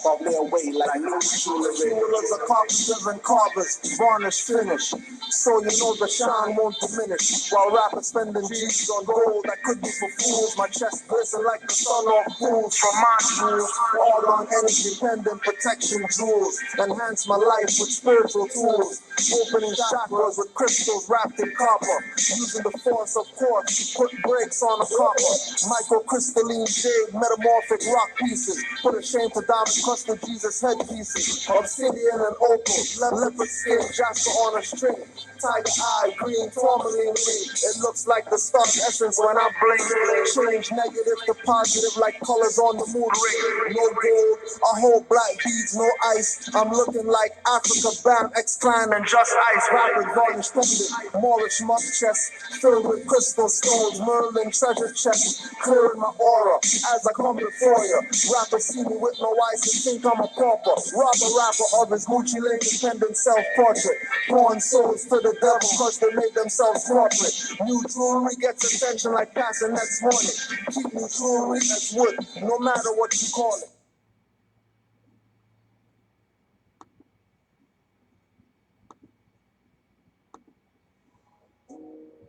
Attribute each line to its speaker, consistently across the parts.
Speaker 1: of their way like new jewelry. Jewelers are carpenters and carvers, varnish finish. So you know the shine won't diminish. While rappers spending G's on gold that could be for fools. My chest glisten like the sun off pools from my jewels. All on energy pendant protection jewels. Enhance my life with spiritual tools. Opening chakras with crystals wrapped in copper. Using the force of quartz, put brakes on a copper. Microcrystalline jade, metamorphic rock pieces. Put a shame to diamond crusted Jesus headpieces. Obsidian and opal, leopard skin, jasper on a string. Tiger eye, green tourmaline ring. It looks like the star essence when I blink. Change negative to positive like colors on the mood ring. No gold, a whole black beads, no ice. I'm looking like Africa, Bam, X-Clan, and Just Ice. Rapid varnish pendant, Moorish muck chest, filled with crystal stones, Merlin treasure chest, clearing my aura as I come before you. Rappers see me with no ice and think I'm a pauper. Rob a rapper of his Gucci link dependent self-portrait. Pouring souls to the devil cause they made themselves corporate. New jewelry gets attention like passing next morning. Keep new jewelry as wood, no matter what you call it.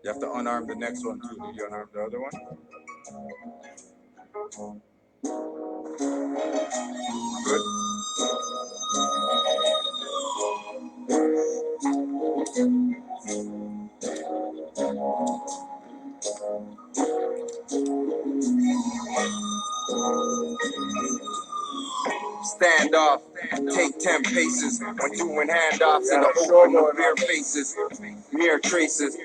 Speaker 2: You have to unarm the next one too. Did you unarm the other one? Good. Stand off, take 10 paces when doing handoffs in the open of bare faces, mere traces,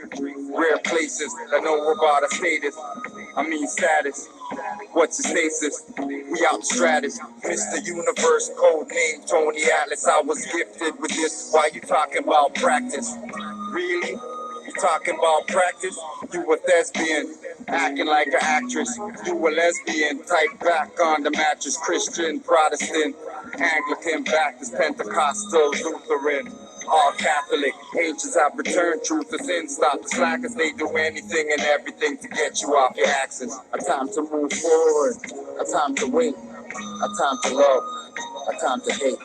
Speaker 2: rare places that know about a status. I mean status. What's your stasis? We out stratus. Mr. Universe, code name Tony Atlas. I was gifted with this. Why you talking about practice? Really? You talking about practice? You a thespian, acting like an actress. You a lesbian, type back on the mattress. Christian, Protestant, Anglican, Baptist, Pentecostal, Lutheran. All Catholic, ancients have returned, truth is in, stop the slackers, they do anything and everything to get you off your axis. A time to move forward, a time to wait, a time to love, a time to hate,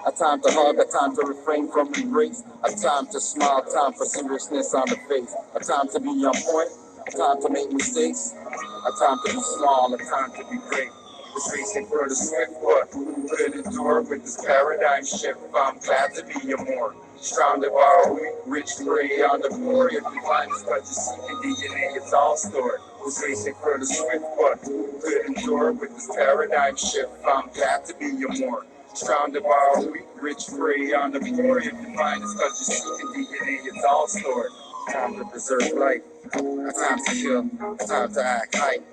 Speaker 2: a time to hug, a time to refrain from embrace, a time to smile, time for seriousness on the face, a time to be on point, a time to make mistakes, a time to be small, a time to be great. It's racing for the swift, but who could endure with this paradigm shift? I'm glad to be a Moor. Strong to borrow, weak, rich, gray on the poor. If you find this, but you seek in DNA, it's all stored. It's racing for the swift, but who could endure with this paradigm shift? I'm glad to be a Moor. Strong to borrow, weak, rich, gray on the poor. If you find this, but you seek in DNA, it's all stored. Time to preserve life, a time to kill, a time to act hype,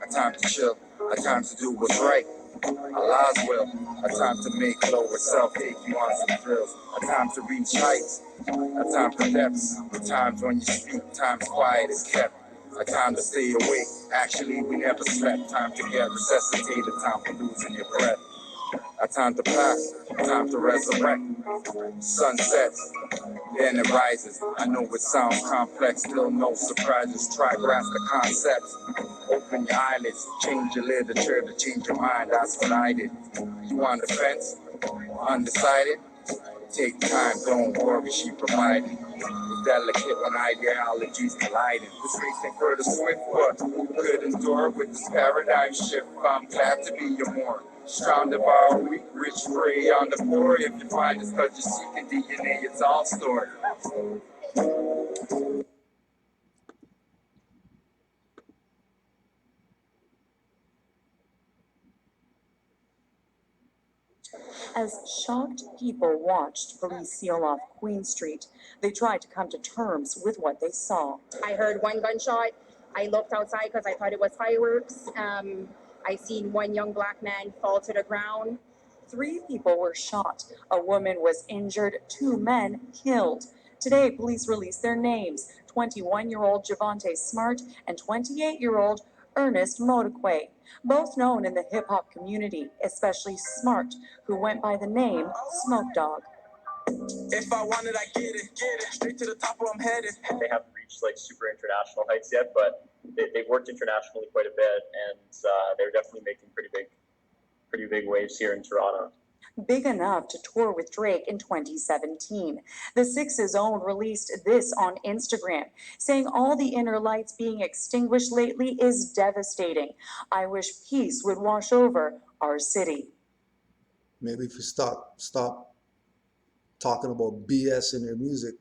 Speaker 2: a time to chill. A time to do what's right, Allah's will. A time to make lower self, take you on some thrills. A time to reach heights, a time for depths. The times when you speak, times quiet is kept. A time to stay awake, actually we never slept. Time to get resuscitated, time for losing your breath. A time to pass, a time to resurrect. Sun sets, then it rises. I know it sounds complex, still no surprises. Try grasp the concepts. Open your eyelids, change your literature to change your mind. That's what I did. You on the fence, undecided? Take time, don't worry, she provided. It's delicate when ideologies colliding. This racing for the swift, but who could endure with this paradigm shift? I'm glad to be your Moor. Strong to borrow, weak, rich, gray on the poor. If you find this cause you're seeking DNA, it's all stored.
Speaker 3: As shocked people watched police seal off Queen Street, they tried to come to terms with what they saw.
Speaker 4: I heard one gunshot. I looked outside because I thought it was fireworks. I seen one young black man fall to the ground.
Speaker 3: 3 people were shot. A woman was injured. 2 men killed. Today, police released their names: 21-year-old Javante Smart and 28-year-old Ernest Mauna Kea, both known in the hip-hop community, especially Smart, who went by the name Smoke Dog.
Speaker 1: If I want it, I get it, straight to the top where I'm headed.
Speaker 5: They haven't reached like super international heights yet, but they've worked internationally quite a bit, and they're definitely making pretty big pretty big waves here in Toronto.
Speaker 3: Big enough to tour with Drake in 2017. The Six's own released this on Instagram, saying all the inner lights being extinguished lately is devastating. I wish peace would wash over our city.
Speaker 1: Maybe if you stop talking about BS in your music,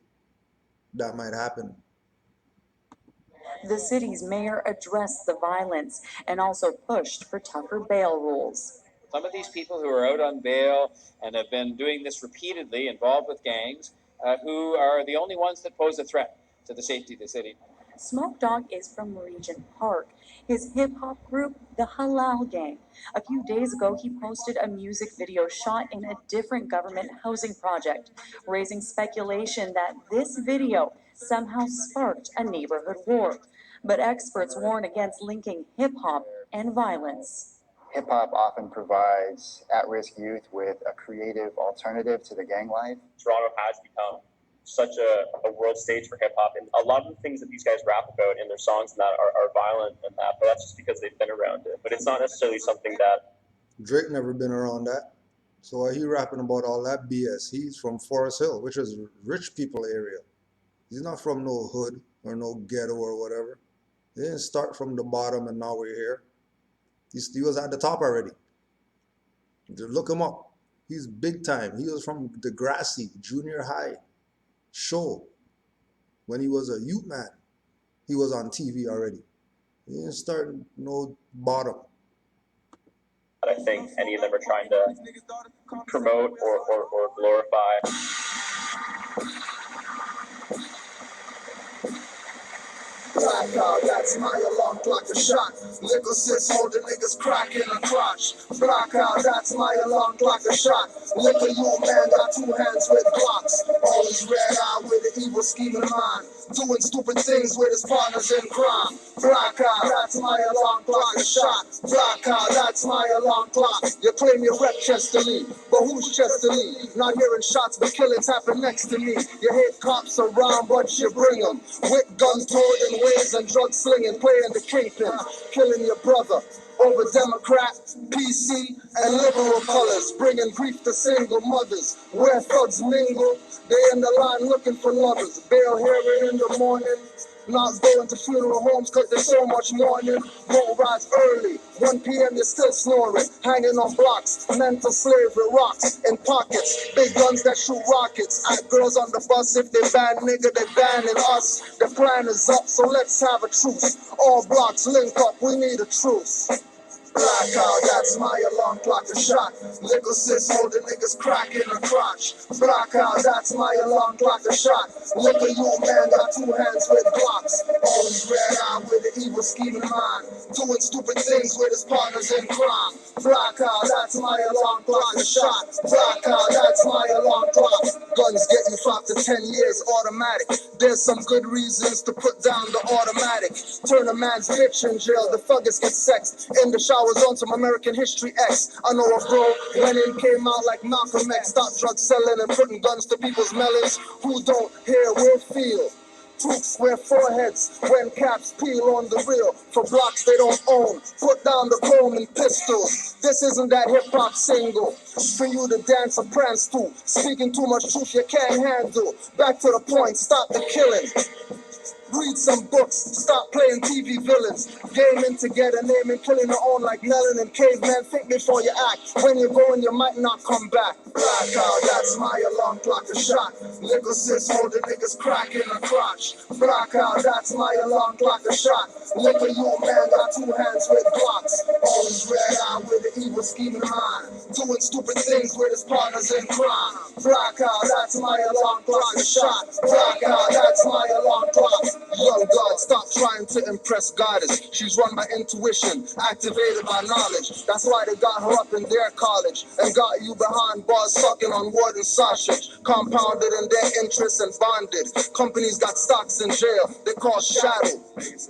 Speaker 1: that might happen.
Speaker 3: The city's mayor addressed the violence and also pushed for tougher bail rules.
Speaker 6: Some of these people who are out on bail and have been doing this repeatedly, involved with gangs, who are the only ones that pose a threat to the safety of the city.
Speaker 3: Smoke Dog is from Regent Park. His hip-hop group, the Halal Gang. A few days ago, he posted a music video shot in a different government housing project, raising speculation that this video somehow sparked a neighborhood war. But experts warn against linking hip-hop and violence.
Speaker 7: Hip-hop often provides at-risk youth with a creative alternative to the gang life.
Speaker 5: Toronto has become such a world stage for hip-hop, and a lot of the things that these guys rap about in their songs and that are violent and that, but that's just because they've been around it. But it's not necessarily something that...
Speaker 1: Drake never been around that. So why he rapping about all that BS? He's from Forest Hill, which is a rich people area. He's not from no hood or no ghetto or whatever. He didn't start from the bottom and now we're here. He was at the top already. Just look him up. He's big time. He was from the Grassy Junior High show. When he was a youth man, he was on TV already. He didn't start no bottom.
Speaker 5: I think any of them are trying to promote or glorify.
Speaker 1: Black out, that's my alarm clock a shot. Liquor sits holding niggas crack in the crotch. Black out, that's my alarm clock a shot. Liquor, you man got two hands with blocks. Always red eye with an evil scheme in mind. Doing stupid things with his partners in crime. Black out, that's my alarm clock a shot. Black out, that's my alarm clock. You claim you rep Chester Lee, but who's Chester Lee? Not hearing shots, but killings happen next to me. You hate cops around, but you bring them. With guns towed in ways and drug slinging, playing the kingpin, killing your brother. Over Democrat, PC, and liberal colors, bringing grief to single mothers. Where thugs mingle, they in the line looking for lovers. Bail hearing in the morning, not going to funeral homes cause there's so much mourning. Won't rise early, 1 p.m. you're still snoring. Hanging on blocks, mental slavery, rocks in pockets. Big guns that shoot rockets at girls on the bus. If they ban nigga, they banning us. The plan is up, so let's have a truce. All blocks link up, we need a truce. Black out, that's my alarm clock a shot. Liquor sits holding niggas crack in the crotch. Black out, that's my alarm clock a shot. Liquor, you man got two hands with blocks. Always red eye with an evil scheme in mind. Doing stupid things with his partners in crime. Black out, that's my alarm clock a shot. Black out, that's my alarm clock. Guns get you 5 to 10 years automatic. There's some good reasons to put down the automatic. Turn a man's bitch in jail, the thuggers get sexed. In the shower was on some American History X. I know a bro when it came out like Malcolm X. Stop drug selling and putting guns to people's melons. Who don't hear will feel. Troops wear foreheads when caps peel on the real. For blocks they don't own. Put down the chrome and pistols. This isn't that hip-hop single for you to dance or prance to. Speaking too much truth you can't handle. Back to the point, stop the killing. Read some books, stop playing TV villains. Gaming to get a name and killing their own like Melon and Caveman. Think before you act. When you're going, you might not come back. Black out, that's my alarm clock a shot. Liquor sits holding niggas crack in the crotch. Black out, that's my alarm clock a shot. Liquor, you man got two hands with blocks. Always red eye with an evil scheme in mind. Doing stupid things with his partners in crime. Black out, that's my alarm clock a shot. Black out, that's my alarm clock. Young God, stop trying to impress goddess. She's run by intuition, activated by knowledge. That's why they got her up in their college and got you behind bars sucking on wood and sausage. Compounded in their interests and bonded. Companies got stocks in jail, they call shadow.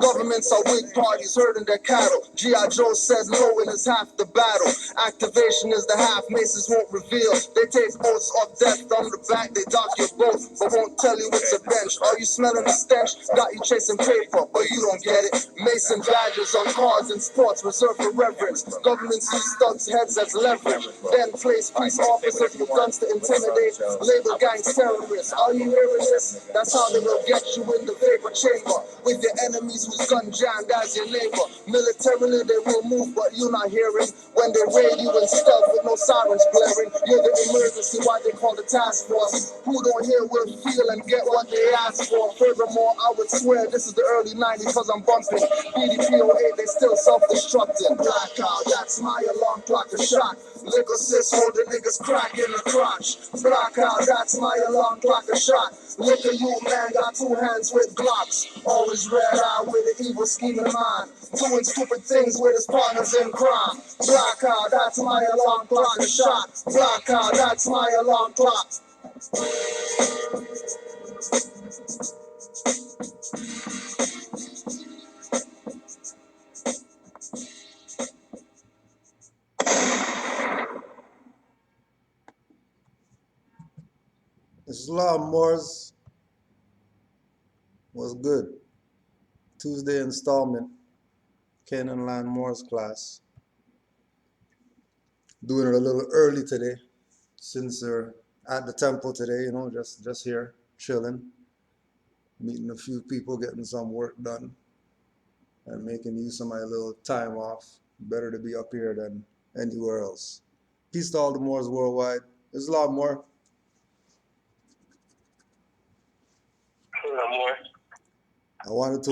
Speaker 1: Governments are weak parties herding their cattle. G.I. Joe says knowing is half the battle. Activation is the half, maces won't reveal. They take oaths of death on the back, they dock your boat, but won't tell you it's a bench. Are you smelling the stench? Got steady chasing paper, but you don't get it. Mason badges on cars and sports reserved for reverence. Government sees thugs' heads as leverage. Then place peace officers with guns to intimidate. Label gangs terrorists. Are you hearing this? That's how they will get you in the vapor chamber with your enemies whose gun jammed as your neighbor. Militarily they will move, but you're not hearing when they raid you in stealth with no sirens blaring. You're the emergency, why they call the task force. Who don't hear will feel and get what they ask for. Furthermore, I would swear this is the early 90s cause I'm bumping. BDP08, they still self-destructing. Blackout, that's my alarm clock, a shot. Liquor sis holding niggas crack in the crotch. Blackout, that's my alarm clock, a shot. Look at you, man, got two hands with Glocks. Always red eye with an evil scheme in mind. Doing stupid things with his partners in crime. Blackout, that's my alarm clock, a shot. Blackout, that's my alarm clock.
Speaker 8: Islam Moors was good. Tuesday installment, Canaanland Moors class. Doing it a little early today, since they're at the temple today, you know, just here, chilling, meeting a few people, getting some work done, and making use of my little time off. Better to be up here than anywhere else. Peace to all the Moors worldwide. Islam Moor. I wanted to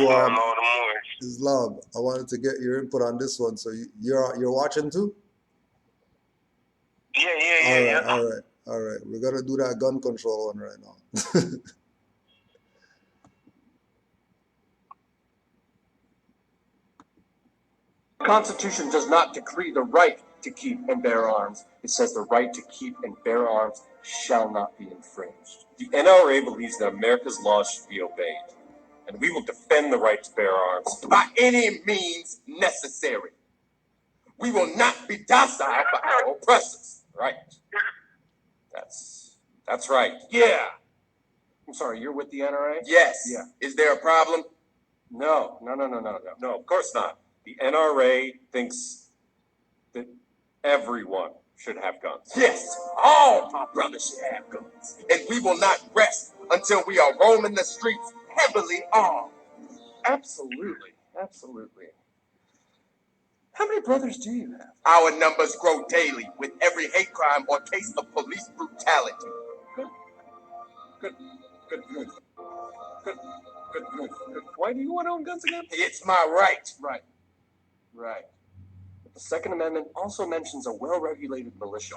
Speaker 8: Islam. I wanted to get your input on this one. So you're watching too?
Speaker 9: Yeah.
Speaker 8: All right. We're gonna do that gun control one right now.
Speaker 10: The Constitution does not decree the right to keep and bear arms. It says the right to keep and bear arms shall not be infringed. The NRA believes that America's laws should be obeyed, and we will defend the right to bear arms by any means necessary. We will not be docile for our oppressors. Right. That's right. Yeah. I'm sorry, you're with the NRA?
Speaker 2: Yes.
Speaker 10: Yeah.
Speaker 2: Is there a problem?
Speaker 10: No, of course not. The NRA thinks that everyone should have guns.
Speaker 2: Yes, all my brothers should have guns. And we will not rest until we are roaming the streets heavily armed.
Speaker 10: Absolutely. How many brothers do you have?
Speaker 2: Our numbers grow daily with every hate crime or case of police brutality.
Speaker 10: Good. Why do you want to own guns again?
Speaker 2: It's my right.
Speaker 10: Right. But the Second Amendment also mentions a well-regulated militia.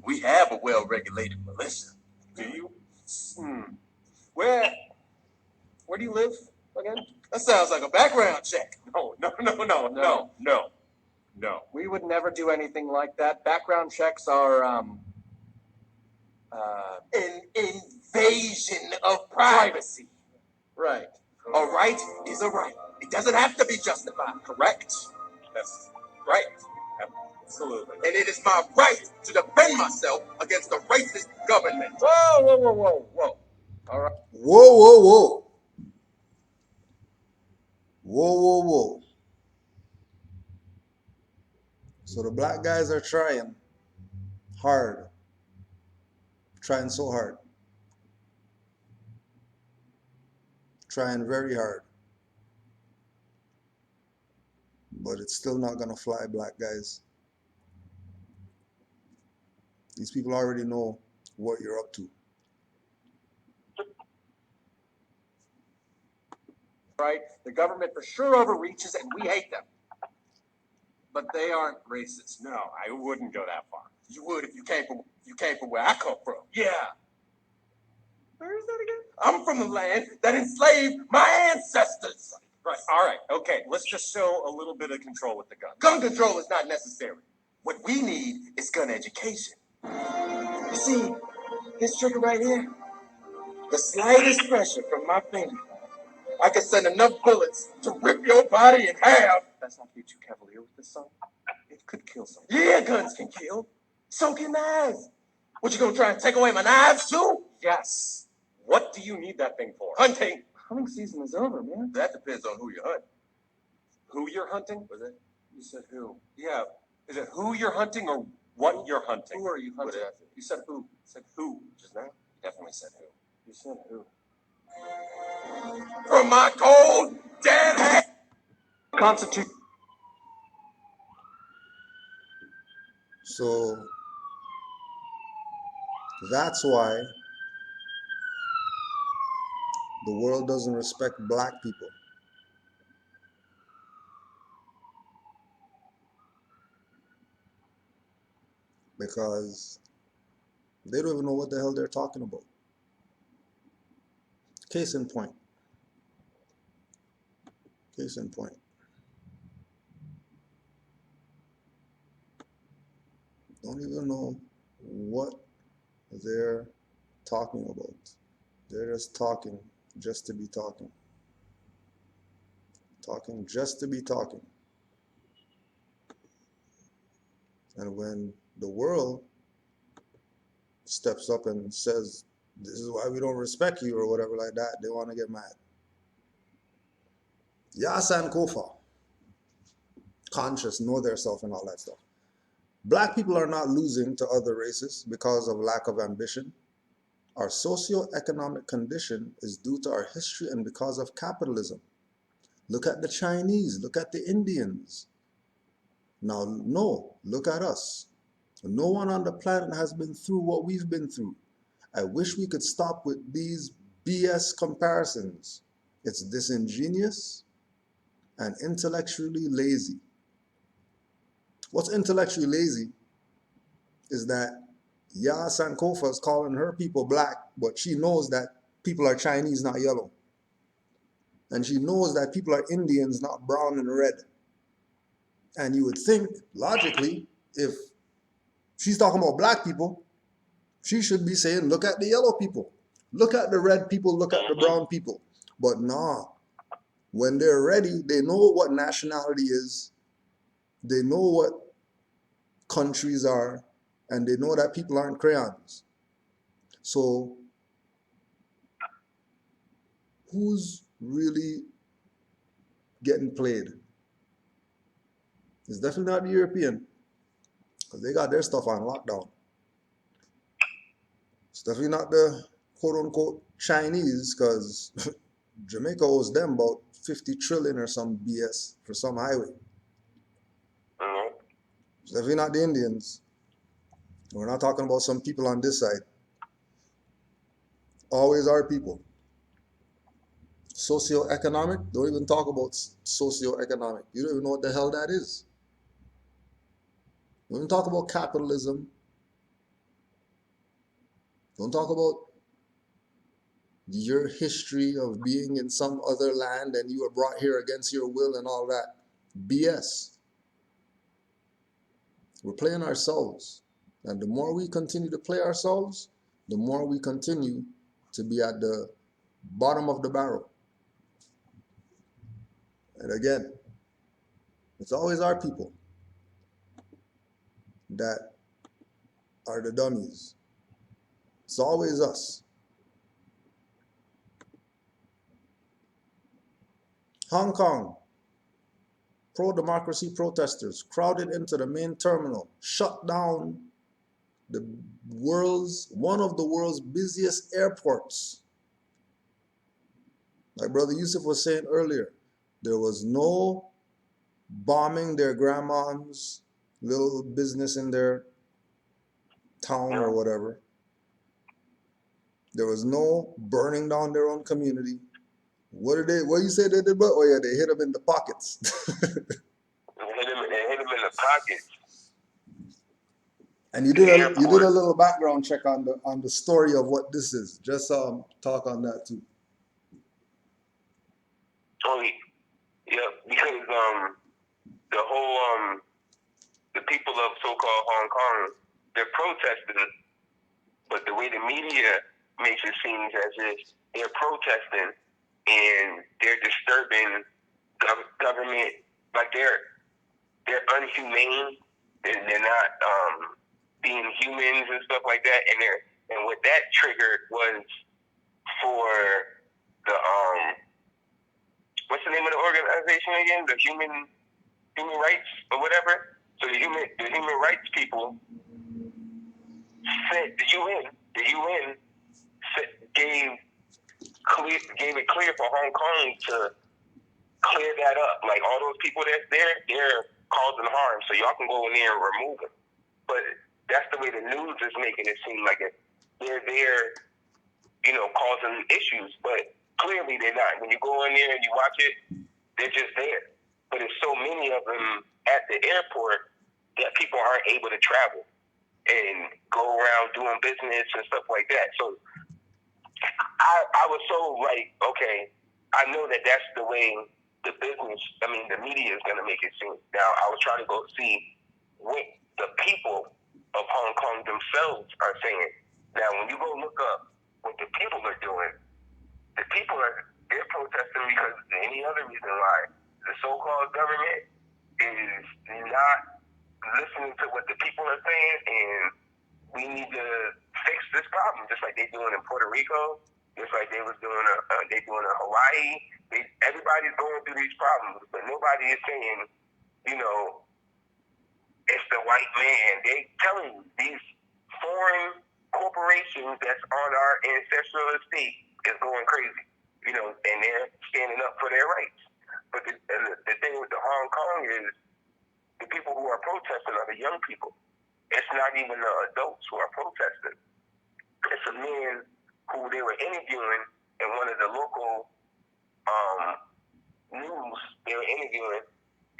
Speaker 2: We have a well-regulated militia.
Speaker 10: Do you? Where do you live again?
Speaker 2: That sounds like a background check.
Speaker 10: No. We would never do anything like that. Background checks are,
Speaker 2: An invasion of privacy.
Speaker 10: right.
Speaker 2: A right is a right. It doesn't have to be justified, correct?
Speaker 10: That's
Speaker 2: Right.
Speaker 10: absolutely.
Speaker 2: And it is my right to defend myself against a racist government.
Speaker 10: Whoa. All right.
Speaker 8: Whoa. So the black guys are trying hard. Trying so hard. Trying very hard. But it's still not gonna fly, black guys. These people already know what you're up to.
Speaker 10: Right? The government for sure overreaches and we hate them. But they aren't racist. No, I wouldn't go that far.
Speaker 2: You would if you came from where I come from.
Speaker 10: Yeah. Where is that again?
Speaker 2: I'm from the land that enslaved my ancestors.
Speaker 10: Right. All right. Okay. Let's just show a little bit of control with the gun.
Speaker 2: Gun control is not necessary. What we need is gun education. You see, this trigger right here, the slightest pressure from my finger, I can send enough bullets to rip your body in half.
Speaker 10: Let's not be too cavalier with this, son. It could kill someone.
Speaker 2: Yeah, guns can kill. So can knives. What, you gonna try and take away my knives too?
Speaker 10: Yes. What do you need that thing for?
Speaker 2: Hunting.
Speaker 10: Hunting season is over, man.
Speaker 2: That depends on who you hunt.
Speaker 10: Who you're hunting?
Speaker 2: Was it?
Speaker 10: You said who? Yeah. Is it who you're hunting or what you're hunting?
Speaker 2: Who are you hunting?
Speaker 10: What did I say? You said who? You said who?
Speaker 2: Just now?
Speaker 10: You definitely said who. You said who?
Speaker 2: From my cold, dead hand.
Speaker 10: Constitution.
Speaker 8: So that's why the world doesn't respect black people. Because they don't even know what the hell they're talking about. Case in point. Case in point. Don't even know what they're talking about. They're just talking just to be talking. Talking just to be talking. And when the world steps up and says, this is why we don't respect you or whatever like that, they want to get mad. Yas and Kofa. Conscious, know their self and all that stuff. Black people are not losing to other races because of lack of ambition. Our socio-economic condition is due to our history and because of capitalism. Look at the Chinese, look at the Indians. Now, no, look at us. No one on the planet has been through what we've been through. I wish we could stop with these BS comparisons. It's disingenuous and intellectually lazy. What's intellectually lazy is that Sankofa is calling her people black, but she knows that people are Chinese, not yellow. And she knows that people are Indians, not brown and red. And you would think, logically, if she's talking about black people, she should be saying, look at the yellow people. Look at the red people, look at the brown people. But nah, when they're ready, they know what nationality is. They know what countries are. And they know that people aren't crayons. So who's really getting played? It's definitely not the European, because they got their stuff on lockdown. It's definitely not the quote-unquote Chinese, because Jamaica owes them about 50 trillion or some BS for some highway. It's definitely not the Indians. We're not talking about some people on this side. Always our people. Socio-economic, don't even talk about socio-economic. You don't even know what the hell that is. Don't even talk about capitalism. Don't talk about your history of being in some other land and you were brought here against your will and all that. BS. We're playing ourselves. And the more we continue to play ourselves, the more we continue to be at the bottom of the barrel. And again, it's always our people that are the dummies. It's always us. Hong Kong, pro-democracy protesters crowded into the main terminal, shut down one of the world's busiest airports. Like Brother Yusuf was saying earlier, there was no bombing their grandma's little business in their town or whatever. There was no burning down their own community. What you say they did? Oh yeah, they hit them in the pockets.
Speaker 9: They hit them in the pockets.
Speaker 8: And you did a little background check on the story of what this is. Just talk on that too.
Speaker 9: Oh yeah, because the whole the people of so-called Hong Kong, they're protesting, but the way the media makes it seem as if they're protesting and they're disturbing government, like they're unhumane and they're not being humans and stuff like that. And what that triggered was for the what's the name of the organization again? The human rights or whatever. So the human rights people said the UN gave it clear for Hong Kong to clear that up. Like all those people that's there, they're causing harm. So y'all can go in there and remove them. But that's the way the news is making it seem like they're there, causing issues. But clearly they're not. When you go in there and you watch it, they're just there. But there's so many of them at the airport that people aren't able to travel and go around doing business and stuff like that. So I was so like, okay, I know that that's the way the media is going to make it seem. Now, I was trying to go see what the people of Hong Kong themselves are saying. Now, when you go look up what the people are doing, they're protesting because of any other reason why the so-called government is not listening to what the people are saying, and we need to fix this problem, just like they're doing in Puerto Rico, just like they was doing in Hawaii. Everybody's going through these problems, but nobody is saying, it's the white man. They telling you these foreign corporations that's on our ancestral estate is going crazy, and they're standing up for their rights. But the thing with the Hong Kong is the people who are protesting are the young people. It's not even the adults who are protesting. It's a man who they were interviewing in one of the local news they were interviewing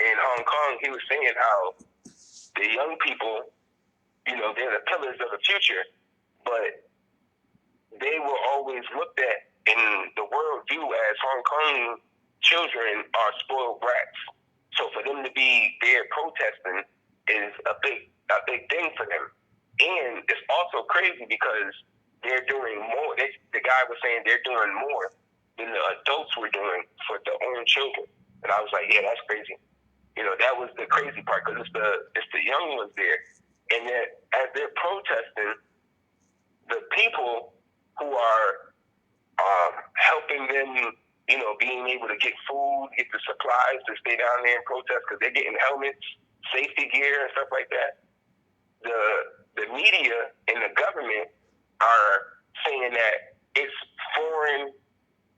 Speaker 9: in Hong Kong. He was saying how the young people, they're the pillars of the future, but they were always looked at in the world view as Hong Kong children are spoiled brats. So for them to be there protesting is a big thing for them. And it's also crazy because they're doing more. The guy was saying they're doing more than the adults were doing for their own children. And I was like, yeah, that's crazy. That was the crazy part because it's the young ones there. And that as they're protesting, the people who are helping them, being able to get food, get the supplies to stay down there and protest because they're getting helmets, safety gear, and stuff like that. The media and the government are saying that it's foreign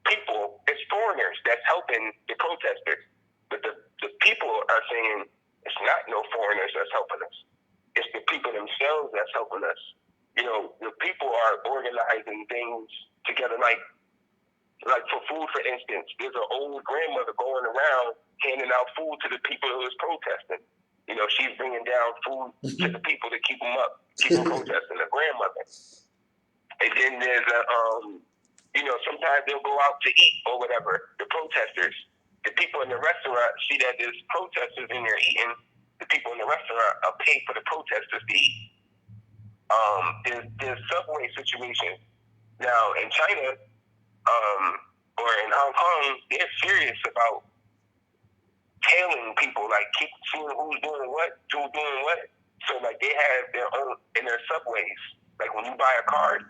Speaker 9: people, it's foreigners that's helping the protesters. But the people are saying it's not no foreigners that's helping us. It's the people themselves that's helping us. The people are organizing things together, like for food, for instance. There's an old grandmother going around handing out food to the people who is protesting. She's bringing down food to the people to keep them up, keep them protesting, the grandmother. And then there's sometimes they'll go out to eat or whatever, the protesters. The people in the restaurant see that there's protesters in there eating. The people in the restaurant are paid for the protesters to eat. There's subway situations. Now, in China, or in Hong Kong, they're serious about tailing people, like keep seeing who's doing what. So, like, they have their own in their subways. Like, when you buy a card,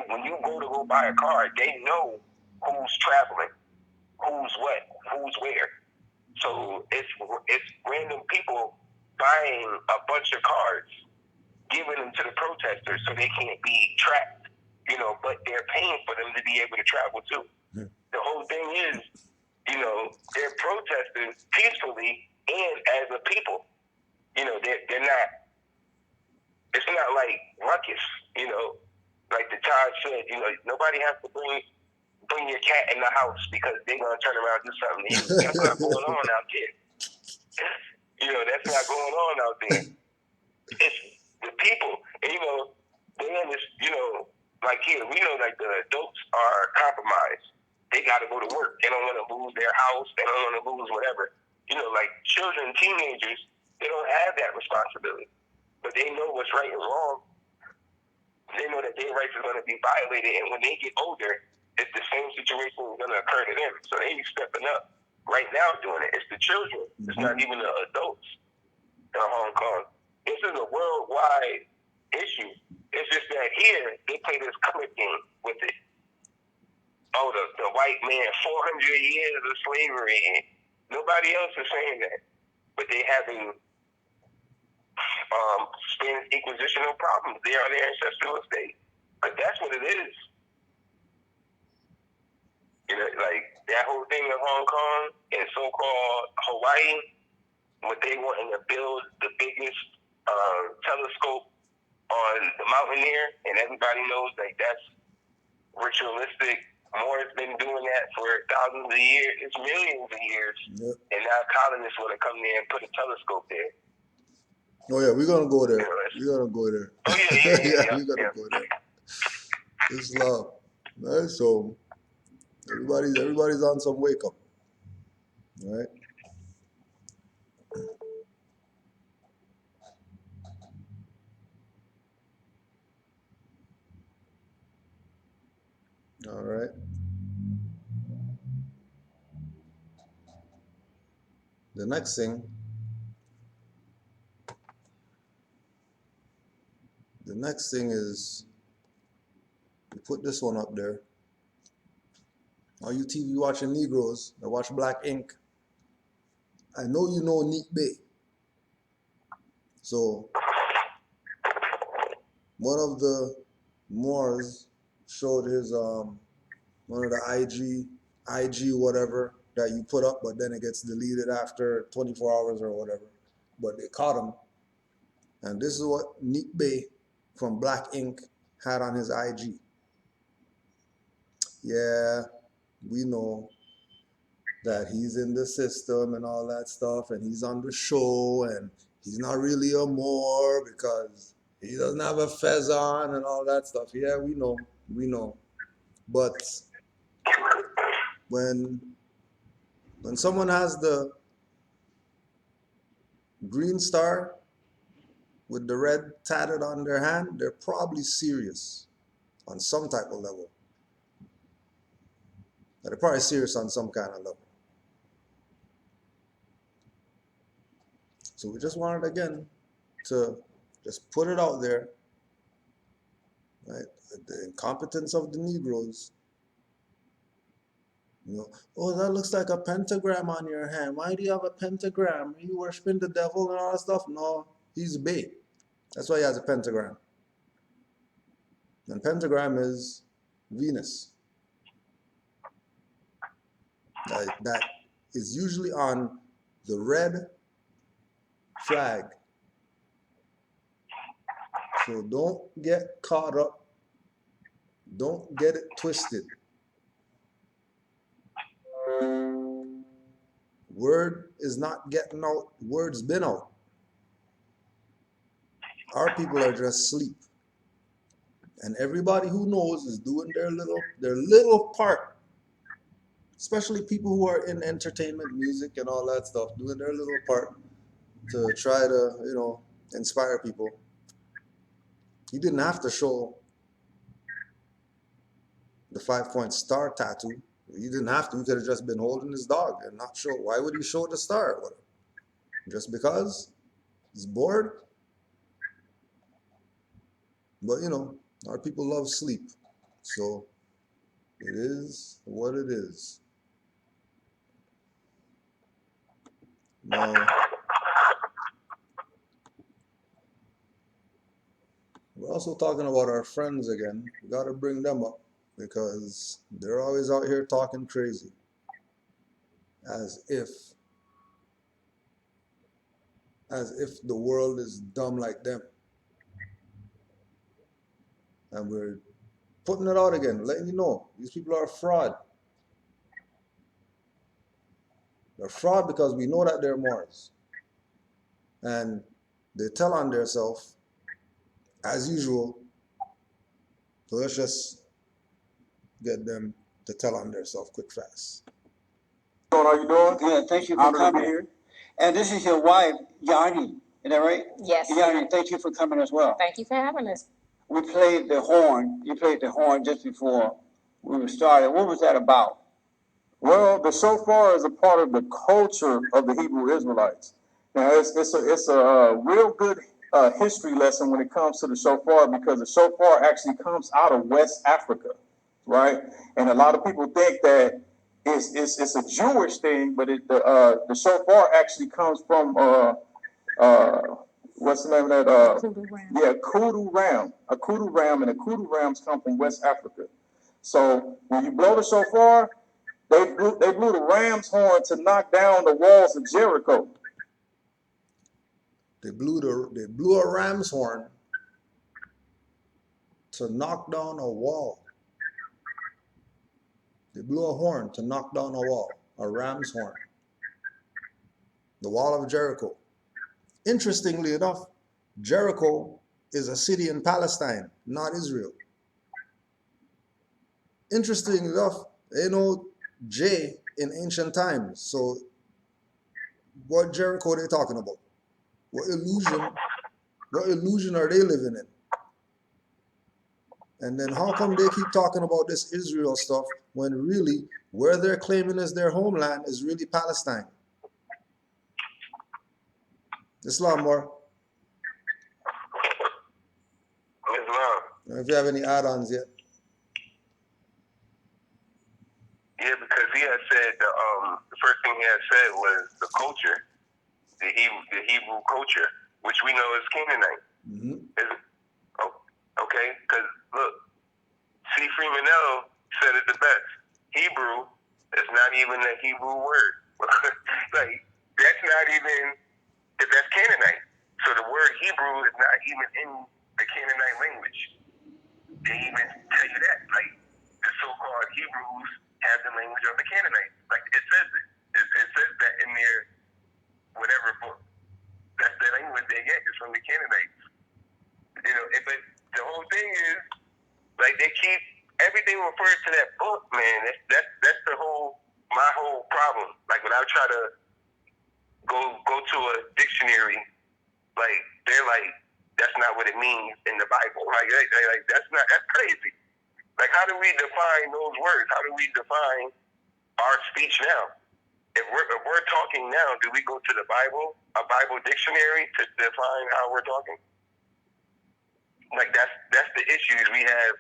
Speaker 9: when you go buy a card, they know who's traveling, who's what, who's where. So it's random people buying a bunch of cards, giving them to the protesters so they can't be tracked. But they're paying for them to be able to travel too. The whole thing is, they're protesting peacefully and as a people. They're not. It's not like ruckus. Like the child said. Nobody has to bring your cat in the house because they're gonna turn around and do something to you. That's not going on out there. That's not going on out there. It's the people, and they understand. Like here, we know like the adults are compromised. They got to go to work. They don't want to lose their house. They don't want to lose whatever. Like children, teenagers, they don't have that responsibility. But they know what's right and wrong. They know that their rights are going to be violated. And when they get older, it's the same situation that's going to occur to them. So they be stepping up right now doing it. It's the children. It's not even the adults in Hong Kong. This is a worldwide issue. It's just that here, they play this color game with it. oh, the white man, 400 years of slavery. Nobody else is saying that. But they having Spanish Inquisitional problems. They are their ancestral estate. But that's what it is. You know, like that whole thing in Hong Kong and so-called Hawaii, what they wanting to build the biggest telescope on the mountain there, and everybody knows like that's ritualistic. Moor has been doing that for thousands of years. It's millions of years.
Speaker 8: Yep.
Speaker 9: And now colonists want to come there and put a telescope there.
Speaker 8: Oh yeah, we're gonna go there. We're gonna go there.
Speaker 9: Oh yeah,
Speaker 8: We're gonna go there. It's love, right? So everybody's on some wake up, right? All right. The next thing is we put this one up there. All you TV watching Negroes that watch Black Ink, I know you know Neat Bay. So one of the Moors showed his one of the IG whatever that you put up, but then it gets deleted after 24 hours or whatever. But they caught him. And this is what Neat Bay from Black Ink had on his IG. Yeah, we know that he's in the system and all that stuff, and he's on the show, and he's not really a Moor because he doesn't have a fez on and all that stuff. Yeah, we know. But when someone has the green star with the red tatted on their hand, they're probably serious on some type of level. They're probably serious on some kind of level. So we just wanted, again, to just put it out there, right? The incompetence of the Negroes. You know, oh, that looks like a pentagram on your hand. Why do you have a pentagram? Are you worshiping the devil and all that stuff? No, he's bait. That's why he has a pentagram. And pentagram is Venus. That is usually on the red flag. So don't get caught up. Don't get it twisted. Word is not getting out. Word's been out. Our people are just asleep. And everybody who knows is doing their little part. Especially people who are in entertainment, music, and all that stuff, doing their little part to try to, inspire people. He didn't have to show the 5-point star tattoo. He didn't have to. He could have just been holding his dog and not show. Why would he show the star? Just because he's bored? But, our people love sleep. So it is what it is. Now, we're also talking about our friends again. We got to bring them up because they're always out here talking crazy. As if the world is dumb like them. And we're putting it out again, letting you know, these people are fraud. They're fraud because we know that they're Moors. And they tell on themselves, as usual. So let's just get them to tell on themselves quick, fast.
Speaker 11: How are you doing?
Speaker 12: Good, thank you for coming here. And this is your wife, Yanni, is that right?
Speaker 4: Yes.
Speaker 12: Yanni, thank you for coming as well.
Speaker 4: Thank you for having us.
Speaker 12: We played the horn. You played the horn just before we were started. What was that about?
Speaker 11: Well, the shofar is a part of the culture of the Hebrew Israelites. Now, it's a real good history lesson when it comes to the shofar because the shofar actually comes out of West Africa. right? And a lot of people think that it's a Jewish thing, but the shofar actually comes from what's the name of that? Yeah, kudu ram. A kudu ram, and a kudu rams come from West Africa. So when you blow the shofar, they blew the ram's horn to knock down the walls of Jericho.
Speaker 8: They blew a ram's horn to knock down a wall. They blew a horn to knock down a wall, a ram's horn. The wall of Jericho. Interestingly enough, Jericho is a city in Palestine, not Israel. Interestingly enough, they know J in ancient times. So what Jericho are they talking about? What illusion are they living in? And then how come they keep talking about this Israel stuff when really where they're claiming as their homeland is really Palestine? Islam more. If you have any add-ons yet.
Speaker 9: Yeah, because he had said the first thing he had said was the culture, the Hebrew culture, which we know is Canaanite. Okay, because look, C. Freeman L. said it the best. Hebrew is not even a Hebrew word. Like, that's not even, that's Canaanite. So the word Hebrew is not even in the Canaanite language. They even tell you that. Like, the so-called Hebrews have the language of the Canaanites. Like, it says it. It says that in their whatever book. That's the language they get is from the Canaanites. You know, but the whole thing is, like, they keep, everything refers to that book, man. That's my whole problem. Like, when I try to go to a dictionary, like, they're like, that's not what it means in the Bible. Like that's crazy. Like, how do we define those words? How do we define our speech now? If we're talking now, do we go to the Bible, a Bible dictionary, to define how we're talking? Like, that's the issues we have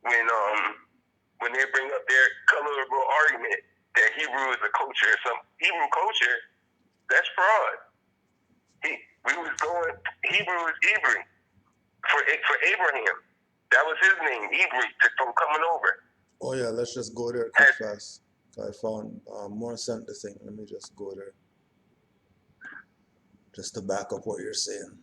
Speaker 9: when they bring up their colorable argument that Hebrew is a culture. Some Hebrew culture, that's fraud. Hebrew is Hebrew for Abraham. That was his name, Hebrew, from coming over.
Speaker 8: Oh yeah, let's just go there quick fast. I found Moore sent the thing. Let me just go there. Just to back up what you're saying.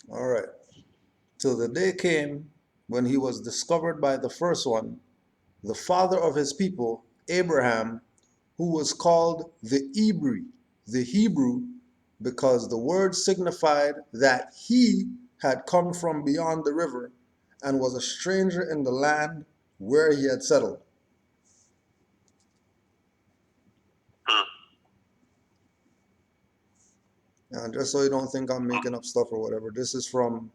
Speaker 8: All right. Till the day came when he was discovered by the first one, the father of his people, Abraham, who was called the Hebrew, because the word signified that he had come from beyond the river and was a stranger in the land where he had settled. And just so you don't think I'm making up stuff or whatever, this is from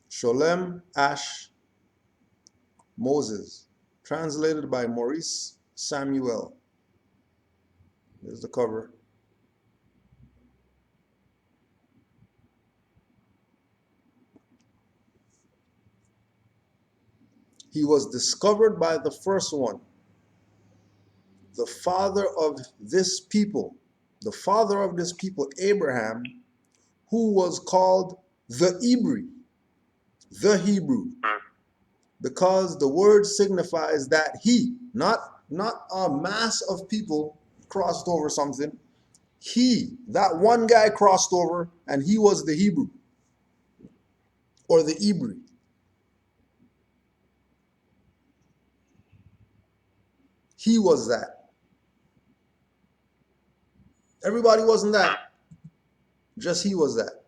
Speaker 8: Sholem Ash Moses, translated by Maurice Samuel. There's the cover. He was discovered by the first one, the father of this people, Abraham, who was called the Hebrew, because the word signifies that he, not a mass of people crossed over something. He, that one guy crossed over, and he was the Hebrew, or the Hebrew. He was that. Everybody wasn't that. Just he was that.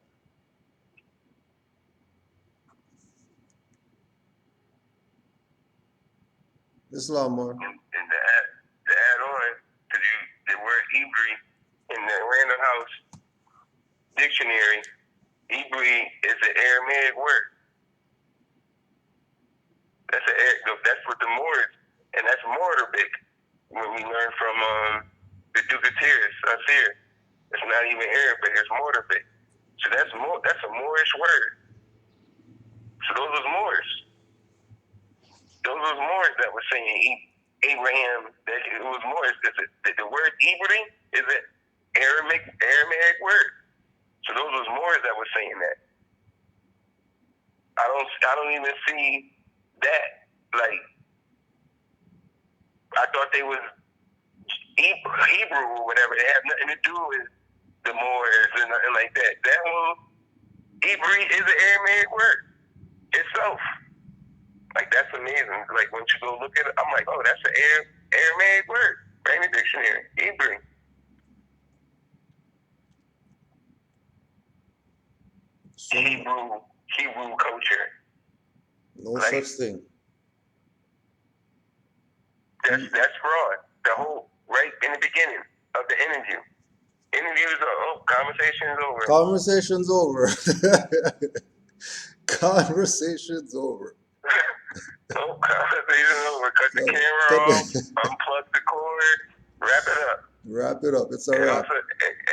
Speaker 8: Islam more.
Speaker 9: And to add on to the word Hebrew in the Random House dictionary, Hebrew is an Aramaic word. That's what the Moors And that's Mortarbic. When we learn from the Duke of Tears, us here. It's not even Arabic, it's Mortarbic. So that's a Moorish word. So those was Moors. Those was Moors that were saying Abraham, that it was Moors. The word Ibrahim is an Aramaic word. So those was Moors that were saying that. I don't even see that. Like, I thought they was Hebrew or whatever. They have nothing to do with the Moors and nothing like that. That whole Hebrew is an Aramaic word itself. Like, that's amazing. Like, once you go look at it, I'm like, oh, that's an Aramaic word. Right in the dictionary. Hebrew. Hebrew culture.
Speaker 8: No such thing.
Speaker 9: That's fraud. The whole, right in the beginning of the interview. Interviews are, conversation's over.
Speaker 8: Conversation's over. Conversation's over.
Speaker 9: No, conversation's over. Cut the camera off, unplug the cord, wrap it up.
Speaker 8: Wrap it up. It's a wrap.
Speaker 9: Also,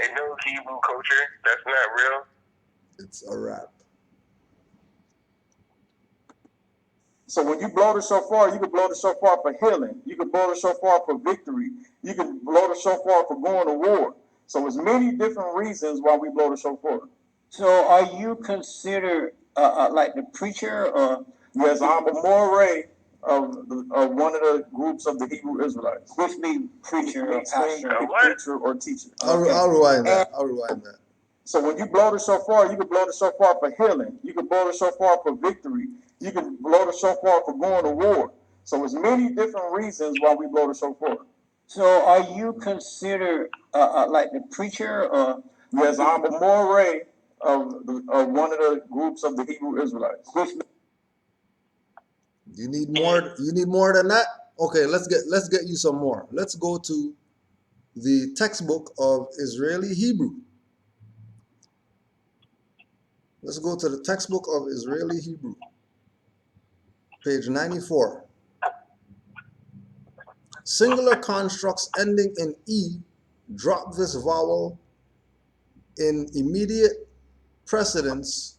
Speaker 9: ain't no Hebrew culture. That's not real.
Speaker 8: It's a wrap.
Speaker 11: So when you blow the shofar, you can blow the shofar for healing. You can blow the shofar for victory. You can blow the shofar for going to war. So there's many different reasons why we blow the shofar.
Speaker 12: So are you considered like the preacher or?
Speaker 11: Yes, I'm a moray of one of the groups of the Hebrew Israelites.
Speaker 12: Which means preacher or pastor?
Speaker 11: Preacher or teacher.
Speaker 8: I'll rewind that. I'll rewind that.
Speaker 11: So when you blow the shofar, you can blow the shofar for healing. You can blow the shofar for victory. You can blow the shofar for going to war. So there's many different reasons why we blow the shofar.
Speaker 12: So are you considered like the preacher or?
Speaker 11: Yes, I'm a moray of one of the groups of the Hebrew Israelites.
Speaker 8: You need more. You need more than that. Okay, let's get you some more. Let's go to the textbook of Israeli Hebrew. Let's go to the textbook of Israeli Hebrew, page 94. Singular constructs ending in E drop this vowel in immediate precedence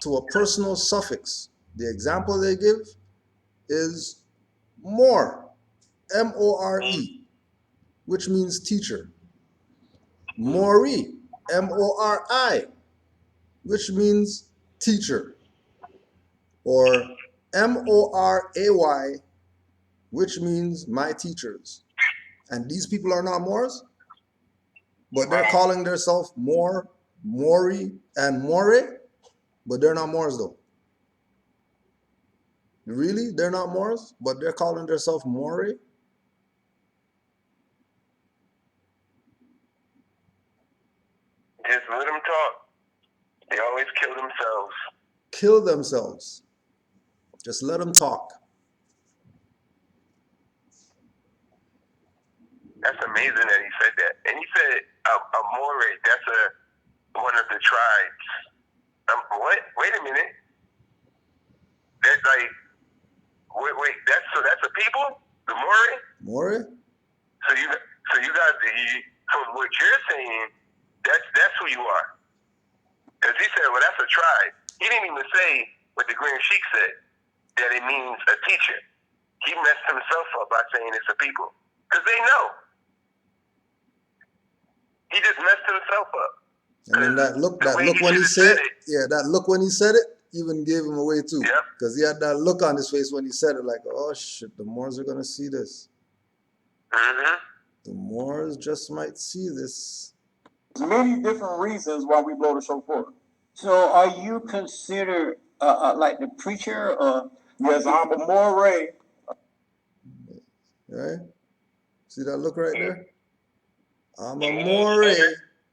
Speaker 8: to a personal suffix. The example they give is more, M-O-R-E, which means teacher. Mori, M-O-R-I, which means teacher. Or M-O-R-A-Y, which means my teachers. And these people are not Moors, but they're calling themselves Moor, Mori, and More, but they're not Moors though. Really? They're not Moors, but they're calling themselves More?
Speaker 9: Just let them talk. They always kill themselves.
Speaker 8: Kill themselves. Just let them talk.
Speaker 9: That's amazing that he said that. And he said a Moor, that's one of the tribes. What? Wait a minute. That's like, wait. That's a people? The Moor?
Speaker 8: More?
Speaker 9: So you guys, from what you're saying, that's who you are. Because he said, well, that's a tribe. He didn't even say what the Grand Sheik said, that it means a teacher. He messed himself up by saying it's a people. Because they know. He just messed himself up.
Speaker 8: And then that look when he said it, that look when he said it even gave him away too.
Speaker 9: Yep.
Speaker 8: Because he had that look on his face when he said it, like, oh shit, the Moors are gonna see this.
Speaker 9: Mm-hmm.
Speaker 8: The Moors just might see this.
Speaker 11: There's many different reasons why we blow the shofar.
Speaker 12: So are you considered like the preacher or?
Speaker 11: Yes, I'm a moray.
Speaker 8: Right? See that look right there? I'm a Moray.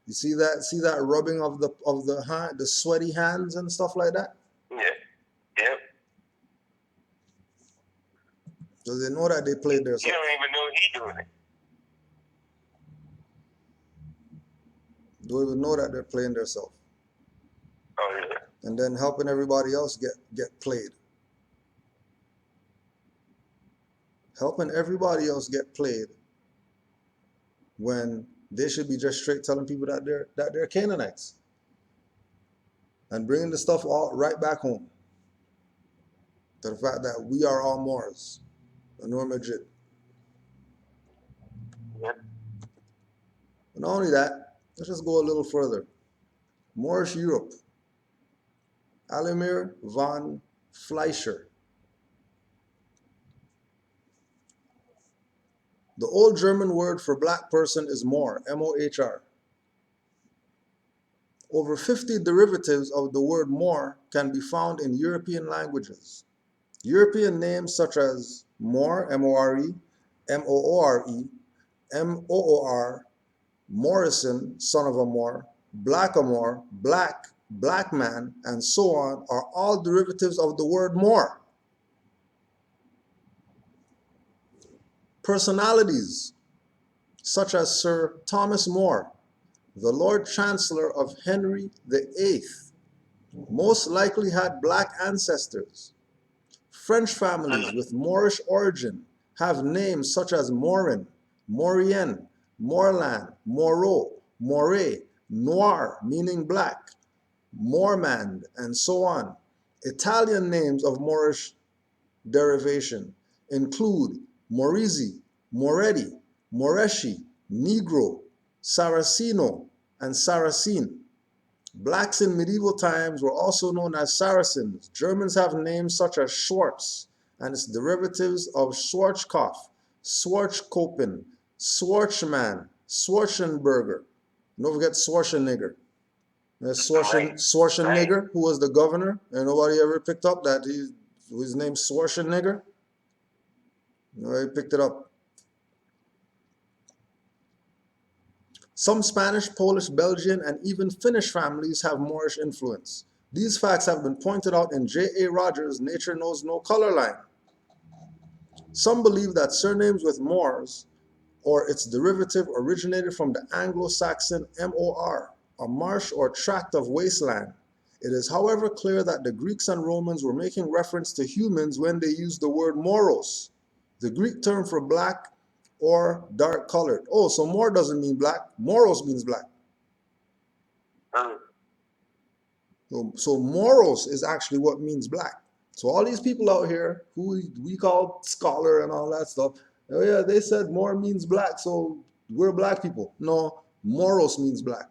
Speaker 8: You see that? See that rubbing of the hand, the sweaty hands and stuff like that?
Speaker 9: Yeah. Yep.
Speaker 8: So they know that they played their
Speaker 9: You
Speaker 8: self.
Speaker 9: don't even know he doing it.
Speaker 8: Don't even know that they're playing their self.
Speaker 9: Oh yeah.
Speaker 8: And then helping everybody else get played. helping everybody else get played when they should be just straight telling people that they're Canaanites and bringing the stuff all right back home to the fact that we are all Moors, Noor Madrid.
Speaker 9: Yep.
Speaker 8: And not only that, let's just go a little further. Moorish Europe. Alimir von Fleischer. The old German word for black person is Moor, M-O-H-R. Over 50 derivatives of the word Moor can be found in European languages. European names such as Moor, M-O-R-E, M-O-O-R-E, M-O-O-R, Morrison, son of a Moor, Blackamoor, black, black man, and so on are all derivatives of the word Moor. Personalities such as Sir Thomas More, the Lord Chancellor of Henry VIII, most likely had black ancestors. French families with Moorish origin have names such as Morin, Morien, Morland, Moreau, Moray, Noir, meaning black, Mormand, and so on. Italian names of Moorish derivation include Morizi, Moretti, Moreschi, Negro, Saraceno, and Saracen. Blacks in medieval times were also known as Saracens. Germans have names such as Schwarz and its derivatives of Schwarzkopf, Schwarzkopen, Schwarzmann, Schwarzenberger. Don't forget Schwarzenegger. There's Schwarzenegger, who was the governor, and nobody ever picked up that his name's Schwarzenegger. Nobody picked it up. Some Spanish, Polish, Belgian, and even Finnish families have Moorish influence. These facts have been pointed out in J.A. Rogers' Nature Knows No Color line. Some believe that surnames with Moors or its derivative originated from the Anglo-Saxon M-O-R, a marsh or tract of wasteland. It is, however, clear that the Greeks and Romans were making reference to humans when they used the word moros, the Greek term for black or dark colored. Oh, so Moor doesn't mean black. Moros means black. So Moros is actually what means black. So all these people out here who we call scholar and all that stuff, oh yeah, they said Moor means black, so we're black people. No, Moros means black.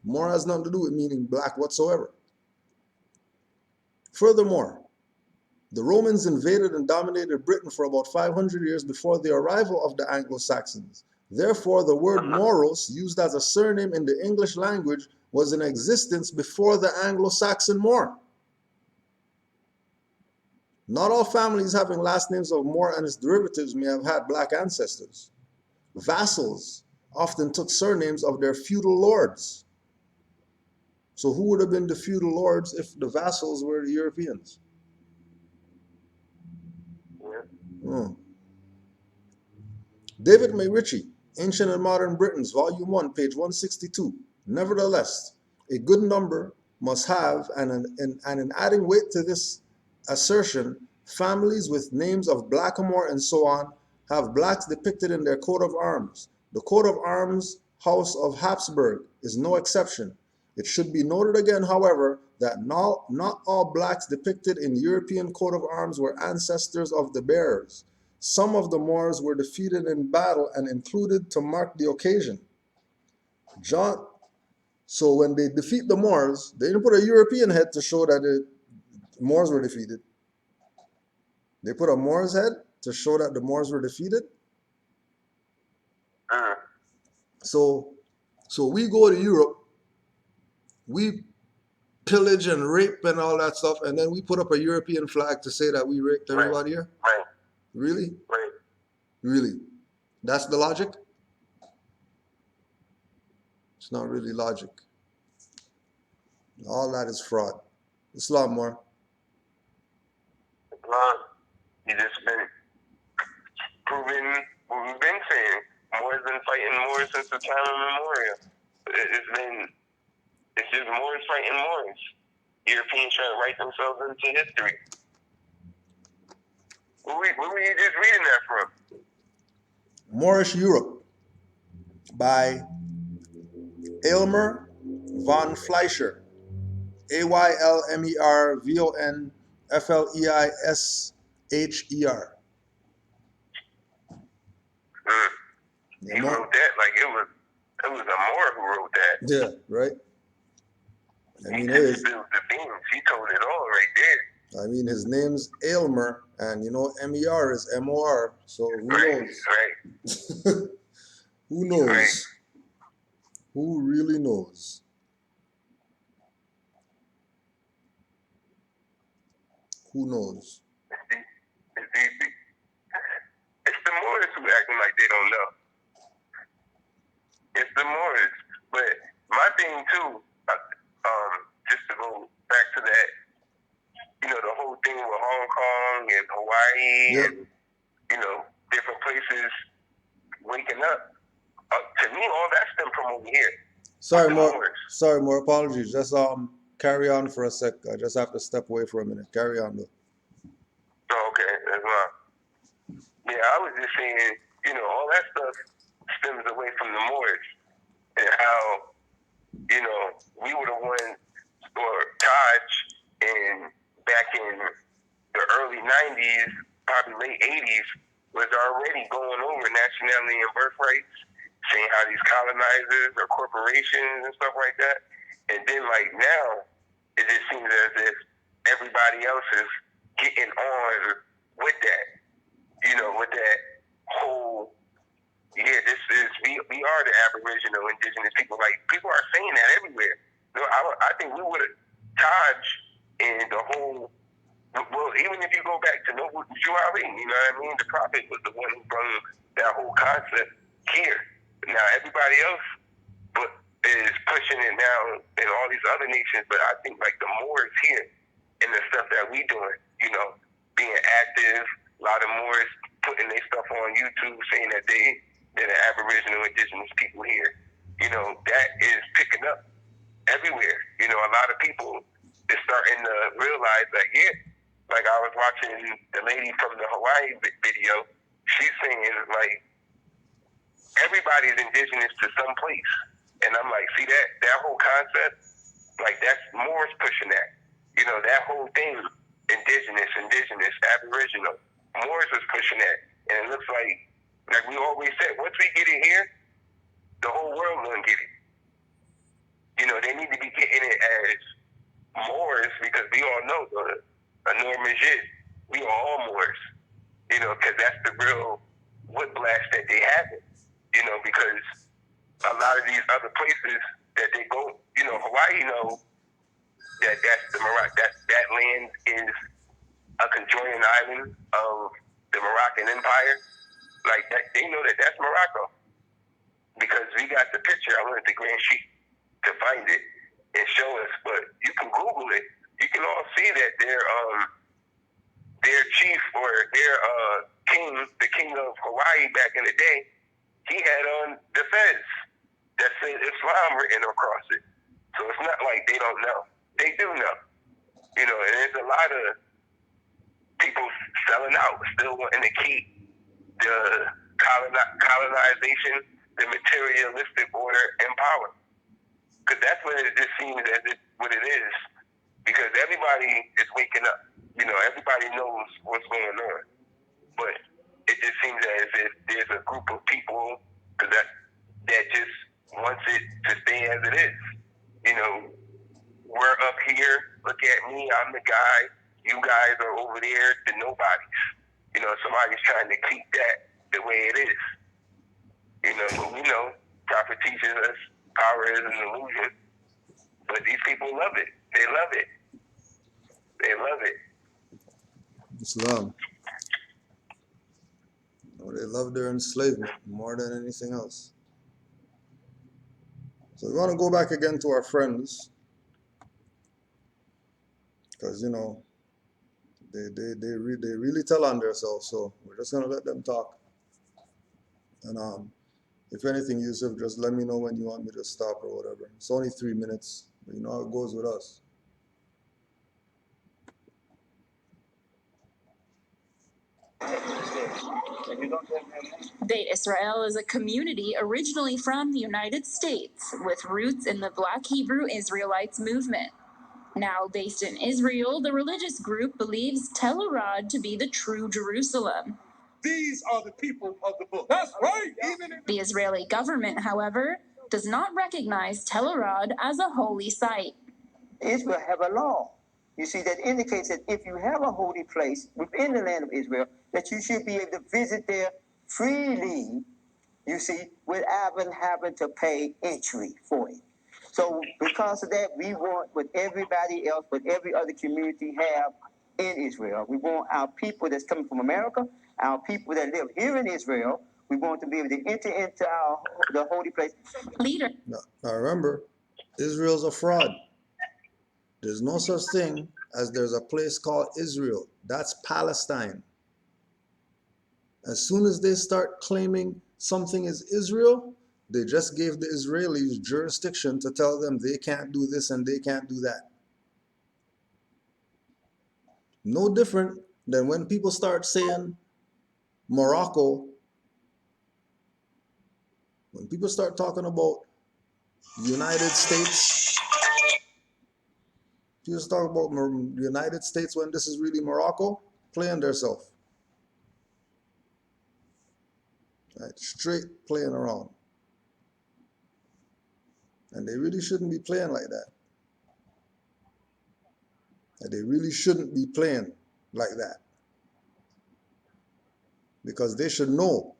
Speaker 8: Moor has nothing to do with meaning black whatsoever. Furthermore, the Romans invaded and dominated Britain for about 500 years before the arrival of the Anglo-Saxons. Therefore, the word Moros, used as a surname in the English language, was in existence before the Anglo-Saxon Moor. Not all families having last names of Moor and its derivatives may have had black ancestors. Vassals often took surnames of their feudal lords. So who would have been the feudal lords if the vassals were the Europeans? David Mayrichi, Ancient and Modern Britons, Volume 1, page 162. Nevertheless, a good number must have, and in adding weight to this assertion, families with names of Blackamoor and so on have blacks depicted in their coat of arms. The coat of arms House of Habsburg is no exception. It should be noted again, however, that not all blacks depicted in European coat of arms were ancestors of the bearers. Some of the Moors were defeated in battle and included to mark the occasion. So when they defeat the Moors, they didn't put a European head to show that the Moors were defeated. They put a Moor's head to show that the Moors were defeated. So we go to Europe, we pillage and rape and all that stuff, and then we put up a European flag to say that we raped everybody here?
Speaker 9: Right.
Speaker 8: Really?
Speaker 9: Right.
Speaker 8: Really? That's the logic? It's not really logic. All that is fraud. Islam more.
Speaker 9: You just been proving what we've been saying. Moors been fighting Moors since the time immemorial. It's just Moors fighting Moors. Europeans trying to write themselves into history. Where were you just reading that from?
Speaker 8: Moorish Europe by Aylmer von Fleischer. Aylmervonfleischer.
Speaker 9: He wrote that like it was a Moor who wrote that.
Speaker 8: Yeah, right. I mean,
Speaker 9: he just spilled the beans. He told it all right there.
Speaker 8: I mean, his name's Aylmer, and you know, MER is MOR, so who knows?
Speaker 9: Right.
Speaker 8: Who knows?
Speaker 9: Right.
Speaker 8: Who really knows? Who knows?
Speaker 9: It's the Moors who acting like they don't know. It's the Moors. But my thing too, just to go back to that, you know, the whole thing with Hong Kong and Hawaii and, you know, different places waking up. To me, all that stemmed from over here.
Speaker 8: Sorry, more apologies. Just carry on for a sec. I just have to step away for a minute. Carry on though.
Speaker 9: Oh, okay, that's fine. Yeah, I was just saying, you know, all that stuff stems away from the Moors and how, you know, we were the ones, or Taj, and back in the early 90s, probably late 80s, was already going over nationality and birthrights, saying how these colonizers are corporations and stuff like that. And then, like, now, it just seems as if everybody else is getting on with that, you know, with that whole, yeah, this is, we are the Aboriginal Indigenous people. Like, people are saying that everywhere. You know, I think we would have, Taj and the whole, well, even if you go back to Noble Juali, you know what I mean? The prophet was the one who brought that whole concept here. Now, everybody else is pushing it now in all these other nations, but I think, like, the Moors here and the stuff that we doing, you know, being active, a lot of Moors putting their stuff on YouTube saying that they're the Aboriginal Indigenous people here. You know, that is picking up everywhere. You know, a lot of people is starting to realize that, yeah, like I was watching the lady from the Hawaii video, she's saying, like, everybody's indigenous to some place. And I'm like, see that whole concept? Like, that's Moors pushing that. You know, that whole thing, indigenous, Aboriginal. Moors is pushing that. And it looks like we always said, once we get it here, the whole world gonna get it. You know, they need to be getting it as Moors, because we all know the Noor Majid, we are all Moors. You know, because that's the real whiplash that they have. You know, because a lot of these other places that they go, you know, Hawaii know that that land is a conjoined island of the Moroccan Empire. Like, that, they know that that's Morocco, because we got the picture. I went to Grand Sheik to find it and show us, but you can Google it. You can all see that their chief, or their king, the king of Hawaii back in the day, he had on the fez that said Islam written across it. So it's not like they don't know. They do know. You know, and there's a lot of people selling out, still wanting to keep the colonization, the materialistic order in power. Because that's what it just seems as what it is. Because everybody is waking up. You know, everybody knows what's going on. But it just seems as if there's a group of people that just wants it to stay as it is. You know, we're up here, look at me, I'm the guy, you guys are over there, the nobodies. You know, somebody's trying to keep that the way it is. You know, but we know, Prophet teaches us, power is an illusion. But these people love it. They love it. They love it.
Speaker 8: Islam. Oh, they love their enslavement more than anything else. So we want to go back again to our friends, because, you know, they really tell on themselves. So we're just gonna let them talk. And if anything, Yusuf, just let me know when you want me to stop or whatever. It's only 3 minutes, but you know how it goes with us.
Speaker 3: Beit Israel is a community originally from the United States with roots in the Black Hebrew Israelites movement. Now based in Israel, the religious group believes Tel Arad to be the true Jerusalem.
Speaker 1: These are the people of the book.
Speaker 11: That's right.
Speaker 3: The Israeli government, however, does not recognize Tel Arad as a holy site.
Speaker 12: Israel have a law, you see, that indicates that if you have a holy place within the land of Israel, that you should be able to visit there freely, you see, without having to pay entry for it. So because of that, we want what everybody else, what every other community have in Israel. We want our people that's coming from America, our people that live here in Israel, we want to be able to enter into the holy place.
Speaker 3: Leader.
Speaker 8: Now remember, Israel's a fraud. There's no such thing as there's a place called Israel. That's Palestine. As soon as they start claiming something is Israel, they just gave the Israelis jurisdiction to tell them they can't do this and they can't do that. No different than when people start saying Morocco, when people start talking about United States, people talk about the United States when this is really Morocco, playing themselves. Right? Straight playing around. And they really shouldn't be playing like that. And they really shouldn't be playing like that. Because they should know,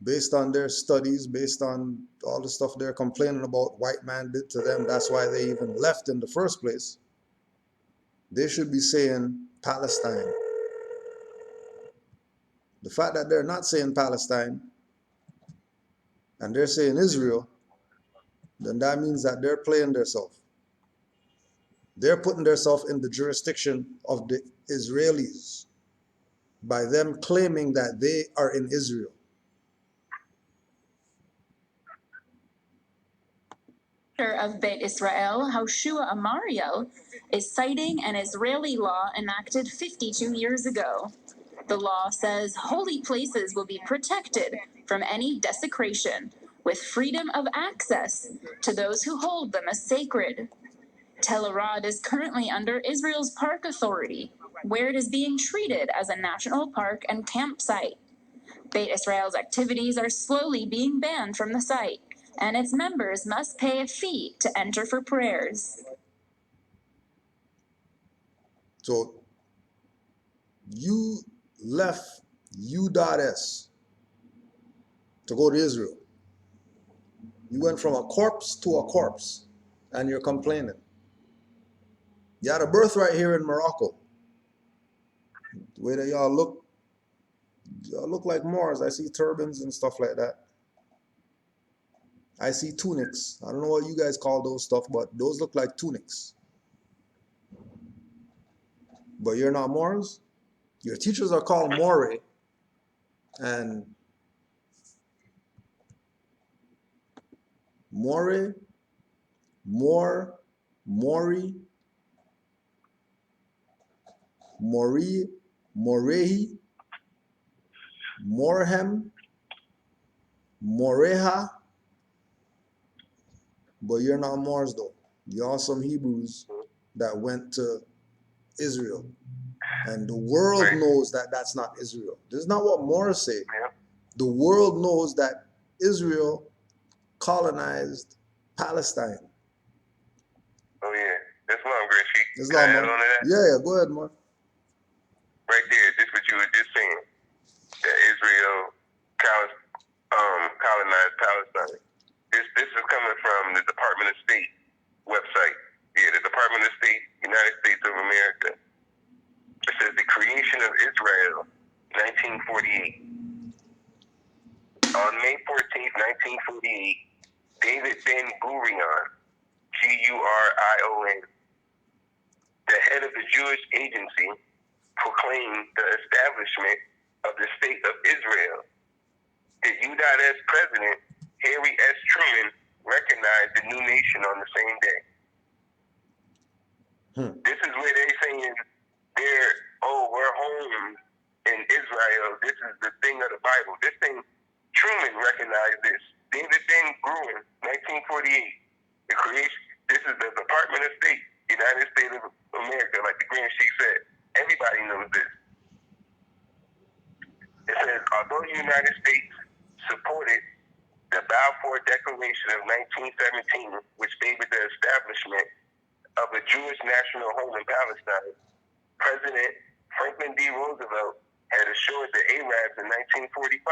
Speaker 8: based on their studies, based on all the stuff they're complaining about white man did to them, that's why they even left in the first place. They should be saying Palestine. The fact that they're not saying Palestine and they're saying Israel, then that means that they're playing themselves. They're putting themselves in the jurisdiction of the Israelis by them claiming that they are in Israel.
Speaker 3: Of Beit Israel, Hoshua Amariel, is citing an Israeli law enacted 52 years ago. The law says holy places will be protected from any desecration, with freedom of access to those who hold them as sacred. Tel Arad is currently under Israel's Park Authority, where it is being treated as a national park and campsite. Beit Israel's activities are slowly being banned from the site, and its members must pay a fee to enter for prayers.
Speaker 8: So you left U.S. to go to Israel. You went from a corpse to a corpse, and you're complaining. You had a birthright here in Morocco. The way that y'all look like Moors. I see turbans and stuff like that. I see tunics. I don't know what you guys call those stuff, but those look like tunics. But you're not Moors? Your teachers are called Moore, and Moore, Moor, Mori, Mori, Morehi, Morhem, Moreha, but you're not Moors though. You're some Hebrews that went to Israel. And the world knows that that's not Israel. This is not what Moors say. The world knows that Israel colonized Palestine.
Speaker 9: Oh yeah, Islam, Gracie.
Speaker 8: Islam,
Speaker 9: Can I add on to that?
Speaker 8: Yeah, go ahead, Mark.
Speaker 9: Right there, this what you were just saying. That Israel colonized Palestine. This is coming from the Department of State website. Yeah, the Department of State, United States of America. It says the creation of Israel, 1948. On May 14th, 1948, David Ben Gurion, Gurion, the head of the Jewish agency, proclaimed the establishment of the state of Israel. The U.S. President, Harry S. Truman, recognized the new nation on the same day. This is where they're saying we're home in Israel. This is the thing of the America, like the Green Sheik said. Everybody knows this. It says, although the United States supported the Balfour Declaration of 1917, which favored the establishment of a Jewish national home in Palestine, President Franklin D. Roosevelt had assured the Arabs in 1945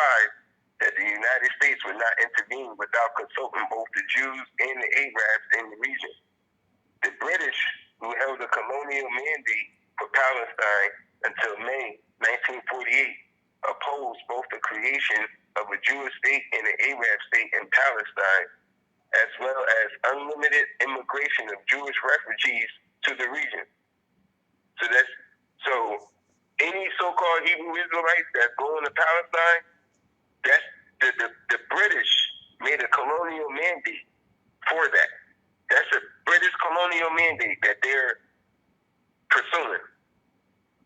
Speaker 9: that the United States would not intervene without consulting both the Jews and the Arabs in the region. The British, who held a colonial mandate for Palestine until May 1948, opposed both the creation of a Jewish state and an Arab state in Palestine, as well as unlimited immigration of Jewish refugees to the region. So any so-called Hebrew Israelites that's going to Palestine, that's the British made a colonial mandate for that. That's a British colonial mandate that they're pursuing.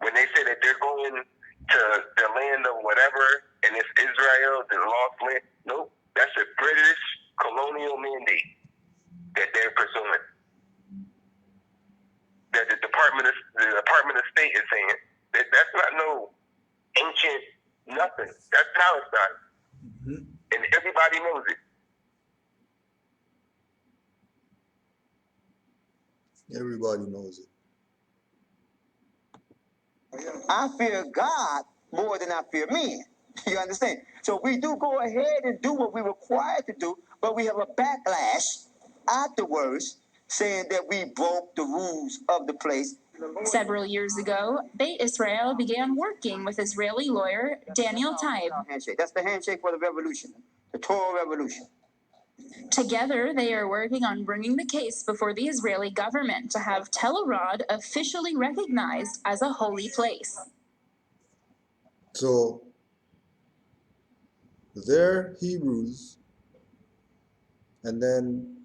Speaker 9: When they say that they're going to the land of whatever, and it's Israel, the lost land, nope, that's a British colonial mandate that they're pursuing. That the Department of State is saying that that's not no ancient nothing. That's Palestine, and everybody knows it.
Speaker 8: Everybody knows it.
Speaker 12: I fear God more than I fear men. You understand? So we do go ahead and do what we're required to do, but we have a backlash afterwards saying that we broke the rules of the place.
Speaker 3: Several years ago, Beit Israel began working with Israeli lawyer Daniel Taib.
Speaker 12: Handshake. That's the handshake for the revolution, the Torah revolution.
Speaker 3: Together, they are working on bringing the case before the Israeli government to have Tel Arad officially recognized as a holy place.
Speaker 8: So they're Hebrews, and then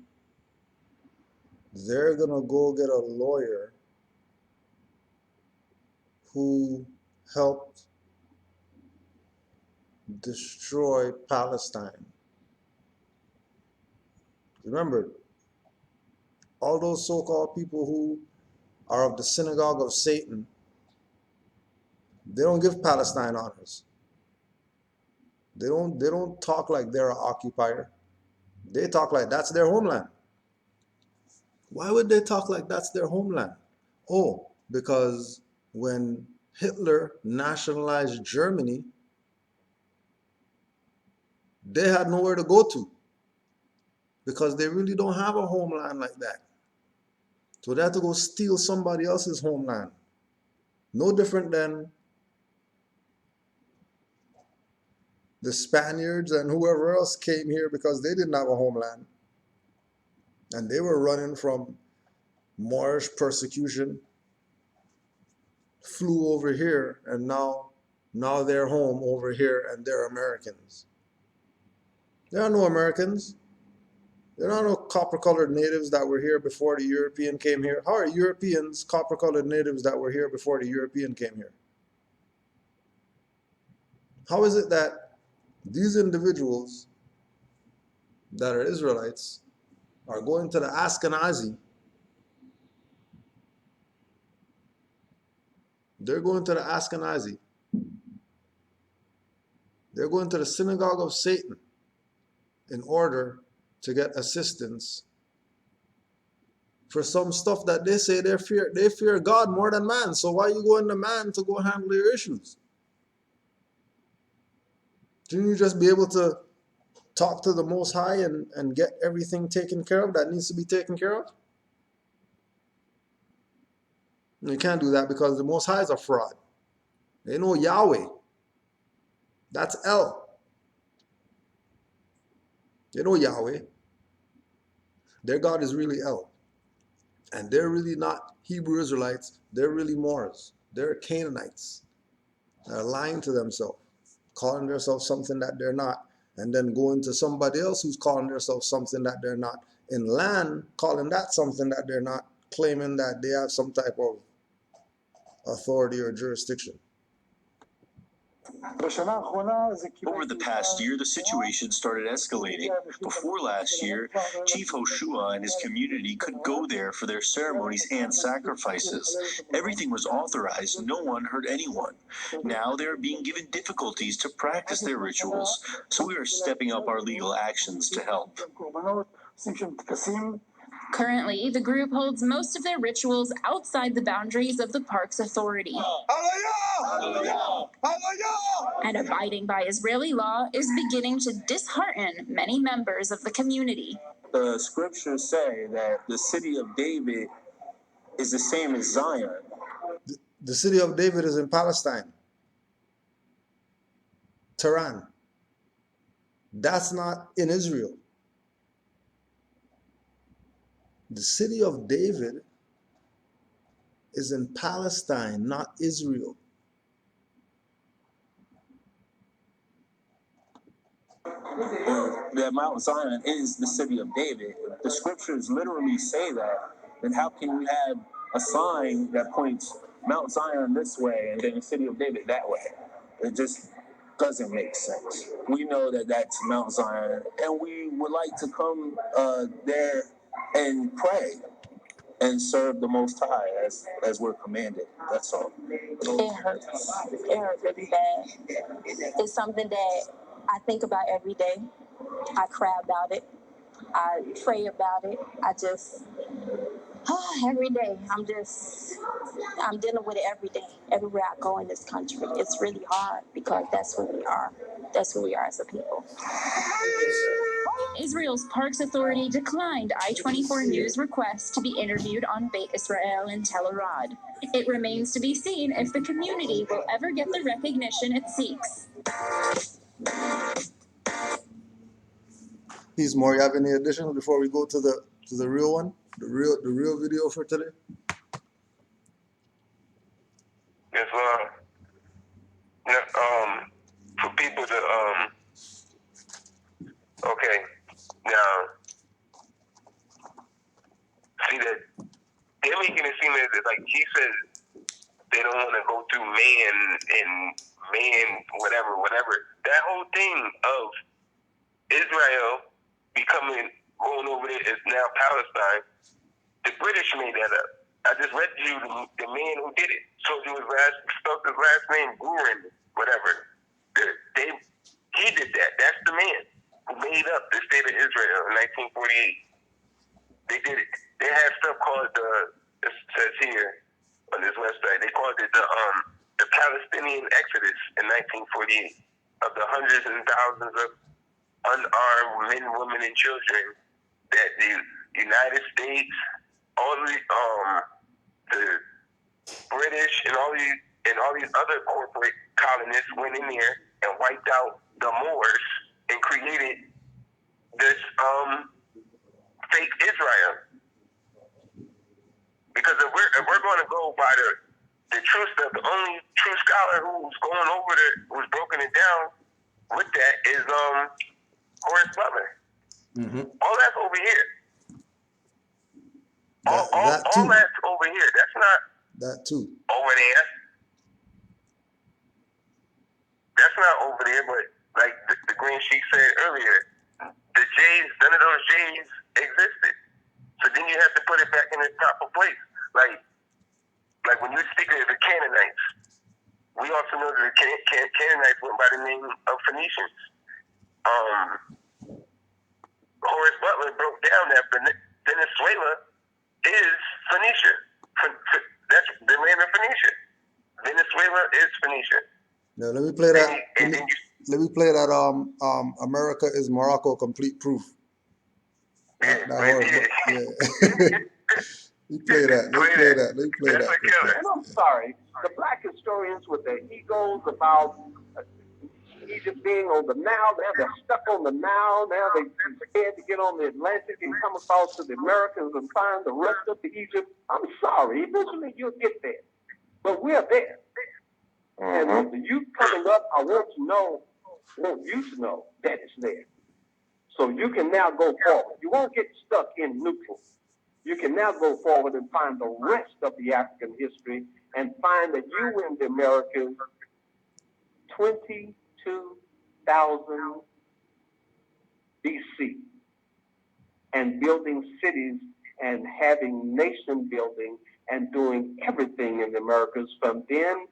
Speaker 8: they're gonna go get a lawyer who helped destroy Palestine. Remember, all those so-called people who are of the synagogue of Satan, they don't give Palestine honors. They don't talk like they're an occupier. They talk like that's their homeland. Why would they talk like that's their homeland? Oh, because when Hitler nationalized Germany, they had nowhere to go to because they really don't have a homeland like that. So they had to go steal somebody else's homeland. No different than the Spaniards and whoever else came here because they didn't have a homeland. And they were running from Moorish persecution, flew over here, and now they're home over here and they're Americans. There are no Americans. There are no copper-colored natives that were here before the European came here. How are Europeans copper-colored natives that were here before the European came here? How is it that these individuals that are Israelites are going to the Ashkenazi? They're going to the Ashkenazi. They're going to the synagogue of Satan in order to get assistance for some stuff that they say they fear God more than man. So why are you going to man to go handle your issues? Shouldn't you just be able to talk to the Most High and get everything taken care of that needs to be taken care of? You can't do that because the Most High is a fraud. They know Yahweh. That's El. They know Yahweh. Their God is really El. And they're really not Hebrew Israelites. They're really Moors. They're Canaanites. They're lying to themselves, calling themselves something that they're not, and then going to somebody else who's calling themselves something that they're not, in land, calling that something that they're not, claiming that they have some type of authority or jurisdiction.
Speaker 13: Over the past year, the situation started escalating. Before last year, Chief Hoshua and his community could go there for their ceremonies and sacrifices. Everything was authorized, no one hurt anyone. Now they are being given difficulties to practice their rituals, so we are stepping up our legal actions to help.
Speaker 3: Currently, the group holds most of their rituals outside the boundaries of the park's authority. And abiding by Israeli law is beginning to dishearten many members of the community.
Speaker 10: The scriptures say that the city of David is the same as Zion.
Speaker 8: The city of David is in Palestine. Tehran. That's not in Israel. The city of David is in Palestine, not Israel.
Speaker 10: That Mount Zion is the city of David. The scriptures literally say that. Then how can you have a sign that points Mount Zion this way and then the city of David that way? It just doesn't make sense. We know that that's Mount Zion, and we would like to come there and pray and serve the Most High as we're commanded. That's all.
Speaker 14: It hurts. It hurts really bad. It's something that I think about every day. I cry about it. I pray about it. Every day, I'm dealing with it every day, everywhere I go in this country. It's really hard because that's who we are. That's who we are as a people.
Speaker 3: Israel's Parks Authority declined I-24 News' request to be interviewed on Beit Israel in Tel Arad. It remains to be seen if the community will ever get the recognition it seeks.
Speaker 8: Peace, Moore. You have any additions before we go to the real one, the real video for today?
Speaker 9: Yes, for people to okay, now see that they're making it seem as if, like he says, they don't want to go through man whatever. That whole thing of Israel going over there is now Palestine. The British made that up. I just read to you the man who did it. Told you spelled his last name, Guren, whatever. He did that. That's the man who made up the state of Israel in 1948. They did it. They had stuff called it says here on this website, they called it the Palestinian Exodus in 1948 of the hundreds and thousands of unarmed men, women, and children that the United States, all the British, and all these other corporate colonists went in there and wiped out the Moors and created this fake Israel. Because if we're going to go by the true stuff, the only true scholar who's going over who's broken it down with that is Horace Butler.
Speaker 8: Mm-hmm.
Speaker 9: All that's over here.
Speaker 8: That
Speaker 9: all that's over here. That's not
Speaker 8: that too
Speaker 9: over there. That's not over there, but like the Green Sheik said earlier, the J's, none of those J's existed. So then you have to put it back in its proper place. Like when you speak of the Canaanites, we also know that the Canaanites went by the name of Phoenicians. Horace Butler broke down that Venezuela is Phoenicia. That's the land of Phoenicia. Venezuela is Phoenicia.
Speaker 8: Now let me play that. Let me play that. America is Morocco complete proof. Yeah. Let me play that. Let me play that.
Speaker 11: And I'm sorry, the black historians with their egos about Egypt being on the Nile, they're stuck on the Nile. Now they're scared to get on the Atlantic and come across to the Americas and find the rest of the Egypt. I'm sorry, eventually you'll get there. But we're there. And with the youth coming up, I want you to know that it's there. So you can now go forward. You won't get stuck in neutral. You can now go forward and find the rest of the African history and find that you in the Americas
Speaker 15: 22,000 BC and building cities and having nation building and doing everything in the Americas from then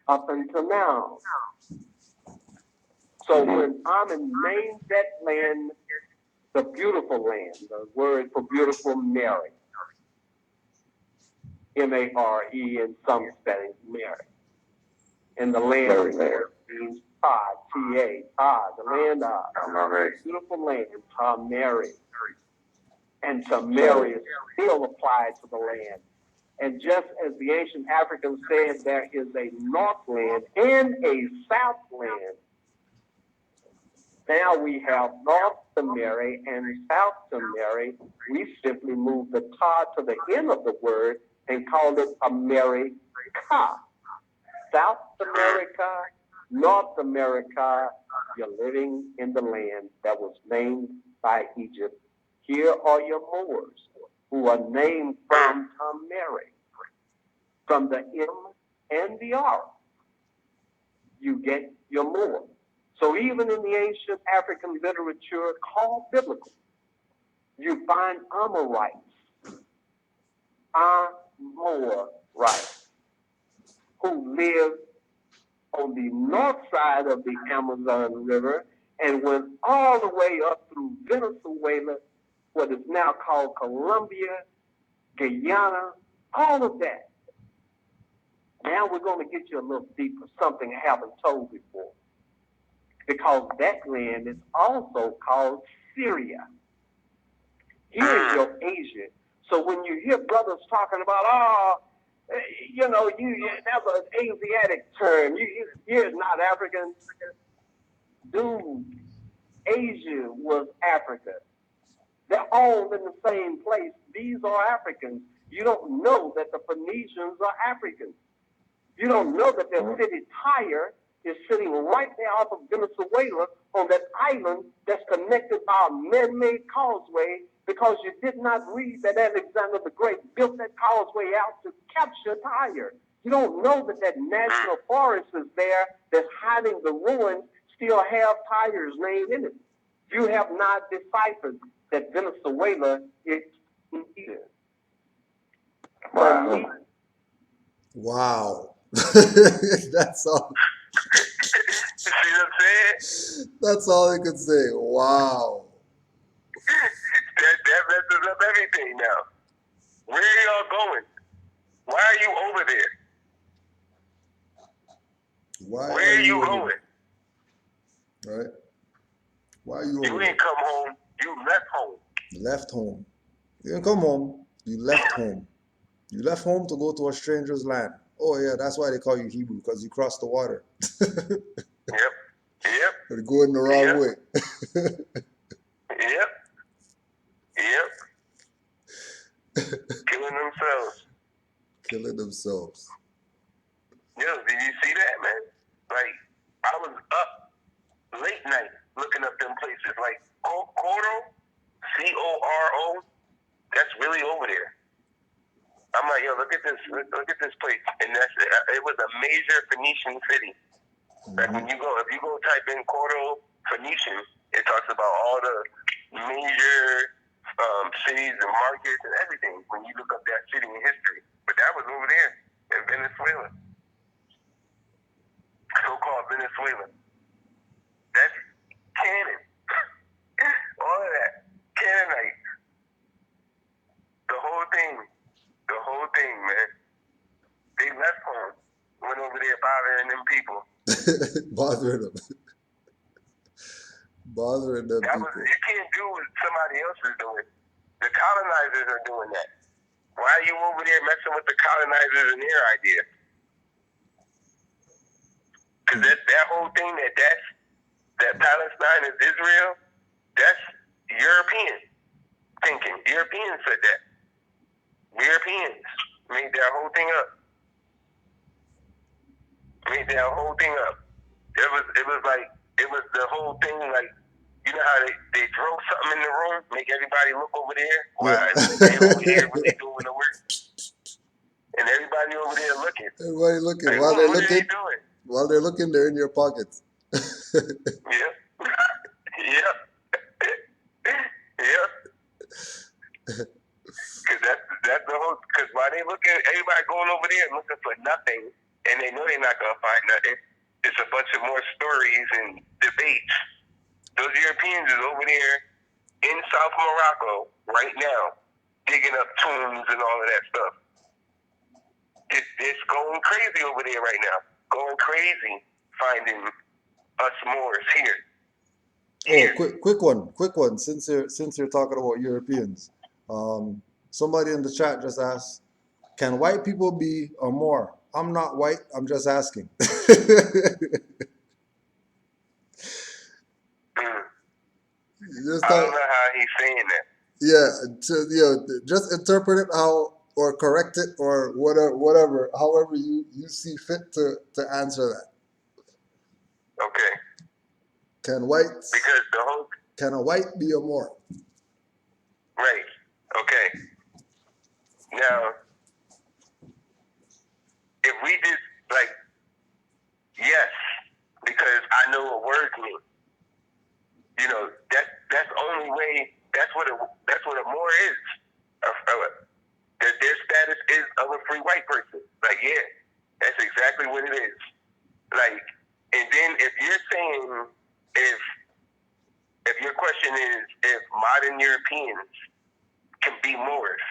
Speaker 15: up until now. So when Amun named that land the beautiful land, the word for beautiful, Mary, M-A-R-E in some spelling, Mary. And the land there means Ta, T-A, Ta, the land of beautiful land, Ta Mary. And to Mary is still applied to the land. And just as the ancient Africans said, there is a northland and a southland. Now we have North Sumeri and South Sumeri. We simply move the ta to the end of the word and call it America. South America, North America, you're living in the land that was named by Egypt. Here are your Moors, who are named from Mary, from the M and the R. You get your Moor. So even in the ancient African literature called biblical, you find Amorites, Amorites, who lived on the north side of the Amazon River and went all the way up through Venezuela, what is now called Colombia, Guyana, all of that. Now we're going to get you a little deeper, something I haven't told before. Because that land is also called Syria. Here's your Asia. So when you hear brothers talking about, you that's an Asiatic term. You're not African. Dude, Asia was Africa. They're all in the same place. These are Africans. You don't know that the Phoenicians are Africans. You don't know that their city Tyre is sitting right there off of Venezuela on that island that's connected by a man-made causeway because you did not read that Alexander the Great built that causeway out to capture Tyre. You don't know that that national forest is there that's hiding the ruins still have Tyre's name in it. You have not deciphered that Venezuela is here.
Speaker 8: Wow. That's all.
Speaker 9: See what I'm saying?
Speaker 8: That's all I could say. Wow.
Speaker 9: That messes up everything now. Where are y'all going? Why are you over there? Where are you going?
Speaker 8: Right? Why are you over
Speaker 9: You ain't come home. You left home.
Speaker 8: You left home. You didn't come home. You left home. You left home to go to a stranger's land. Oh, yeah, that's why they call you Hebrew, because you crossed the water.
Speaker 9: Yep.
Speaker 8: They're going the wrong way.
Speaker 9: Yep. Killing themselves. Yo, did you see that, man? Like, I was up late night looking up them places. Like, Coro, C-O-R-O, that's really over there. I'm like, yo, look at this place. And it was a major Phoenician city. Like when if you go type in Coro Phoenician, it talks about all the major cities and markets and everything when you look up that city in history. But that was over there in Venezuela. So-called Venezuela. That's Canaan. All of that. Canaanite. The whole thing, man. They left home, went over there bothering them people.
Speaker 8: Bothering them people.
Speaker 9: You can't do what somebody else is doing. The colonizers are doing that. Why are you over there messing with the colonizers and their ideas? Because that whole thing that Palestine is Israel, that's European thinking. Europeans said that. Europeans made that whole thing up. It was the whole thing, like, you know how they throw something in the room, make everybody look over there while they over here when they doing the work. And everybody over there looking.
Speaker 8: Everybody looking.
Speaker 9: Like,
Speaker 8: While they're looking,
Speaker 9: what are they doing?
Speaker 8: While they're looking, they're in your pockets.
Speaker 9: Yep. Yep. Yep. Because that's the whole. Because while they looking, everybody going over there looking for nothing, and they know they're not gonna find nothing. It's a bunch of more stories and debates. Those Europeans is over there in South Morocco right now, digging up tombs and all of that stuff. It's going crazy over there right now. Going crazy finding us Moors here.
Speaker 8: Oh, quick one. Since you're talking about Europeans, somebody in the chat just asked, "Can white people be a Moor?" I'm not white. I'm just asking. Just
Speaker 9: I don't know how he's saying that.
Speaker 8: yeah, just interpret it how, or correct it, or whatever, however you see fit to answer that.
Speaker 9: Okay.
Speaker 8: Can whites?
Speaker 9: Because the whole.
Speaker 8: Can a white be a Moor?
Speaker 9: Right. Okay. Now, if we just like, yes, because I know what words mean. You know, that's the only way. That's what a Moor is. Their status is of a free white person. Like, yeah, that's exactly what it is. Like, and then if you're saying if your question is if modern Europeans can be Moors,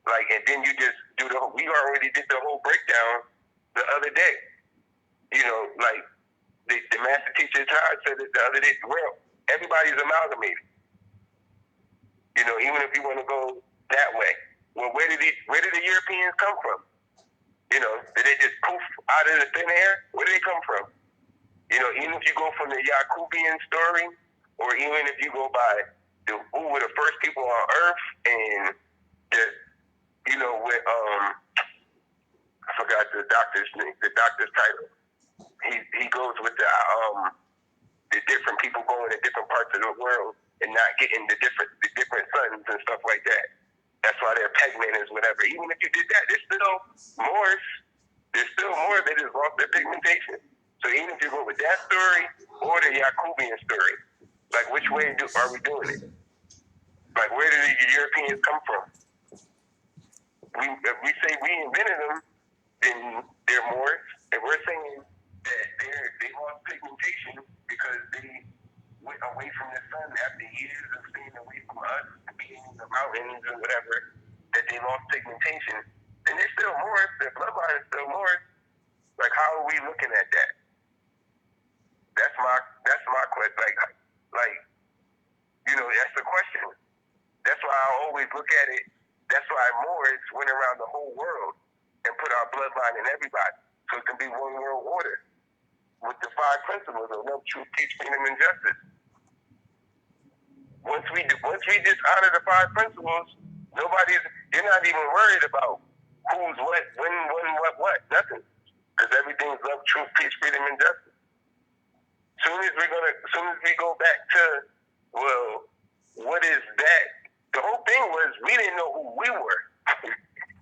Speaker 9: like, and then you just do we already did the whole breakdown the other day. You know, like the master teacher Todd said it the other day. Well, everybody's amalgamated. You know, even if you want to go that way. Well, where did the Europeans come from? You know, did they just poof out of the thin air? Where did they come from? You know, even if you go from the Yacubian story, or even if you go by who were the first people on Earth, and with I forgot the doctor's name, the doctor's title. He goes with the different people going to different parts of the world and not getting the different suns and stuff like that. That's why they're pigmenters, whatever. Even if you did that, they're still Moors. They're still Moors. They just lost their pigmentation. So even if you go with that story or the Yacubian story, like which way are we doing it? Like where did the Europeans come from? If we say we invented them, then they're Moors. If we're saying that they lost pigmentation because they went away from the sun after years of staying away from us, being in the mountains or whatever, that they lost pigmentation, then they're still Moors. Their bloodline is still Moors. Like, how are we looking at that? That's my question. Like, that's the question. That's why I always look at it. That's why Moors went around the whole world and put our bloodline in everybody, so it can be one world order with the 5 principles of love, truth, peace, freedom, and justice. Once we just honor the 5 principles, you're not even worried about who's what, when, what, nothing, because everything's love, truth, peace, freedom, and justice. Soon as we go back to, well, what is that? The whole thing was we didn't know who we were.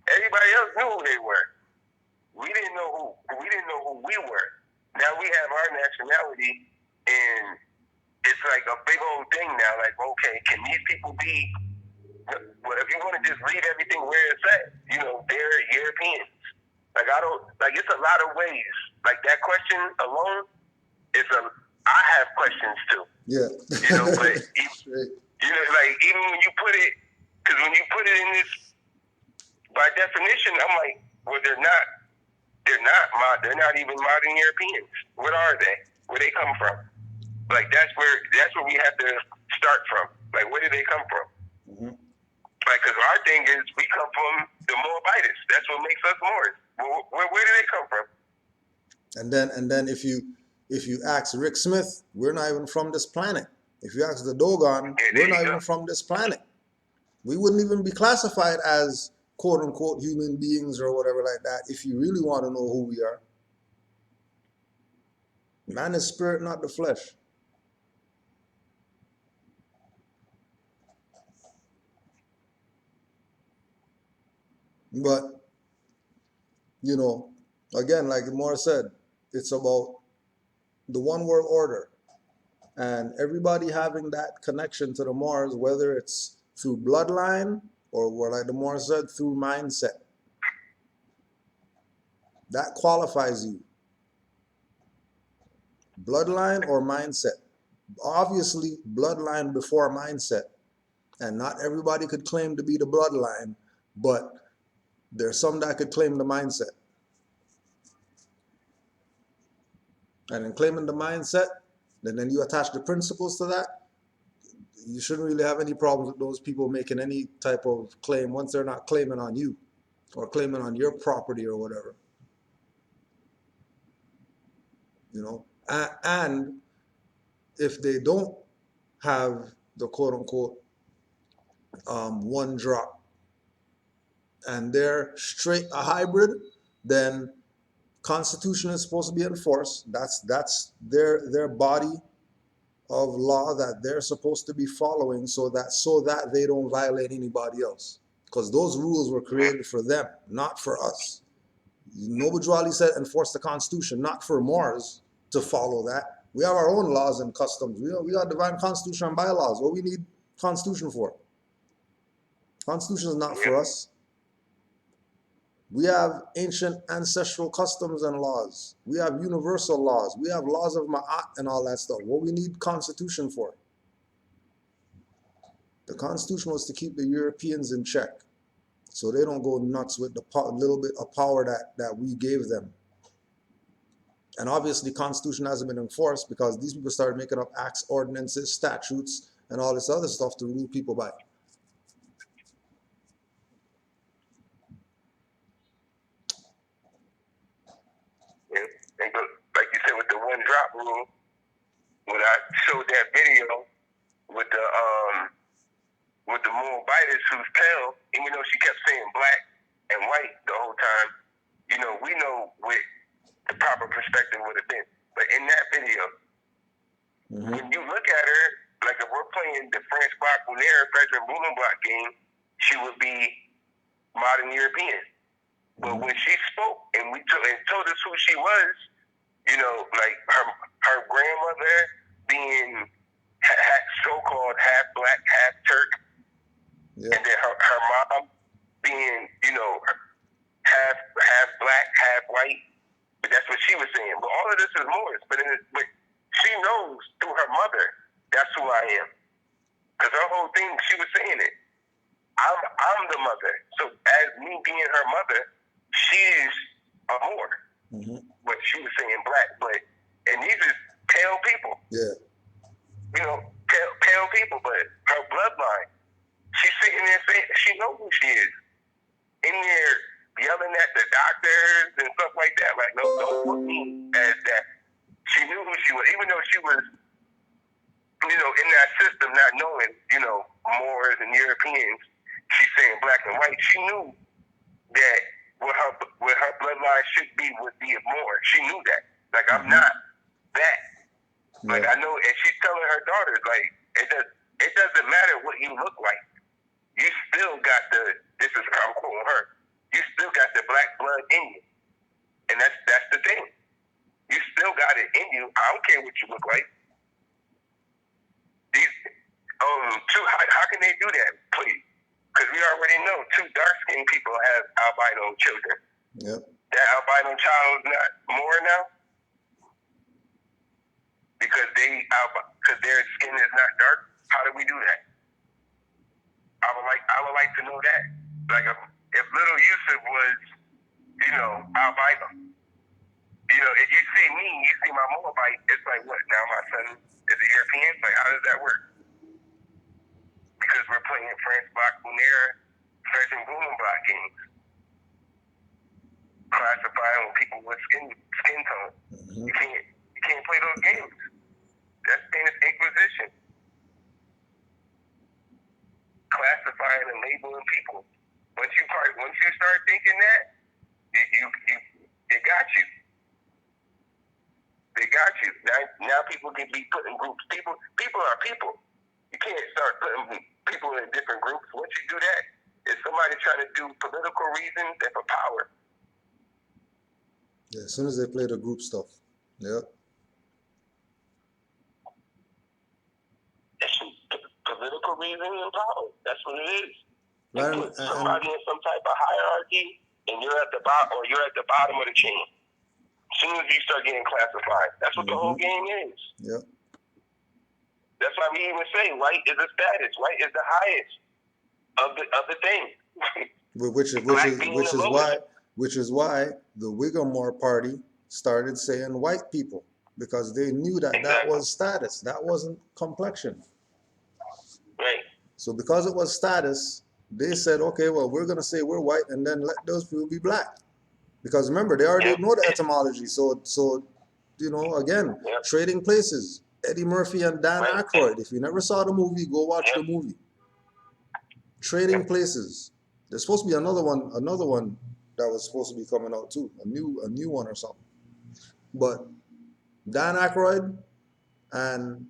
Speaker 9: Everybody else knew who they were. We didn't know who we were. Now we have our nationality, and it's like a big old thing now. Like, okay, can these people be? Well, if you want to just read everything where it's at, they're Europeans. Like it's a lot of ways. Like that question alone I have questions too.
Speaker 8: Yeah.
Speaker 9: But even when you put it, because when you put it in this, by definition, I'm like, well, they're not even modern Europeans. What are they? Where they come from? Like that's where we have to start from. Like, where did they come from?
Speaker 8: Mm-hmm.
Speaker 9: Like, because our thing is we come from the Moabites. That's what makes us Moors. Where do they come from?
Speaker 8: And then if you ask Rick Smith, we're not even from this planet. If you ask the Dogon, we're not even from this planet. We wouldn't even be classified as quote unquote human beings or whatever like that if you really want to know who we are. Man is spirit, not the flesh. But, again, like Moore said, it's about the one world order. And everybody having that connection to the Moors, whether it's through bloodline or what like the Moors said, through mindset. That qualifies you. Bloodline or mindset. Obviously, bloodline before mindset. And not everybody could claim to be the bloodline, but there's some that could claim the mindset. And in claiming the mindset, then you attach the principles to that, you shouldn't really have any problems with those people making any type of claim once they're not claiming on you or claiming on your property or whatever. You know, and if they don't have the quote unquote one drop and they're straight a hybrid, then Constitution is supposed to be enforced. That's their body of law that they're supposed to be following so that they don't violate anybody else. Because those rules were created for them, not for us. Noble Drew said enforce the Constitution, not for Moors to follow that. We have our own laws and customs. We got divine constitution and bylaws. What we need Constitution for? Constitution is not for us. We have ancient ancestral customs and laws. We have universal laws. We have laws of Ma'at and all that stuff. What we need Constitution for? The Constitution was to keep the Europeans in check so they don't go nuts with the little bit of power that we gave them. And obviously Constitution hasn't been enforced because these people started making up acts, ordinances, statutes, and all this other stuff to rule people by.
Speaker 9: And like you said, with the one drop rule, when I showed that video with the Moor biters who's pale, even though she kept saying black and white the whole time, you know, we know what the proper perspective would have been. But in that video, when you look at her, like if we're playing the French Bloc Lunaire, Frederick Blumenbach game, she would be modern European. But when she spoke and told us who she was, you know, like her grandmother being so-called half black, half Turk, and then her mom being, you know, half black, half white. But that's what she was saying. But all of this is Moors. But she knows through her mother, that's who I am. Because her whole thing, she was saying it. I'm the mother. So as me being her mother, she's a Moor. But she was saying black. And these are pale people.
Speaker 8: Yeah.
Speaker 9: You know, pale people. But her bloodline, she's sitting there saying she knows who she is. In there yelling at the doctors and stuff like that. Like, no, don't put me as that. She knew who she was, even though she was, you know, in that system, not knowing, you know, Moors and Europeans. She's saying black and white. She knew that what her bloodline should be would be a Moor. She knew that. Like, I'm not that. Like, I know, and she's telling her daughters, like, it doesn't matter what you look like. You still got this is how I'm quoting her, you still got the black blood in you. And that's the thing. You still got it in you. I don't care what you look like. How can they do that, please? Because we already know 2 dark-skinned people have albino children.
Speaker 8: Yep.
Speaker 9: That albino child is not Moor now? Because their skin is not dark? How do we do that? I would like to know that. Like if little Yusuf was, you know, albino. You know, if you see me, you see my Moabite, it's like what? Now my son is a European? Like how does that work? Because we're playing French Bloc Lunaire, French and Blumenbach games. Classifying people with skin tone. You can't play those games. That's Spanish Inquisition. Classifying and labeling people. Once you start thinking that, they got you. They got you. Now people can be put in groups. People are people. You can't start putting people in different groups. Once you do that, it's somebody trying to do political reasons and for power.
Speaker 8: Yeah, as soon as they play the group stuff. Yeah.
Speaker 9: It's political reason and power. That's what it is. They
Speaker 8: Right,
Speaker 9: put somebody in some type of hierarchy, and you're at the bottom, or you're at the bottom of the chain. As soon as you start getting classified, that's what the whole game is.
Speaker 8: Yeah.
Speaker 9: That's why we even say white is a status. White is the highest of the thing.
Speaker 8: Which is why the Whitmore Party started saying white people, because they knew that that was status, that wasn't complexion.
Speaker 9: Right.
Speaker 8: So because it was status, they said, okay, well, we're gonna say we're white and then let those people be black. Because remember, they already know the etymology. So you know, again, Trading Places, Eddie Murphy and Dan Aykroyd. If you never saw the movie, go watch the movie. Trading Places. There's supposed to be another one that was supposed to be coming out too, a new one or something. But Dan Aykroyd and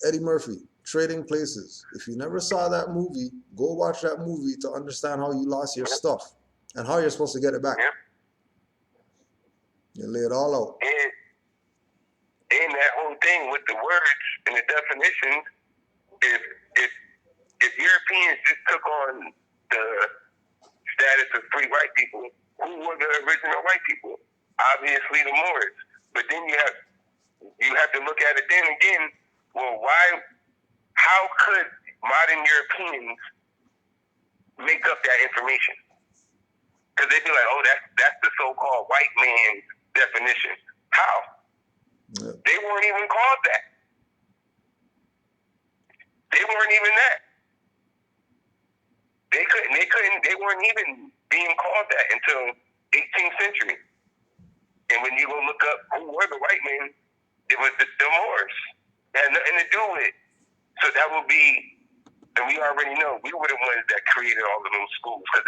Speaker 8: Eddie Murphy, Trading Places. If you never saw that movie, go watch that movie to understand how you lost your stuff and how you're supposed to get it back. You lay it all out.
Speaker 9: And that whole thing with the words and the definitions, if Europeans just took on the status of free white people, who were the original white people? Obviously the Moors. But then you have to look at it then again, well, how could modern Europeans make up that information? Because they'd be like, oh, that's the so-called white man's definition. How?
Speaker 8: Yeah.
Speaker 9: They weren't even called that. They weren't even that. They weren't even being called that until 18th century. And when you go look up who were the white men, it was the Moors. It had nothing to do with it. So that would be, and we already know, we were the ones that created all of those schools. Because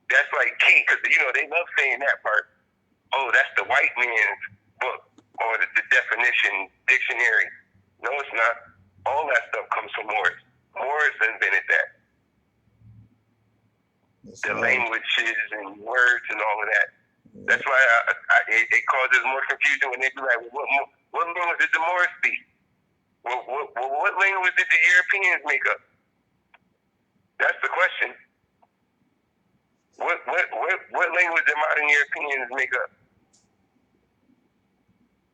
Speaker 9: that's like key, because, you know, they love saying that part. Oh, that's the white man's book, or the definition dictionary. No, it's not. All that stuff comes from Moors. Moors invented that. The languages and words and all of that. That's why it causes more confusion when they be like, what language did the Moors speak? What language did the Europeans make up? That's the question. What language did modern Europeans make up?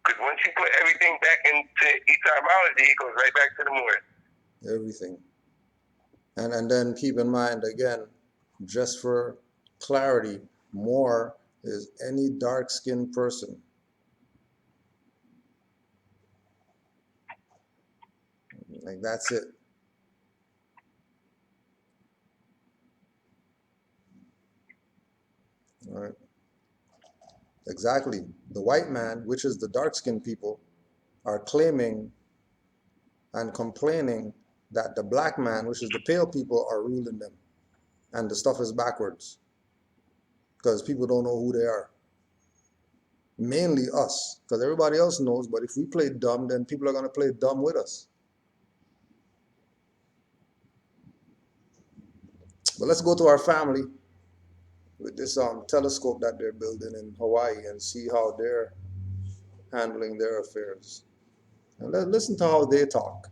Speaker 9: Because once you put everything back into etymology, it goes right back to the Moors.
Speaker 8: Everything. And then keep in mind, again, just for clarity, Moor is any dark-skinned person. Like, that's it. All right. Exactly. The white man, which is the dark-skinned people, are claiming and complaining that the black man, which is the pale people, are ruling them. And the stuff is backwards. Because people don't know who they are. Mainly us. Because everybody else knows, but if we play dumb, then people are going to play dumb with us. But let's go to our family with this telescope that they're building in Hawaii and see how they're handling their affairs. And let's listen to how they talk.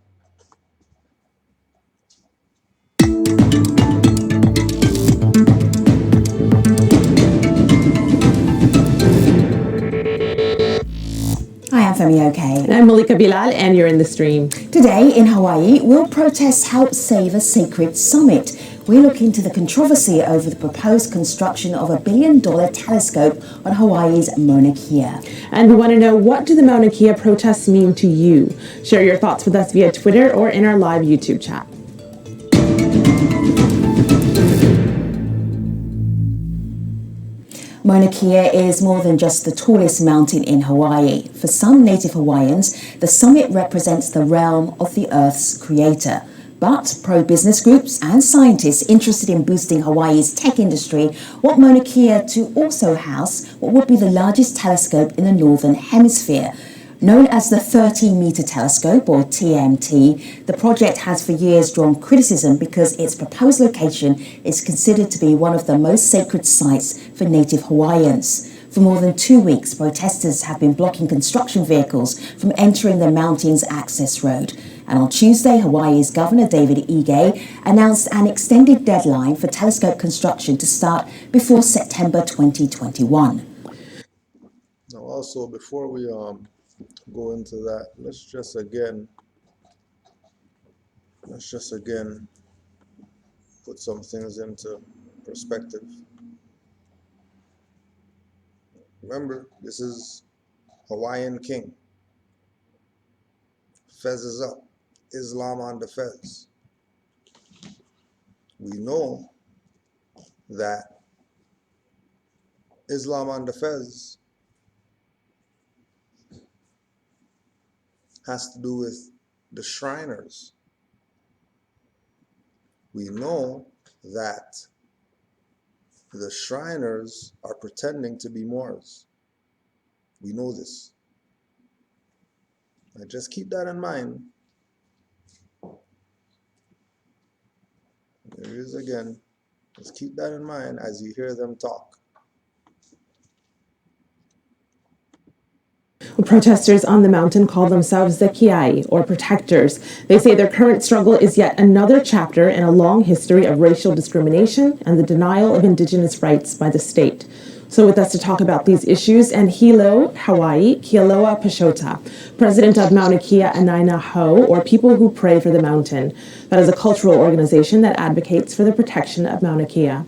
Speaker 16: Hi, I'm Femi OK.
Speaker 17: And I'm Malika Bilal, and you're in the stream.
Speaker 16: Today in Hawaii, will protests help save a sacred summit? We look into the controversy over the proposed construction of $1 billion telescope on Hawaii's Mauna Kea.
Speaker 17: And we want to know, what do the Mauna Kea protests mean to you? Share your thoughts with us via Twitter or in our live YouTube chat.
Speaker 16: Mauna Kea is more than just the tallest mountain in Hawaii. For some native Hawaiians, the summit represents the realm of the Earth's creator. But pro-business groups and scientists interested in boosting Hawaii's tech industry want Mauna Kea to also house what would be the largest telescope in the Northern Hemisphere. Known as the 13-meter telescope, or TMT, the project has for years drawn criticism because its proposed location is considered to be one of the most sacred sites for native Hawaiians. For more than 2 weeks, protesters have been blocking construction vehicles from entering the mountain's access road. And on Tuesday, Hawaii's Governor David Ige announced an extended deadline for telescope construction to start before September 2021.
Speaker 8: Now also, before we go into that, let's just again put some things into perspective. Remember, this is Hawaiian king. Fez is up. Islam on the Fez. We know that Islam on the Fez has to do with the Shriners. We know that the Shriners are pretending to be Moors. We know this. And just keep that in mind. There it is again. Just keep that in mind as you hear them talk.
Speaker 17: Protesters on the mountain call themselves the Kiai, or protectors. They say their current struggle is yet another chapter in a long history of racial discrimination and the denial of Indigenous rights by the state. So with us to talk about these issues, and Hilo, Hawaii, Kealoha Pashota, president of Mauna Kea Anaina Ho, or People Who Pray for the Mountain. That is a cultural organization that advocates for the protection of Mauna Kea.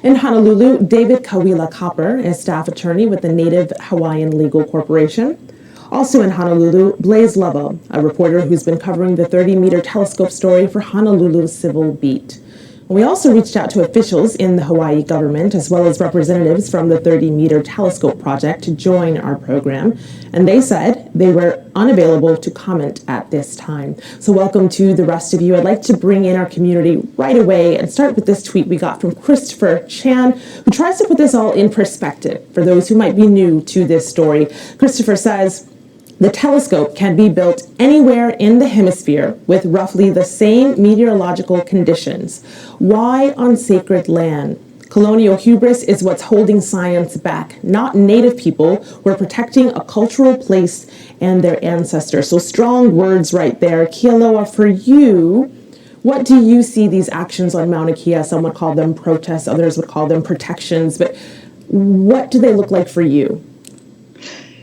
Speaker 17: In Honolulu, David Kawila Copper is staff attorney with the Native Hawaiian Legal Corporation. Also in Honolulu, Blaze Lobo, a reporter who's been covering the 30-meter telescope story for Honolulu's Civil Beat. We also reached out to officials in the Hawaii government, as well as representatives from the 30-meter telescope project, to join our program, and they said they were unavailable to comment at this time. So welcome to the rest of you. I'd like to bring in our community right away and start with this tweet we got from Christopher Chan, who tries to put this all in perspective for those who might be new to this story. Christopher says, the telescope can be built anywhere in the hemisphere with roughly the same meteorological conditions. Why on sacred land? Colonial hubris is what's holding science back, not Native people who are protecting a cultural place and their ancestors. So strong words right there. Kealoha, for you, what do you see these actions on Mauna Kea? Some would call them protests, others would call them protections, but what do they look like for you?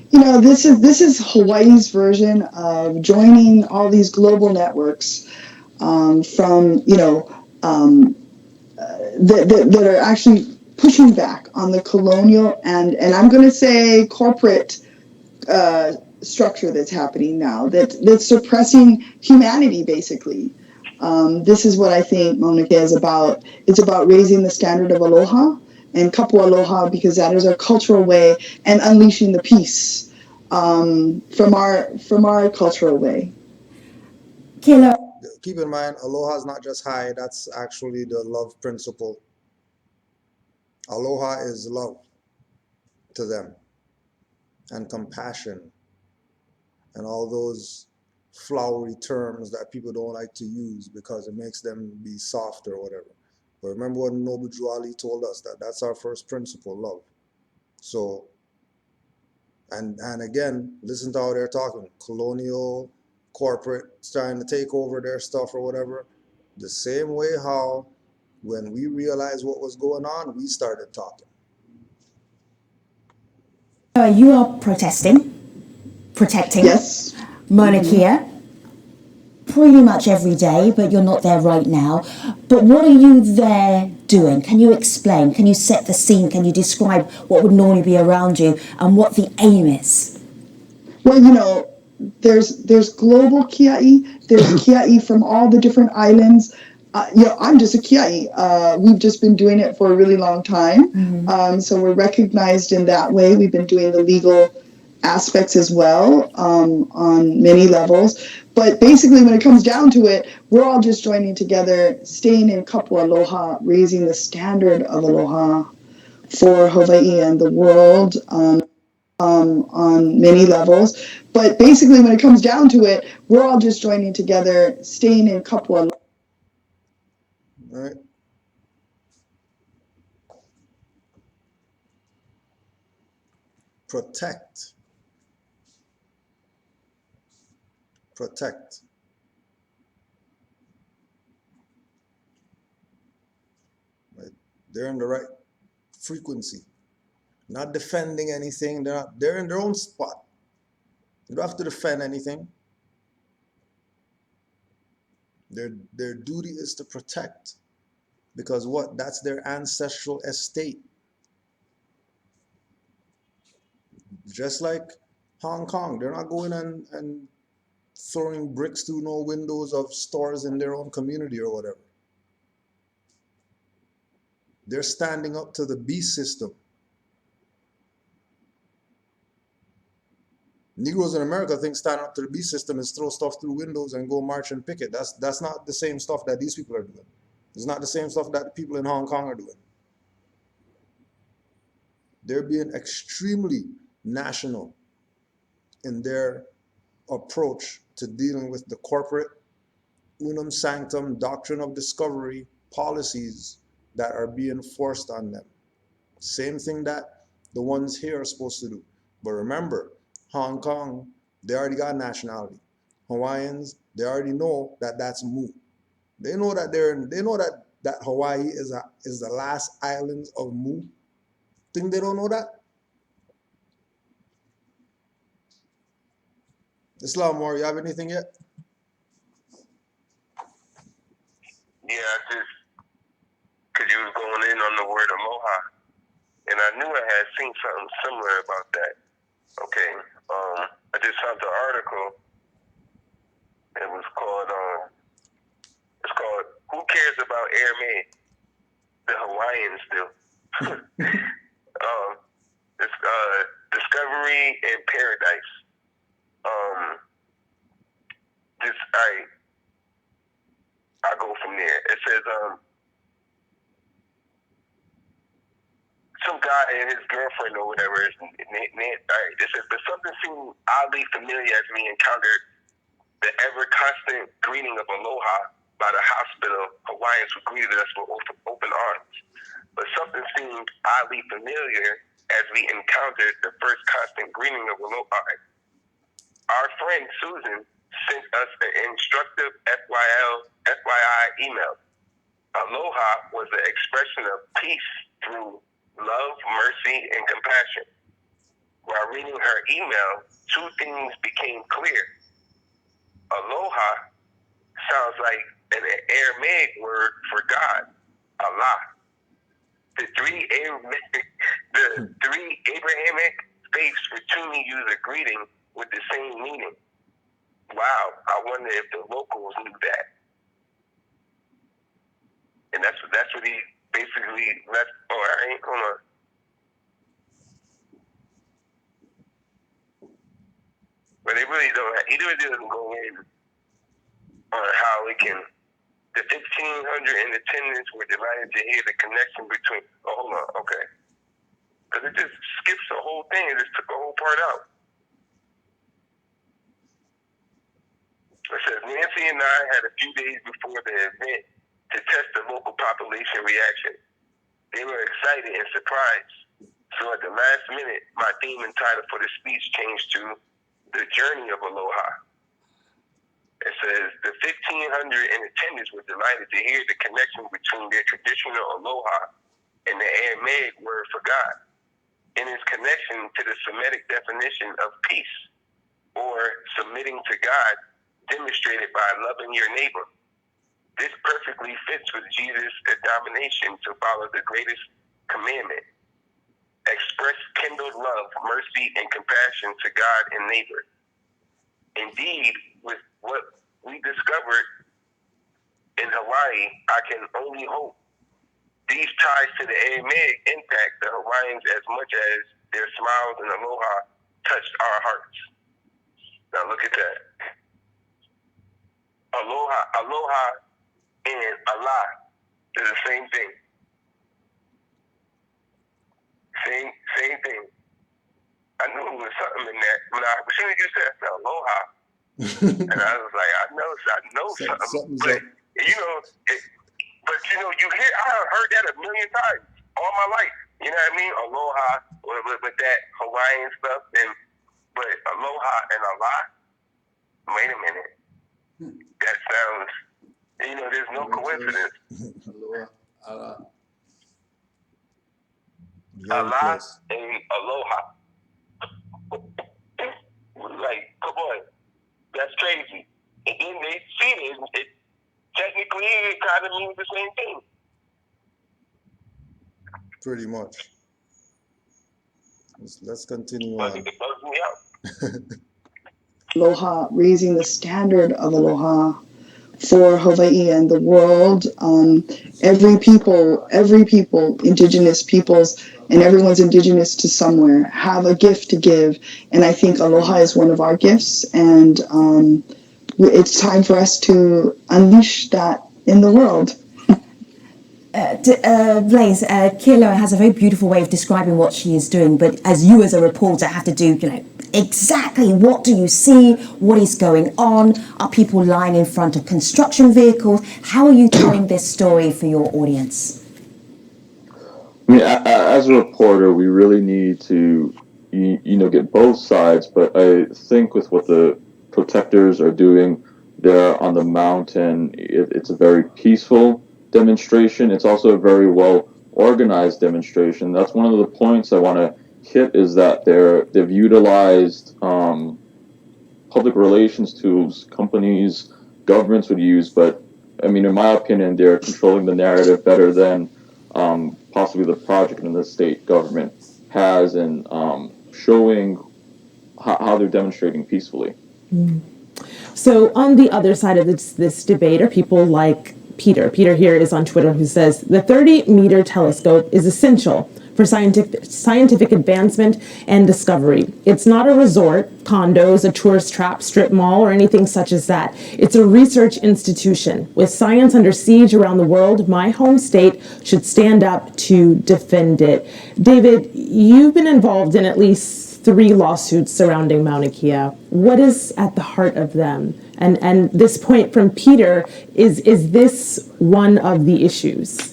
Speaker 18: You know, this is Hawaii's version of joining all these global networks that are actually pushing back on the colonial and I'm going to say corporate structure that's happening now, that's suppressing humanity, basically. This is what I think Mauna Kea is about. It's about raising the standard of aloha and kapu aloha, because that is our cultural way, and unleashing the peace from our cultural way.
Speaker 8: Keep in mind, aloha is not just hi, that's actually the love principle. Aloha is love to them, and compassion, and all those flowery terms that people don't like to use because it makes them be soft or whatever. But remember what Nobu Juali told us, that that's our first principle, love. So, and again, listen to how they're talking. Colonial, corporate, trying to take over their stuff or whatever. The same way how when we realized what was going on, we started talking.
Speaker 16: You are protesting, protecting Mauna Kea pretty much every day, but you're not there right now. But what are you there doing? Can you explain? Can you set the scene? Can you describe what would normally be around you and what the aim is?
Speaker 18: Well, you know, there's global kiai, there's kiai from all the different islands. I'm just a kiai. We've just been doing it for a really long time. So we're recognized in that way. We've been doing the legal aspects as well on many levels. But basically, when it comes down to it, we're all just joining together, staying in kapu aloha, raising the standard of aloha for Hawaii and the world. On many levels, but basically when it comes down to it, we're all just joining together, staying in kapu aloha.
Speaker 8: Right. protect. Right? They're in the right frequency. Not defending anything. They're in their own spot. You don't have to defend anything. Their duty is to protect. Because what? That's their ancestral estate. Just like Hong Kong, they're not going and throwing bricks through no windows of stores in their own community or whatever. They're standing up to the beast system. Negroes in America think standing up to the beast system is throw stuff through windows and go march and picket. That's not the same stuff that these people are doing. It's not the same stuff that people in Hong Kong are doing. They're being extremely national in their approach to dealing with the corporate unum sanctum doctrine of discovery policies that are being forced on them. Same thing that the ones here are supposed to do. But remember, Hong Kong, they already got nationality. Hawaiians, they already know that that's moot. They know that that Hawaii is the last island of Mu. Think they don't know that? Islam Moor, you have anything yet?
Speaker 9: Yeah, because you was going in on the word aloha, and I knew I had seen something similar about that. Okay, I just found the article. It was called, "Who Cares About Aramaic? The Hawaiians Do." It's Discovery in Paradise. I go from there. It says, some guy and his girlfriend or whatever is it says, but something seemed oddly familiar as we encountered the ever-constant greeting of aloha by the hospital Hawaiians who greeted us with open arms. But something seemed oddly familiar as we encountered the first constant greeting of aloha. Our friend Susan sent us an instructive FYI email. Aloha was the expression of peace through love, mercy, and compassion. While reading her email, two things became clear. Aloha sounds like an Aramaic word for God, Allah. The three Abrahamic faiths routinely use a greeting with the same meaning. Wow, I wonder if the locals knew that. And that's what he basically left. Oh, all right, hold on. But they really don't. He really doesn't go in on how we can. The 1,500 in attendance were delighted to hear the connection between. Oh, hold on, okay. Because it just skips the whole thing. It just took the whole part out. It says Nancy and I had a few days before the event to test the local population reaction. They were excited and surprised. So at the last minute, my theme and title for the speech changed to The Journey of Aloha. It says the 1,500 in attendance were delighted to hear the connection between their traditional aloha and the Aramaic word for God, and its connection to the Semitic definition of peace, or submitting to God, demonstrated by loving your neighbor. This perfectly fits with Jesus' domination to follow the greatest commandment. Express kindled love, mercy, and compassion to God and neighbor. Indeed, with what we discovered in Hawaii, I can only hope these ties to the Aramaic impact the Hawaiians as much as their smiles and aloha touched our hearts. Now look at that. Aloha and Allah is the same thing. Same thing. I knew there was something in that. As soon as you said aloha, and I was like, I know something. But you hear, I heard that a million times all my life. You know what I mean? Aloha with that Hawaiian stuff, but aloha and Allah. Wait a minute. That sounds. There's no coincidence. Allah and aloha. Like, come on. That's crazy. And then they see it. Technically, it kind of means the same thing.
Speaker 8: Pretty much. Let's continue
Speaker 9: But
Speaker 8: on.
Speaker 9: it bugs me out.
Speaker 18: Aloha, raising the standard of aloha for Hawaii and the world. Every people, indigenous peoples, and everyone's indigenous to somewhere, have a gift to give. And I think aloha is one of our gifts. And it's time for us to unleash that in the world.
Speaker 16: Blaze, Kealoha has a very beautiful way of describing what she is doing, but as you as a reporter have to do, exactly what do you see, what is going on, are people lying in front of construction vehicles, how are you telling this story for your audience?
Speaker 11: I mean, as a reporter, we really need to, get both sides, but I think with what the protectors are doing there on the mountain, it's a very peaceful demonstration. It's also a very well organized demonstration. That's one of the points I want to hit, is that they've utilized public relations tools companies, governments would use, but I mean, in my opinion, they're controlling the narrative better than possibly the project and the state government has in showing how they're demonstrating peacefully.
Speaker 17: So on the other side of this debate are people like Peter. Peter here is on Twitter, who says the 30-meter telescope is essential for scientific advancement and discovery. It's not a resort, condos, a tourist trap, strip mall, or anything such as that. It's a research institution. With science under siege around the world, my home state should stand up to defend it. David, you've been involved in at least 3 lawsuits surrounding Mauna Kea. What is at the heart of them? And this point from Peter, is this one of the issues?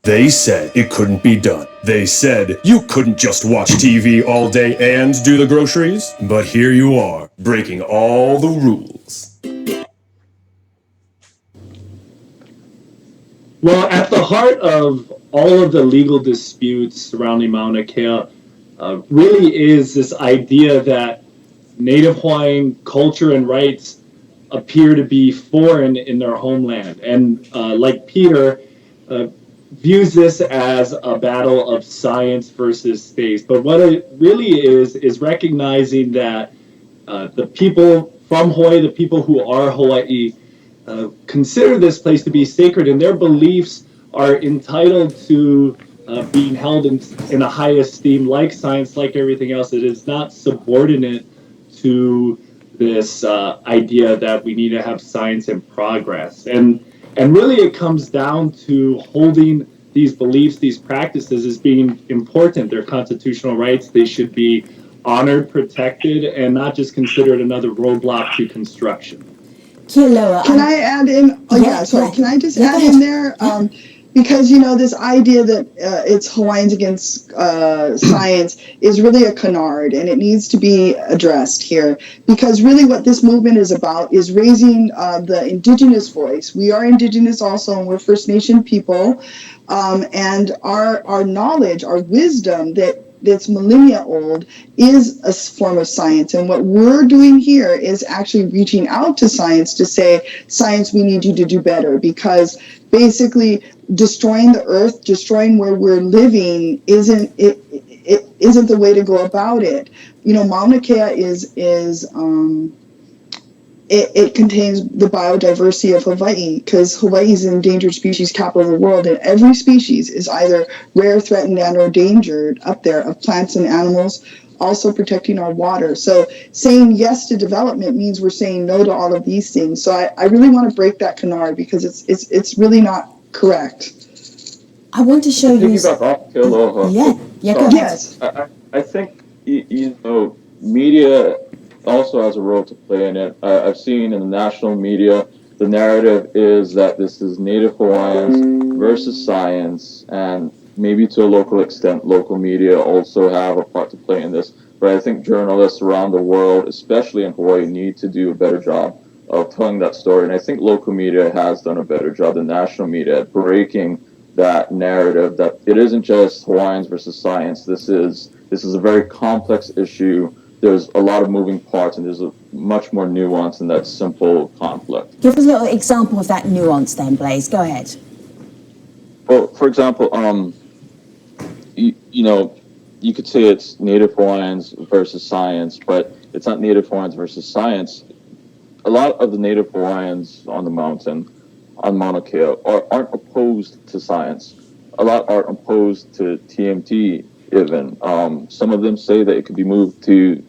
Speaker 19: They said it couldn't be done. They said you couldn't just watch TV all day and do the groceries. But here you are, breaking all the rules.
Speaker 20: Well, at the heart of all of the legal disputes surrounding Mauna Kea really is this idea that Native Hawaiian culture and rights appear to be foreign in their homeland. And like Peter, views this as a battle of science versus space. But what it really is recognizing that the people from Hawaii, the people who are Hawaii, consider this place to be sacred, and their beliefs are entitled to being held in a high esteem, like science, like everything else. It is not subordinate to this idea that we need to have science and progress. And really it comes down to holding these beliefs, these practices as being important. They're constitutional rights. They should be honored, protected, and not just considered another roadblock to construction.
Speaker 18: Kealoha, can I add in? Oh yeah, sorry. Can I just add in there? Because this idea that it's Hawaiians against science is really a canard, and it needs to be addressed here. Because really, what this movement is about is raising the indigenous voice. We are indigenous also, and we're First Nation people, and our knowledge, our wisdom that's millennia old is a form of science. And what we're doing here is actually reaching out to science to say, science, we need you to do better, because basically destroying the earth, destroying where we're living isn't the way to go about it. Mauna Kea it contains the biodiversity of Hawaii, because Hawaii is an endangered species capital of the world, and every species is either rare, threatened, and or endangered up there, of plants and animals, also protecting our water. So saying yes to development means we're saying no to all of these things. So I really want to break that canard, because it's really not correct.
Speaker 16: I want to show you.
Speaker 11: Kealoha.
Speaker 16: Yeah, go ahead.
Speaker 18: Yes.
Speaker 11: I think media also has a role to play in it. I've seen in the national media, the narrative is that this is Native Hawaiians versus science, and maybe to a local extent, local media also have a part to play in this. But I think journalists around the world, especially in Hawaii, need to do a better job of telling that story. And I think local media has done a better job than national media at breaking that narrative that it isn't just Hawaiians versus science. This is a very complex issue. There's a lot of moving parts, and there's a much more nuance in that simple conflict.
Speaker 16: Give us a little example of that nuance then, Blaze. Go ahead.
Speaker 11: Well, for example, you know, you could say it's Native Hawaiians versus science, but it's not Native Hawaiians versus science. A lot of the Native Hawaiians on the mountain, on Mauna Kea, aren't opposed to science. A lot are opposed to TMT even. Some of them say that it could be moved to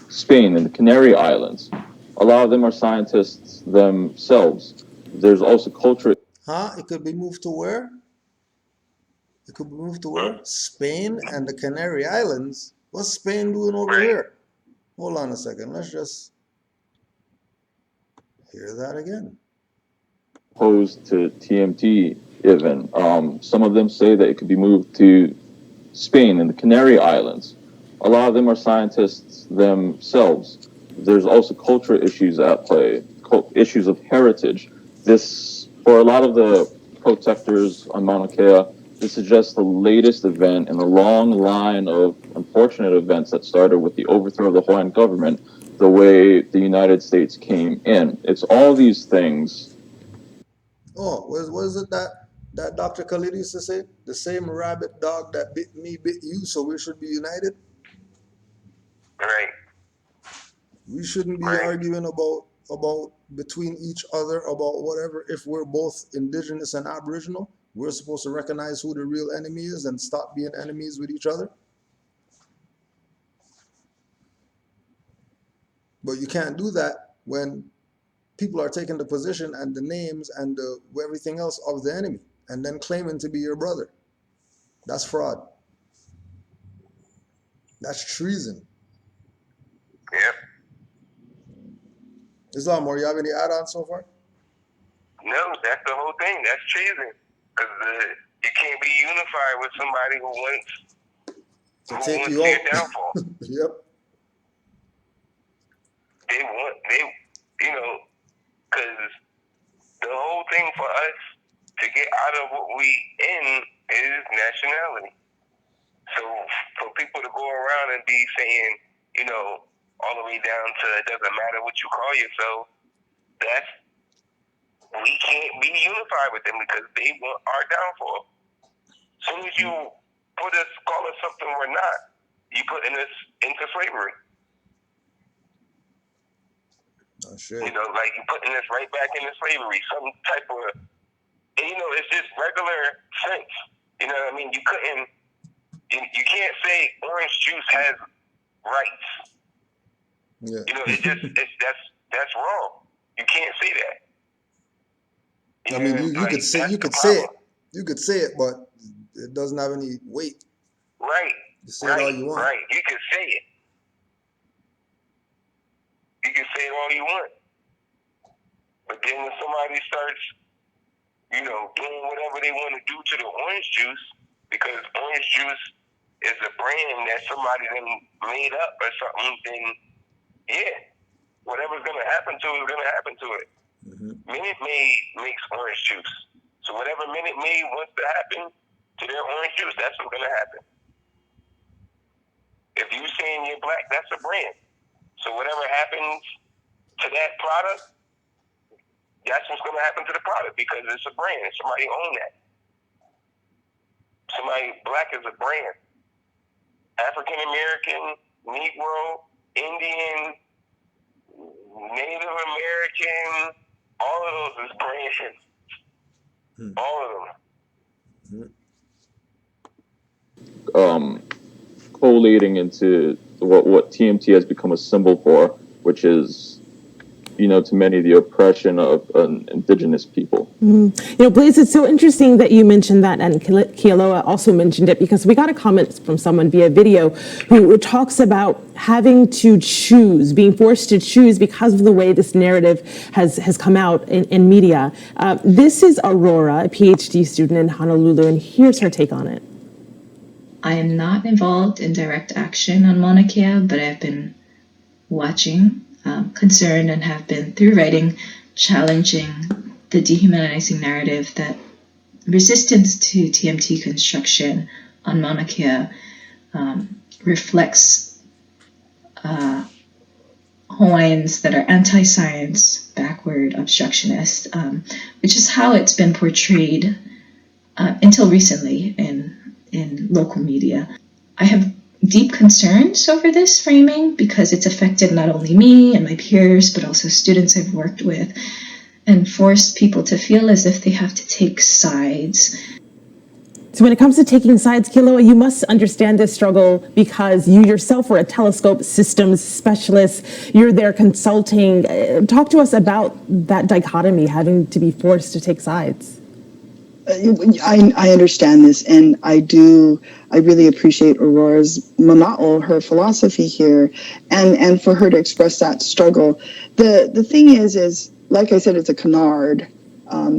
Speaker 11: Spain and the Canary Islands. A lot of them are scientists themselves. There's also culture.
Speaker 8: Huh? It could be moved to where? It could be moved to where? Spain and the Canary Islands? What's Spain doing over here? Hold on a second. Let's just hear that again.
Speaker 11: Opposed to TMT even. Some of them say that it could be moved to Spain and the Canary Islands. A lot of them are scientists themselves. There's also cultural issues at play, issues of heritage. This, for a lot of the protectors on Mauna Kea, this is just the latest event in a long line of unfortunate events that started with the overthrow of the Hawaiian government, the way the United States came in. It's all these things.
Speaker 8: Oh, what is it that Dr. Khalid used to say? The same rabid dog that bit me bit you, so we should be united?
Speaker 9: Right.
Speaker 8: We shouldn't be arguing about between each other about whatever. If we're both indigenous and aboriginal, we're supposed to recognize who the real enemy is and stop being enemies with each other. But you can't do that when people are taking the position and the names and everything else of the enemy and then claiming to be your brother. That's fraud. That's treason.
Speaker 9: Yep.
Speaker 8: Islam, or you have any add-ons so far?
Speaker 9: No, that's the whole thing. That's treason. Because you can't be unified with somebody who wants
Speaker 8: to take you
Speaker 9: your
Speaker 8: out.
Speaker 9: downfall.
Speaker 8: Yep.
Speaker 9: You know, because the whole thing for us to get out of what we in is nationality. So for people to go around and be saying, you know, all the way down to it doesn't matter what you call yourself, we can't be unified with them because they want our downfall. As soon as you call us something we're not, you putting us into slavery.
Speaker 8: Oh, shit.
Speaker 9: You know, like you putting us right back into slavery. Some type of, and you know, it's just regular sense. You know what I mean? You can't say orange juice has rights.
Speaker 8: Yeah.
Speaker 9: You know, that's wrong. You can't say that.
Speaker 8: I mean, you could say it, but it doesn't have any weight.
Speaker 9: Right.
Speaker 8: You say it all you want.
Speaker 9: Right. You can say it. You can say it all you want. But then when somebody starts, you know, doing whatever they want to do to the orange juice, because orange juice is a brand that somebody then made up or something, then yeah, whatever's going to happen to it is going to happen to it.
Speaker 8: Mm-hmm.
Speaker 9: Minute Maid makes orange juice. So whatever Minute Maid wants to happen to their orange juice, that's what's going to happen. If you saying you're black, that's a brand. So whatever happens to that product, that's what's going to happen to the product because it's a brand. Somebody own that. Somebody black is a brand. African American, Negro, Indian, Native American, all of those is brands. All of them.
Speaker 11: Collating into what TMT has become a symbol for, which is, you know, to many, the oppression of indigenous people.
Speaker 17: You know, Blaze, it's so interesting that you mentioned that, and Kealoha also mentioned it, because we got a comment from someone via video who talks about having to choose, being forced to choose because of the way this narrative has come out in media. This is Aurora, a PhD student in Honolulu, and here's her take on it.
Speaker 21: I am not involved in direct action on Mauna Kea, but I've been watching, concerned, and have been, through writing, challenging the dehumanizing narrative that resistance to TMT construction on Mauna Kea reflects Hawaiians that are anti-science, backward, obstructionist, which is how it's been portrayed until recently in local media. I have deep concerns over this framing because it's affected not only me and my peers, but also students I've worked with, and forced people to feel as if they have to take sides.
Speaker 17: So when it comes to taking sides, Kiloa, you must understand this struggle because you yourself were a telescope systems specialist. You're there consulting. Talk to us about that dichotomy, having to be forced to take sides.
Speaker 18: I understand this, and I really appreciate Aurora's mana'o, her philosophy here, and for her to express that struggle. The thing is like I said, it's a canard.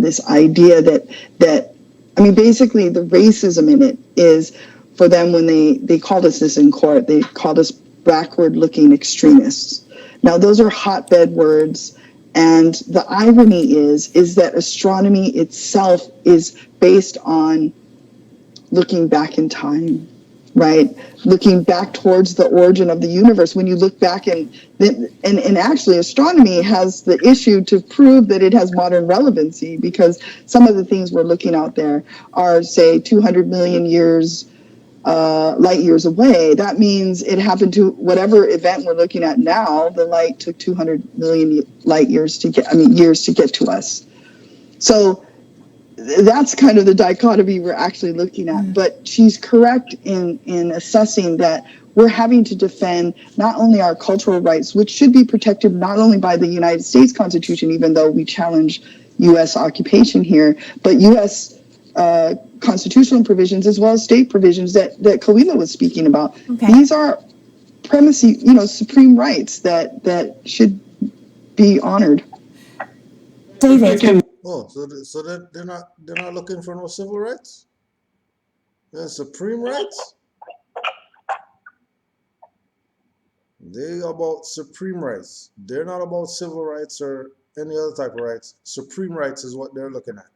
Speaker 18: This idea that I mean, basically the racism in it is for them when they called us this in court, they called us backward-looking extremists. Now, those are hotbed words. And the irony is that astronomy itself is based on looking back in time, right? Looking back towards the origin of the universe. When you look back and actually astronomy has the issue to prove that it has modern relevancy, because some of the things we're looking out there are, say, 200 million years light years away. That means it happened to whatever event we're looking at now. The light took 200 million light years to get to us. So that's kind of the dichotomy we're actually looking at. But she's correct in assessing that we're having to defend not only our cultural rights, which should be protected not only by the United States Constitution, even though we challenge U.S. occupation here, but U.S. Constitutional provisions as well as state provisions that Kawila was speaking about. Okay. These are primacy, supreme rights that should be honored.
Speaker 17: David.
Speaker 8: Oh, so they're not looking for no civil rights? They're supreme rights? They about supreme rights. They're not about civil rights or any other type of rights. Supreme rights is what they're looking at.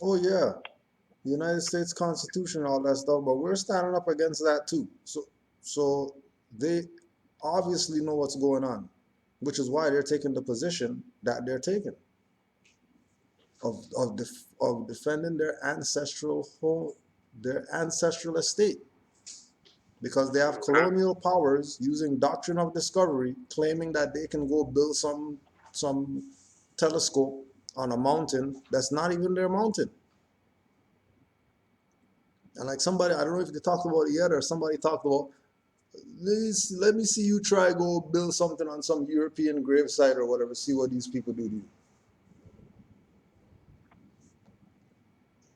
Speaker 8: Oh yeah, the United States Constitution, all that stuff, but we're standing up against that too. So they obviously know what's going on, which is why they're taking the position that they're taking of defending their ancestral estate, because they have colonial powers using doctrine of discovery, claiming that they can go build some telescope on a mountain that's not even their mountain. And like somebody, I don't know if they talked about it yet, or somebody talked about, let me see you try go build something on some European gravesite or whatever, see what these people do to you.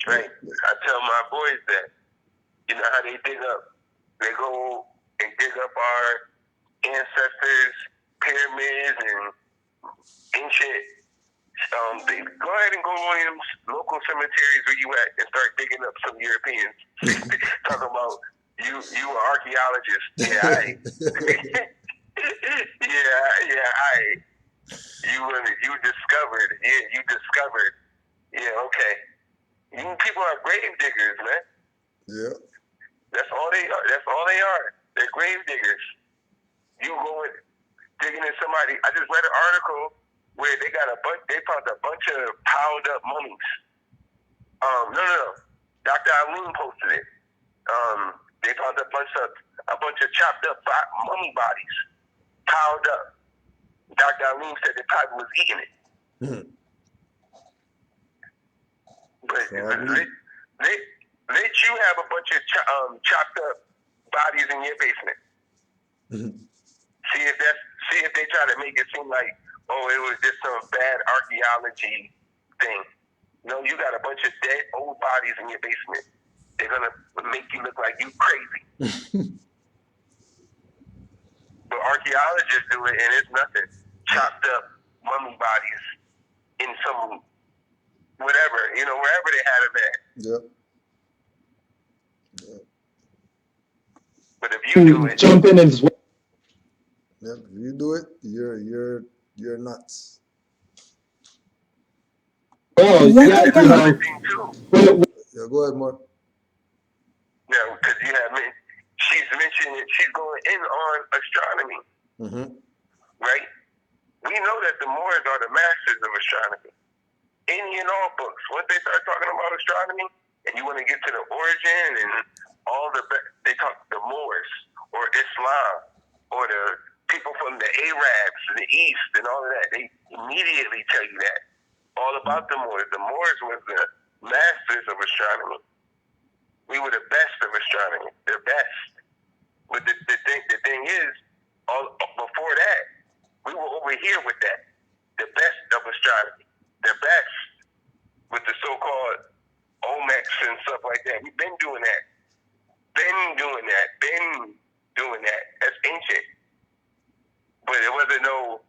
Speaker 9: Right. I tell my boys that, you know how they dig up, they go and dig up our ancestors' pyramids and ancient, they go ahead and go to one of them local cemeteries where you at and start digging up some Europeans. Talking about you are archaeologists. Yeah, I. You discovered. Yeah, you discovered. Yeah, okay. You people are grave diggers, man.
Speaker 8: Yeah.
Speaker 9: That's all they are. That's all they are. They're grave diggers. You go and digging in somebody. I just read an article where they found a bunch of piled up mummies. No. Dr. Eileen posted it. They found a bunch of chopped up mummy bodies piled up. Dr. Eileen said they probably was eating it. But let you have a bunch of chopped up bodies in your basement. See if they try to make it seem like, oh, it was just some bad archaeology thing. No, you got a bunch of dead old bodies in your basement. They're gonna make you look like you crazy. But archaeologists do it, and it's nothing. Chopped up mummy bodies in some whatever, wherever they had them at.
Speaker 8: Yep.
Speaker 9: But if you do it,
Speaker 20: jump in as well.
Speaker 8: Yep, if you do it, you're nuts.
Speaker 20: Oh,
Speaker 9: yeah, that's another thing too.
Speaker 8: Yeah, go ahead, Mark.
Speaker 9: Yeah, because you have she's mentioned that she's going in on astronomy, right? We know that the Moors are the masters of astronomy. Any and all books, once they start talking about astronomy, and you want to get to the origin and all they talk the Moors or Islam or the people from the Arabs in the East and all of that. They immediately tell you that all about the Moors. The Moors were the masters of astronomy. We were the best of astronomy, the best. But the thing is, before that, we were over here with that, the best of astronomy, the best with the so-called Olmecs and stuff like that. We've been doing that. Been doing that. That's ancient. But it wasn't no,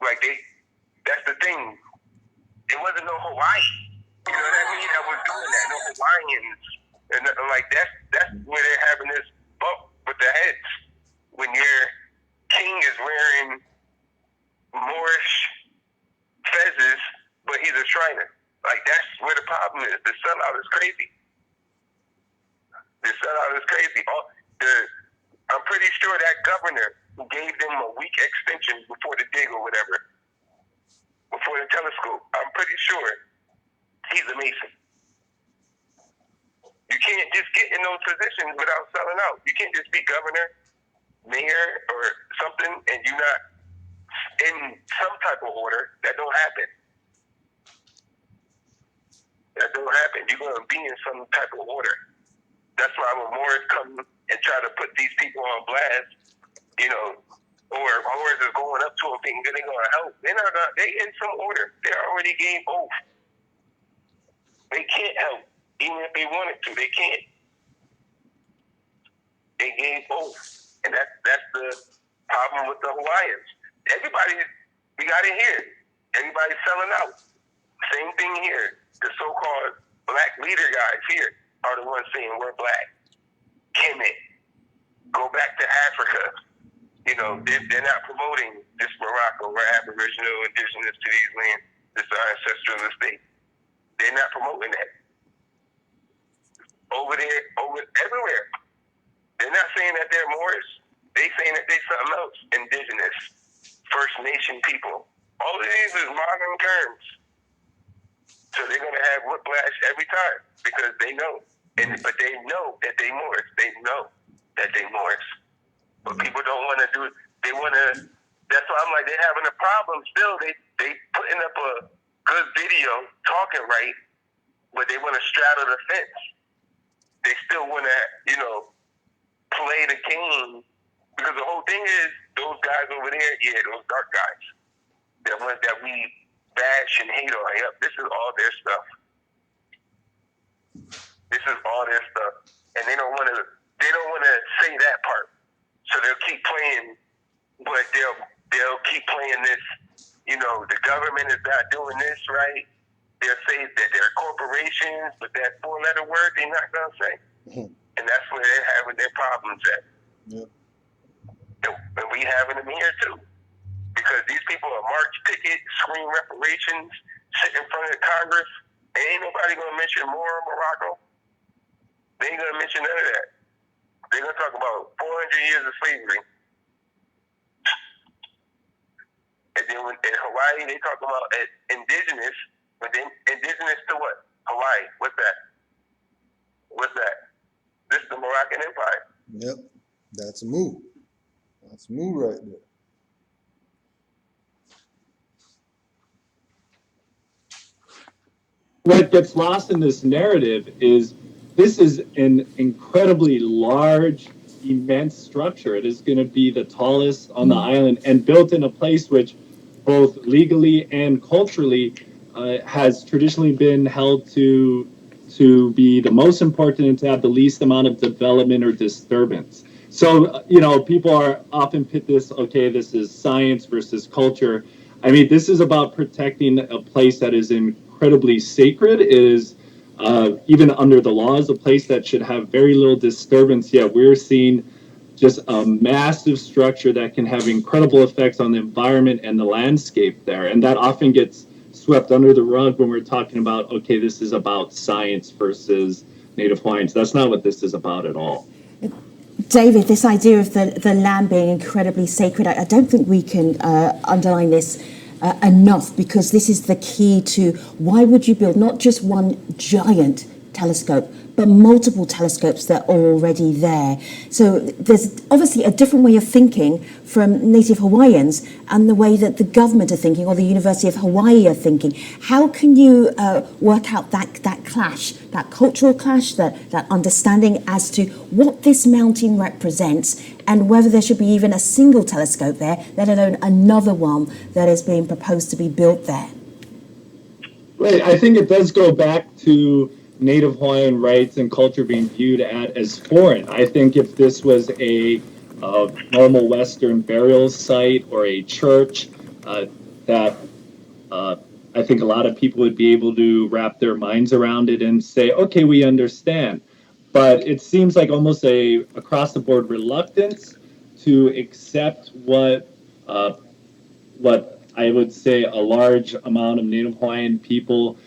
Speaker 9: that's the thing. It wasn't no Hawaii. You know what I mean? That was doing that. No Hawaiians. And nothing like that. That's where they're having this bump with the heads. When your king is wearing Moorish fezzes, but he's a Shriner. Like, that's where the problem is. The sellout is crazy. I'm pretty sure that governor who gave them a week extension before the dig or whatever, before the telescope, I'm pretty sure he's a Mason. You can't just get in those positions without selling out. You can't just be governor, mayor, or something, and you're not in some type of order. That don't happen. You're going to be in some type of order. That's why when Moors come and try to put these people on blast, or Moors is going up to them thinking they're going to help. They're not going to, they in some order. They already gave oath. They can't help. Even if they wanted to, they can't. They gave oath. And that's the problem with the Hawaiians. Everybody, we got it here. Everybody's selling out. Same thing here. The so-called black leader guys here are the ones saying we're black. Kemet. Go back to Africa. They're not promoting this Morocco. We're Aboriginal, indigenous to these lands. This is our ancestral estate. They're not promoting that. Over there, everywhere. They're not saying that they're Moors. They saying that they're something else. Indigenous, First Nation people. All of these is modern terms. So they're going to have whiplash every time because they know. But they know that they Moors. They know that they Moors. But people don't want to do it. They want to. That's why I'm like, they're having a problem still. They putting up a good video talking right, but they want to straddle the fence. They still want to, play the game. Because the whole thing is, those guys over there, those dark guys, the ones that we bash and hate on, this is all their stuff. And they don't want to say that part. So they'll keep playing, but they'll keep playing this, the government is not doing this right. They'll say that they're corporations, but that four-letter word they're not going to say. And that's where they're having their problems at.
Speaker 8: Yep.
Speaker 9: And we having them here too. Because these people are march picket, scream reparations, sit in front of Congress, and ain't nobody going to mention Moor or Morocco. They ain't going to mention none of that. They're going to talk about 400 years of slavery. And then in Hawaii, they talk about indigenous, but then indigenous to what? Hawaii. What's that? This is the Moroccan Empire.
Speaker 8: Yep. That's Mu. That's Mu right there.
Speaker 20: What gets lost in this narrative is this is an incredibly large, immense structure. It is going to be the tallest on the island and built in a place which both legally and culturally has traditionally been held to be the most important and to have the least amount of development or disturbance. So, people are often pit this is science versus culture. I mean, this is about protecting a place that is incredibly sacred. It is even under the laws, a place that should have very little disturbance, yet we're seeing just a massive structure that can have incredible effects on the environment and the landscape there. And that often gets swept under the rug when we're talking about, okay, this is about science versus Native Hawaiians. That's not what this is about at all.
Speaker 16: David, this idea of the land being incredibly sacred, I don't think we can underline this enough, because this is the key to why would you build not just one giant telescope, but multiple telescopes that are already there. So there's obviously a different way of thinking from Native Hawaiians and the way that the government are thinking or the University of Hawaii are thinking. How can you work out that clash, that cultural clash, that understanding as to what this mountain represents and whether there should be even a single telescope there, let alone another one that is being proposed to be built there?
Speaker 20: Right, I think it does go back to Native Hawaiian rights and culture being viewed as foreign. I think if this was a normal Western burial site or a church, that I think a lot of people would be able to wrap their minds around it and say, okay, we understand. But it seems like almost a across-the-board reluctance to accept what I would say a large amount of Native Hawaiian people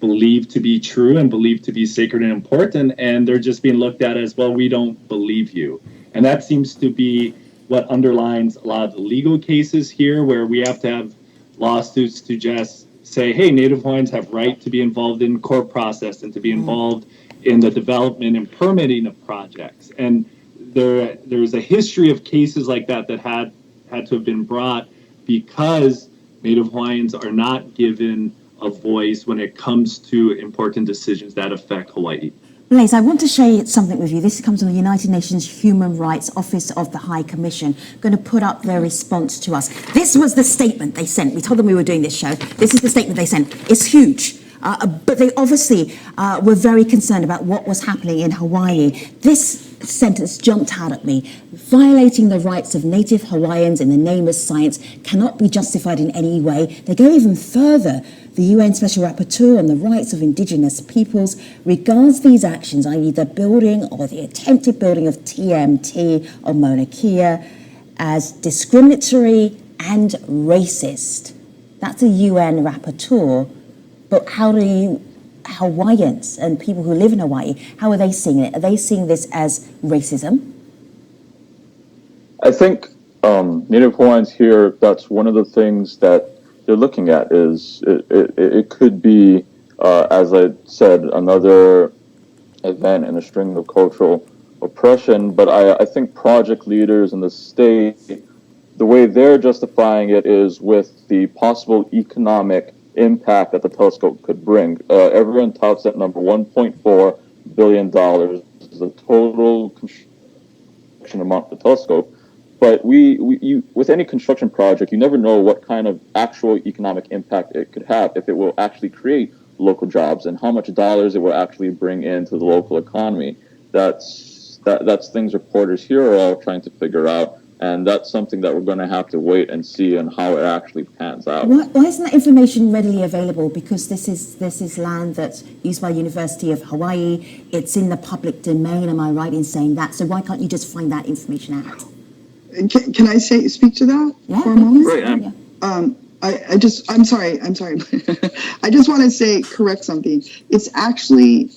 Speaker 20: believe to be true and believe to be sacred and important, and they're just being looked at as, well, we don't believe you. And that seems to be what underlines a lot of the legal cases here, where we have to have lawsuits to just say, hey, Native Hawaiians have right to be involved in court process and to be involved in the development and permitting of projects. And there's a history of cases like that that had to have been brought because Native Hawaiians are not given a voice when it comes to important decisions that affect Hawaii.
Speaker 16: Blaise, I want to share something with you. This comes from the United Nations Human Rights Office of the High Commission. I'm going to put up their response to us. This was the statement they sent. We told them we were doing this show. This is the statement they sent. It's huge. But they obviously were very concerned about what was happening in Hawaii. This sentence jumped out at me. Violating the rights of Native Hawaiians in the name of science cannot be justified in any way. They go even further. The UN Special Rapporteur on the Rights of Indigenous Peoples regards these actions, i.e. the building or the attempted building of TMT on Mauna Kea, as discriminatory and racist. That's a UN rapporteur. But how do Hawaiians and people who live in Hawaii, how are they seeing it? Are they seeing this as racism?
Speaker 11: I think Native Hawaiians here, that's one of the things that they're looking at is it could be, as I said, another event in a string of cultural oppression. But I think project leaders in the state, the way they're justifying it is with the possible economic impact that the telescope could bring. Everyone touts that number, $1.4 billion is the total construction amount of the telescope. But with any construction project, you never know what kind of actual economic impact it could have, if it will actually create local jobs and how much dollars it will actually bring into the local economy. That's things reporters here are all trying to figure out. And that's something that we're going to have to wait and see on how it actually pans out.
Speaker 16: Why isn't that information readily available? Because this is land that's used by University of Hawaii. It's in the public domain. Am I right in saying that? So why can't you just find that information out?
Speaker 18: Can I speak to that for a moment?
Speaker 11: Right.
Speaker 18: I'm sorry. I just want to correct something. It's actually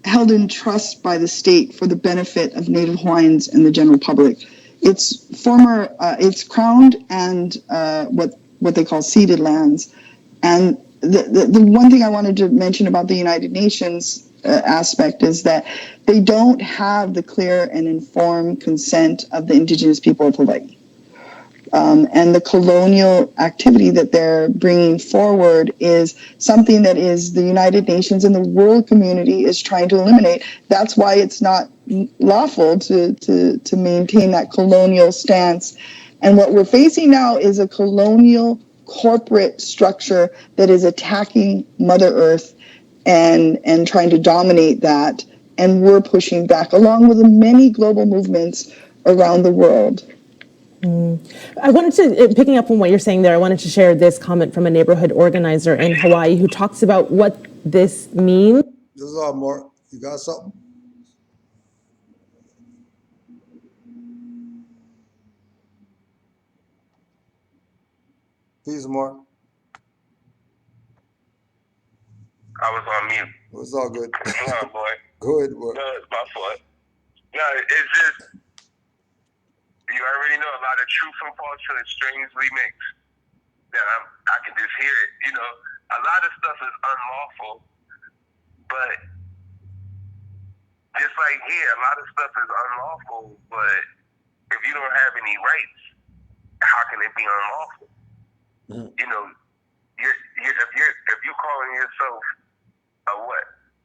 Speaker 18: held in trust by the state for the benefit of Native Hawaiians and the general public. It's it's crowned and what they call ceded lands. And the one thing I wanted to mention about the United Nations aspect is that they don't have the clear and informed consent of the indigenous people of Hawaii. And the colonial activity that they're bringing forward is something that is the United Nations and the world community is trying to eliminate. That's why it's not lawful to maintain that colonial stance. And what we're facing now is a colonial corporate structure that is attacking Mother Earth and trying to dominate that. And we're pushing back along with the many global movements around the world.
Speaker 17: I wanted to, picking up on what you're saying there, I wanted to share this comment from a neighborhood organizer in Hawaii who talks about what this means
Speaker 8: This is all more. You got something? Peace, more.
Speaker 9: I was on mute.
Speaker 8: It's all good.
Speaker 9: Yeah, boy.
Speaker 8: Go ahead, boy.
Speaker 9: No, it's my fault. No, it's just, you already know a lot of truth and falsehood strangely mixed. That I can just hear it. You know, a lot of stuff is unlawful, but just like here, a lot of stuff is unlawful, but if you don't have any rights, how can it be unlawful? You know, if you're calling yourself a what?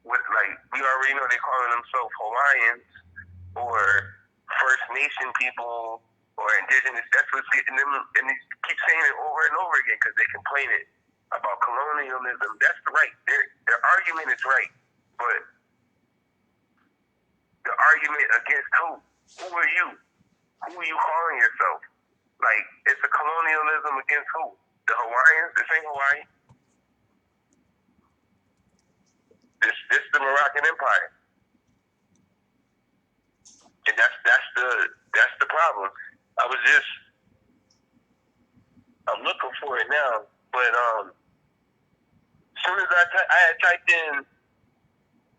Speaker 9: Like, we already know they're calling themselves Hawaiians or First Nation people or Indigenous. That's what's getting them, and they keep saying it over and over again because they complain it about colonialism. That's right. Their argument is right, but the argument against who? Who are you? Who are you calling yourself? Like, it's a colonialism against who? The Hawaiians? This ain't Hawaii. This the Moroccan Empire. And that's the problem. I'm looking for it now, but as soon as I had typed in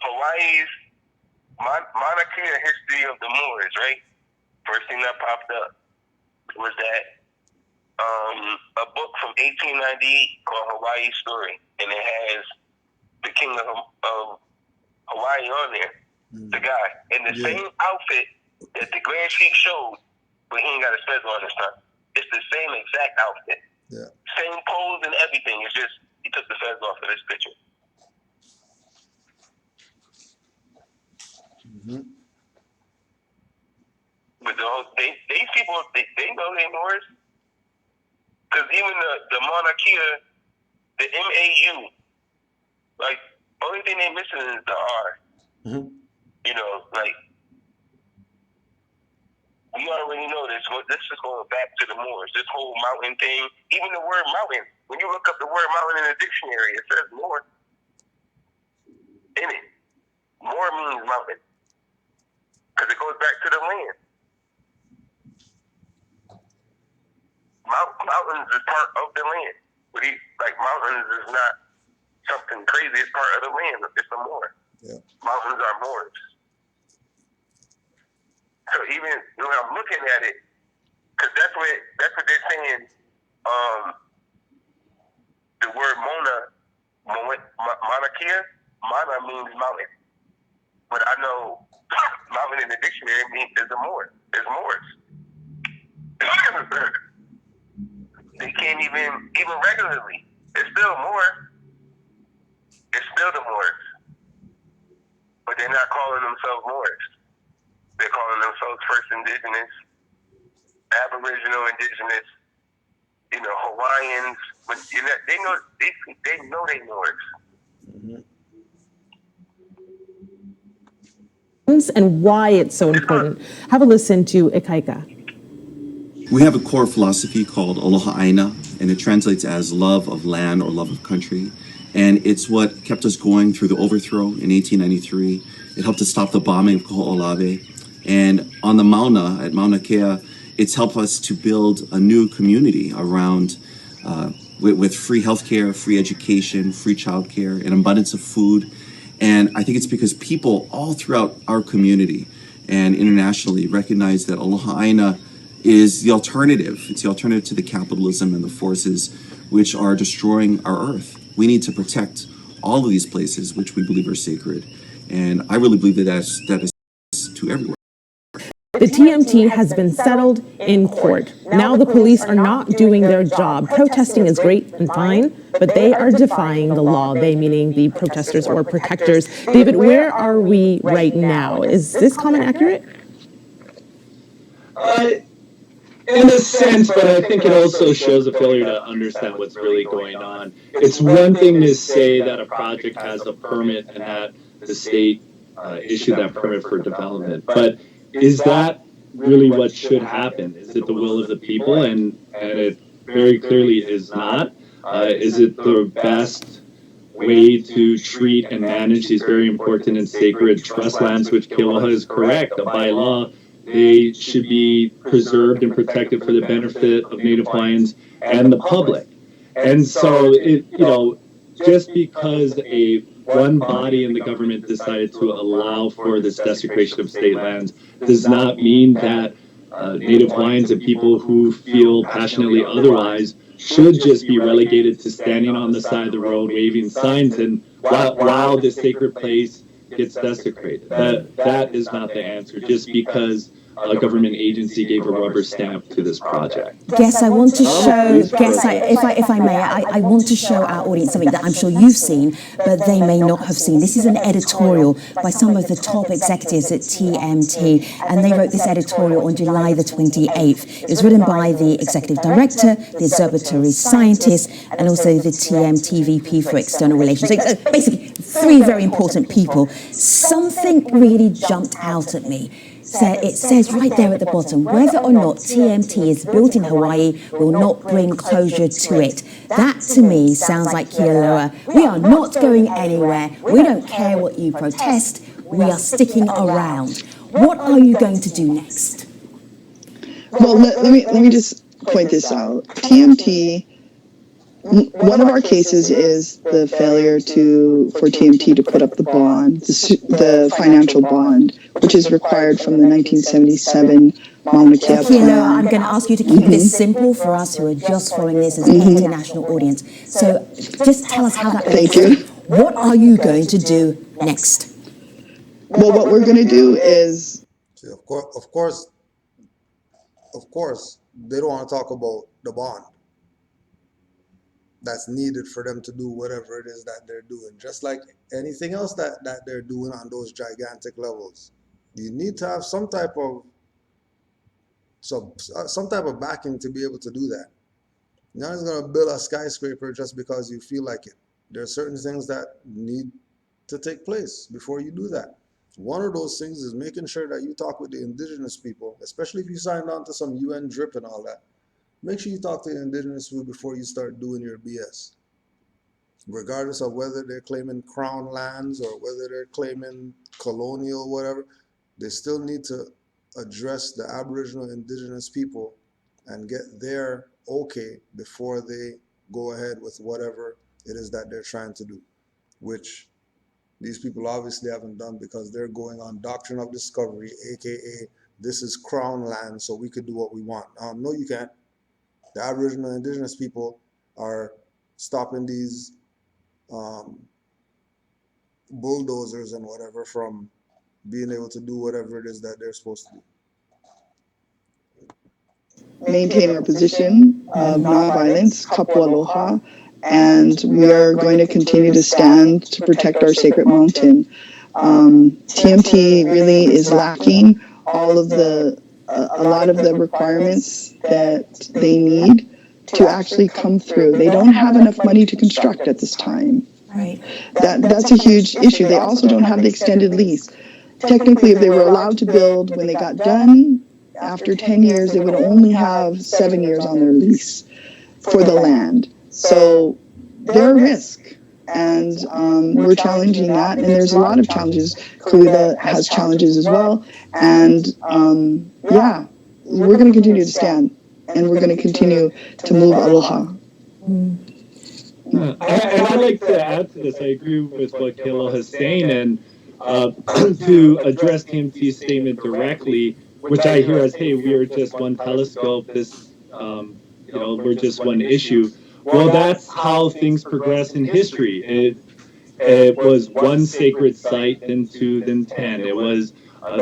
Speaker 9: Hawaii's Mauna Kea history of the Moors, right? First thing that popped up was that a book from 1898 called Hawaii's Story, and it has the king of Hawaii on there, the guy, in the same outfit that the Grand Chief showed, but he ain't got his feathers on this time. It's the same exact outfit.
Speaker 8: Yeah.
Speaker 9: Same pose and everything. It's just he took the feathers off of this picture. But these people, they know they Moors. Because even the Mauna Kea, the MAU, like, only thing they missing is the R. You know, like, we already know this. This is going back to the Moors. This whole mountain thing, even the word mountain. When you look up the word mountain in the dictionary, it says Moor in it. Moor means mountain. Because it goes back to the land. Mountains is part of the land. But mountains is not something crazy. It's part of the land. It's a Moor.
Speaker 8: Yeah.
Speaker 9: Mountains are Moors. So even when I'm looking at it, because that's what they're saying. The word Mauna Kea, Mauna means mountain. But I know mountain in the dictionary is a Moor. It's Moors. They can't even regularly. It's still Moor. It's still the Moors. But they're not calling themselves Moors. They're calling themselves First Indigenous, Aboriginal Indigenous, you know, Hawaiians. But they know they Moors.
Speaker 17: And why it's so important. Have a listen to Ikaika.
Speaker 6: We have a core philosophy called Aloha Aina, and it translates as love of land or love of country. And it's what kept us going through the overthrow in 1893. It helped us stop the bombing of Koho'olawe. And on the Mauna, at Mauna Kea, it's helped us to build a new community around with free healthcare, free education, free childcare, an abundance of food. And I think it's because people all throughout our community and internationally recognize that Aloha Aina is the alternative. It's the alternative to the capitalism and the forces which are destroying our earth. We need to protect all of these places which we believe are sacred. And I really believe that is to everywhere.
Speaker 17: The TMT has been settled in court. Now the police are not doing their job. Protesting is great and fine, but they are defying the law. They meaning the protesters or protectors. David, where are we right now? Is this comment accurate?
Speaker 20: In a sense, but I think it also shows a failure to understand what's really going on. It's one thing to say that a project has a permit and that the state issued that permit for development, but is that really what should happen? Is it the will of the people? And it very clearly is not. Is it the best way to treat and manage these very important and sacred trust lands, which Kealoha is correct. By law, they should be preserved and protected for the benefit of Native Hawaiians and the public. And so, just because one body in the government decided to allow for this desecration of state lands does not mean that Native Hawaiians and people who feel passionately otherwise should just be relegated to standing on the side of the road waving signs and while this sacred place gets desecrated. That is not the answer, just because a government agency gave a rubber stamp to this project.
Speaker 16: Guess I want to show, if I may, I want to show our audience something that I'm sure you've seen, but they may not have seen. This is an editorial by some of the top executives at TMT, and they wrote this editorial on July the 28th. It was written by the executive director, the observatory scientist, and also the TMT VP for external relations. So basically, three very important people. Something really jumped out at me. It says right there at the bottom, whether or not TMT is built in Hawaii will not bring closure to it. That to me sounds like Kealoha. We are not going anywhere. We don't care what you protest. We are sticking around. What are you going to do next?
Speaker 18: Well, let me just point this out. TMT, one of our cases is the failure for TMT to put up the bond, the financial bond, which is required from the 1977 Mauna Kea plan.
Speaker 16: I'm going to ask you to keep this simple for us who are just following this as an international audience. So just tell us how that works.
Speaker 18: Thank you.
Speaker 16: What are you going to do next?
Speaker 18: Well, what we're going to do is...
Speaker 8: Of course, they don't want to talk about the bond that's needed for them to do whatever it is that they're doing. Just like anything else that they're doing on those gigantic levels. You need to have some type of backing to be able to do that. You're not just going to build a skyscraper just because you feel like it. There are certain things that need to take place before you do that. One of those things is making sure that you talk with the indigenous people, especially if you signed on to some UN drip and all that. Make sure you talk to the indigenous people before you start doing your BS. Regardless of whether they're claiming crown lands or whether they're claiming colonial, whatever, they still need to address the Aboriginal indigenous people and get their okay before they go ahead with whatever it is that they're trying to do, which these people obviously haven't done because they're going on doctrine of discovery, aka this is crown land, so we could do what we want. No, you can't. The Aboriginal indigenous people are stopping these bulldozers and whatever from being able to do whatever it is that they're supposed to do.
Speaker 18: Maintain our position of nonviolence, kapu aloha, and we are going to continue to stand to protect our sacred mountain. TMT really is lacking all of a lot of the requirements that they need to actually come through. They don't have enough money to construct at this time.
Speaker 16: Right.
Speaker 18: That's a huge issue. They also don't have the extended lease. Technically, if they were allowed to build when they got done, after 10 years, they would only have 7 years on their lease for the land. So they're a risk. And we're challenging that, and there's a lot of challenges. Kaluga has challenges as well, and yeah, we're going to continue to stand, and we're going to continue to move aloha.
Speaker 20: And I'd like to add to this. I agree with what Kealoha is saying, and to address TMT's statement directly, which I hear as, hey, we are just one telescope, this, we're just one issue. Well, that's how things progress in history. It was one sacred site, then 2, then 10. It was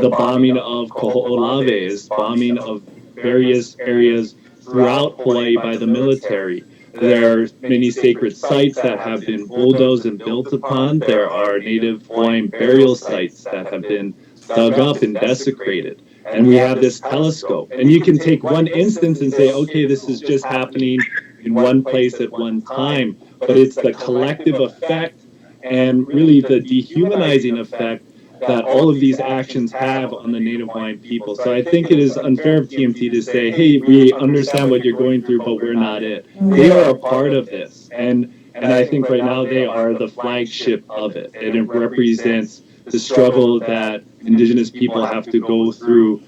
Speaker 20: the bombing of Koho'olawe's, bombing of various areas throughout Hawaii by the military. There are many sacred sites that have been bulldozed and built upon. There are Native Hawaiian burial sites that have been dug up and desecrated. And we have this telescope. And you can take one instance and say, okay, this is just happening in one place at one time. But it's the collective effect and really the dehumanizing effect that all of these actions have on the Native Hawaiian people. So I think it is unfair of TMT to say, hey, we understand what you're going through, but we're not it. They are a part of this. And And I think right now they are the flagship of it. And it represents the struggle that Indigenous people have to go through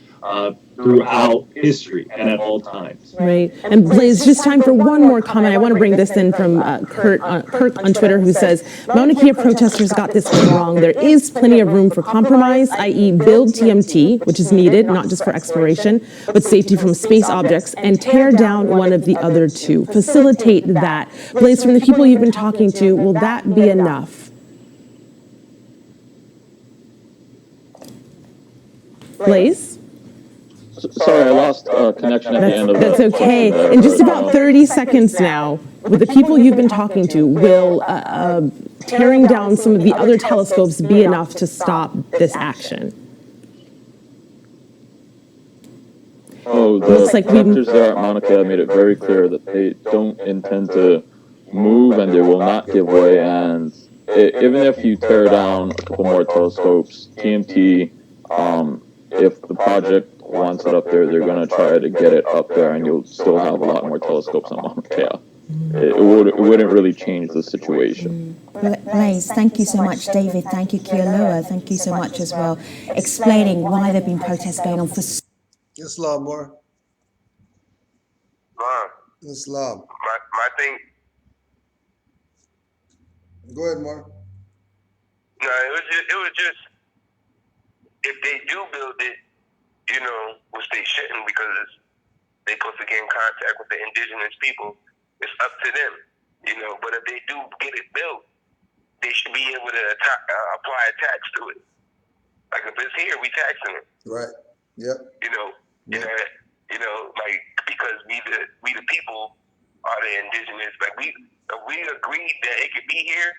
Speaker 20: throughout history and at all times.
Speaker 17: Right. And Blaze, just time for one more comment. I want to bring this in from Kurt on Twitter, who says, Mauna Kea protesters got this one wrong. There is plenty of room for compromise, i.e. build TMT, which is needed, not just for exploration, but safety from space objects, and tear down one of the other two. Facilitate that. Blaze, from the people you've been talking to, will that be enough? Blaze?
Speaker 7: Sorry, I lost connection at the end of that.
Speaker 17: That's okay. In just about 30 seconds now, with the people you've been talking to, will tearing down some of the other telescopes be enough to stop this action?
Speaker 7: Oh, the protectors there at Mauna Kea made it very clear that they don't intend to move and they will not give way. And even if you tear down a couple more telescopes, TMT, if the project wants it up there, they're going to try to get it up there, and you'll still have a lot more telescopes on Mauna Kea. It wouldn't really change the situation.
Speaker 16: Blaze, thank you so much. David, thank you. Kealoha, thank you so much as well. Explaining why there have been protests going on for...
Speaker 8: Islam, Moor. Islam.
Speaker 9: My thing.
Speaker 8: Go ahead, Moor.
Speaker 9: No, it was just if they do build it, you know, which they shouldn't because they're supposed to get in contact with the indigenous people. It's up to them, you know. But if they do get it built, they should be able to apply a tax to it. Like if it's here, we taxing it.
Speaker 8: Right. Yep.
Speaker 9: You know, like because we the people are the indigenous. Like we agreed that it could be here.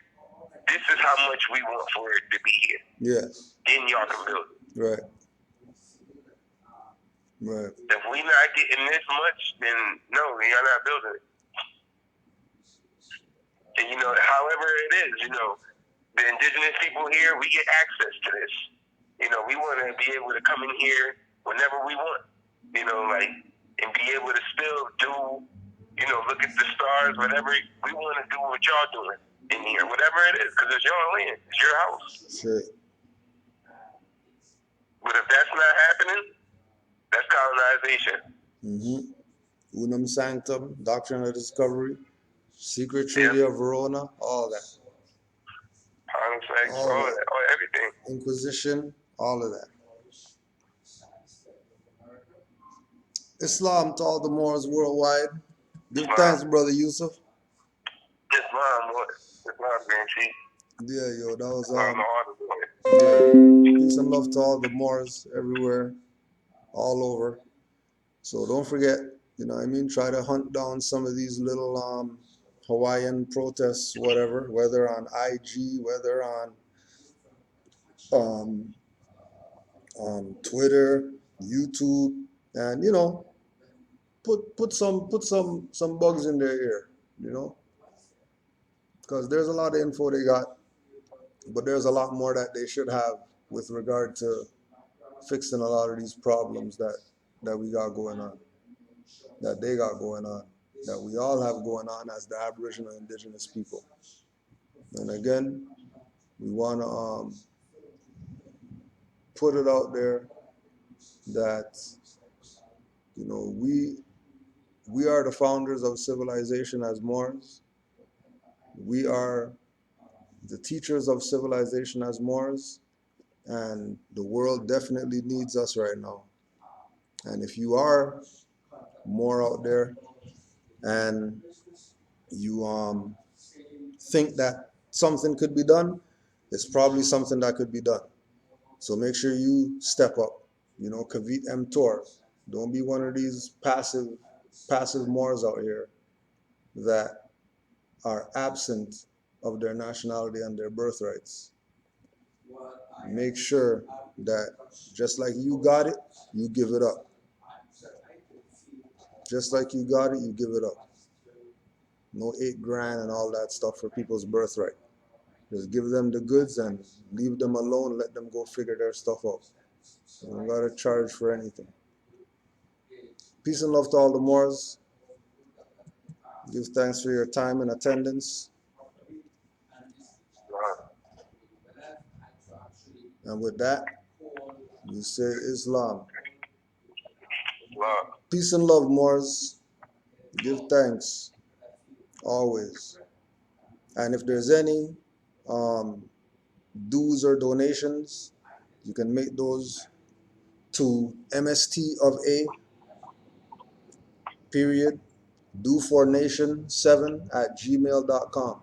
Speaker 9: This is how much we want for it to be here.
Speaker 8: Yes.
Speaker 9: Then y'all can build it.
Speaker 8: Right. Right.
Speaker 9: If we not getting this much, then no, y'all not building it. And you know, however it is, you know, the indigenous people here, we get access to this. You know, we want to be able to come in here whenever we want. You know, like, and be able to still do, you know, look at the stars, whatever we want to do what y'all doing in here, whatever it is, because it's your land, it's your house.
Speaker 8: Sure.
Speaker 9: But if that's not happening, that's colonization.
Speaker 8: Mm-hmm. Unum Sanctum, Doctrine of Discovery, Secret Treaty of Verona, all that.
Speaker 9: All that, everything.
Speaker 8: Inquisition, all of that. Islam to all the Moors worldwide. Give thanks, Brother Yusuf.
Speaker 9: Islam, Grand Chief.
Speaker 8: Yeah, yo, that was
Speaker 9: yeah.
Speaker 8: Peace and love to all the Moors everywhere, all over. So don't forget, you know what I mean, try to hunt down some of these little Hawaiian protests, whatever, whether on IG, whether on Twitter, YouTube, and you know, put some bugs in their ear, you know, because there's a lot of info they got, but there's a lot more that they should have with regard to fixing a lot of these problems that we got going on, that they got going on, that we all have going on as the Aboriginal Indigenous people. And again, we want to put it out there that, you know, we are the founders of civilization as Moors. We are the teachers of civilization as Moors, and the world definitely needs us right now. And if you are Moor out there and you think that something could be done, it's probably something that could be done. So make sure you step up, you know, Kavit Mtor. Don't be one of these passive Moors out here that are absent of their nationality and their birthrights. Make sure that just like you got it, you give it up. Just like you got it, you give it up. No $8,000 and all that stuff for people's birthright. Just give them the goods and leave them alone. Let them go figure their stuff out. You don't gotta charge for anything. Peace and love to all the Moors. Give thanks for your time and attendance. And with that, we say Islam.
Speaker 9: Love.
Speaker 8: Peace and love, Moors. Give thanks always. And if there's any dues or donations, you can make those to mstofa.do4nation7@gmail.com.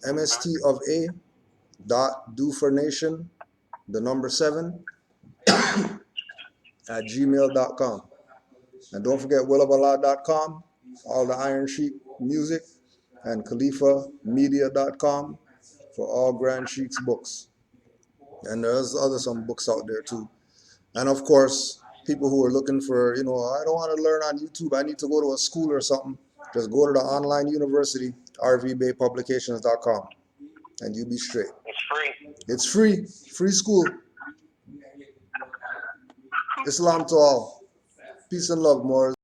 Speaker 8: mstofa.do4nation7@gmail.com. And don't forget willofallah.com, all the Iron Sheik music, and khalifamedia.com for all Grand Sheik's books. And there's some books out there too. And of course, people who are looking for, I don't want to learn on YouTube, I need to go to a school or something, just go to the online university, rvbaypublications.com, and you'll be straight.
Speaker 9: It's free.
Speaker 8: It's free. Free school. Islam to all. Peace and love, Moors.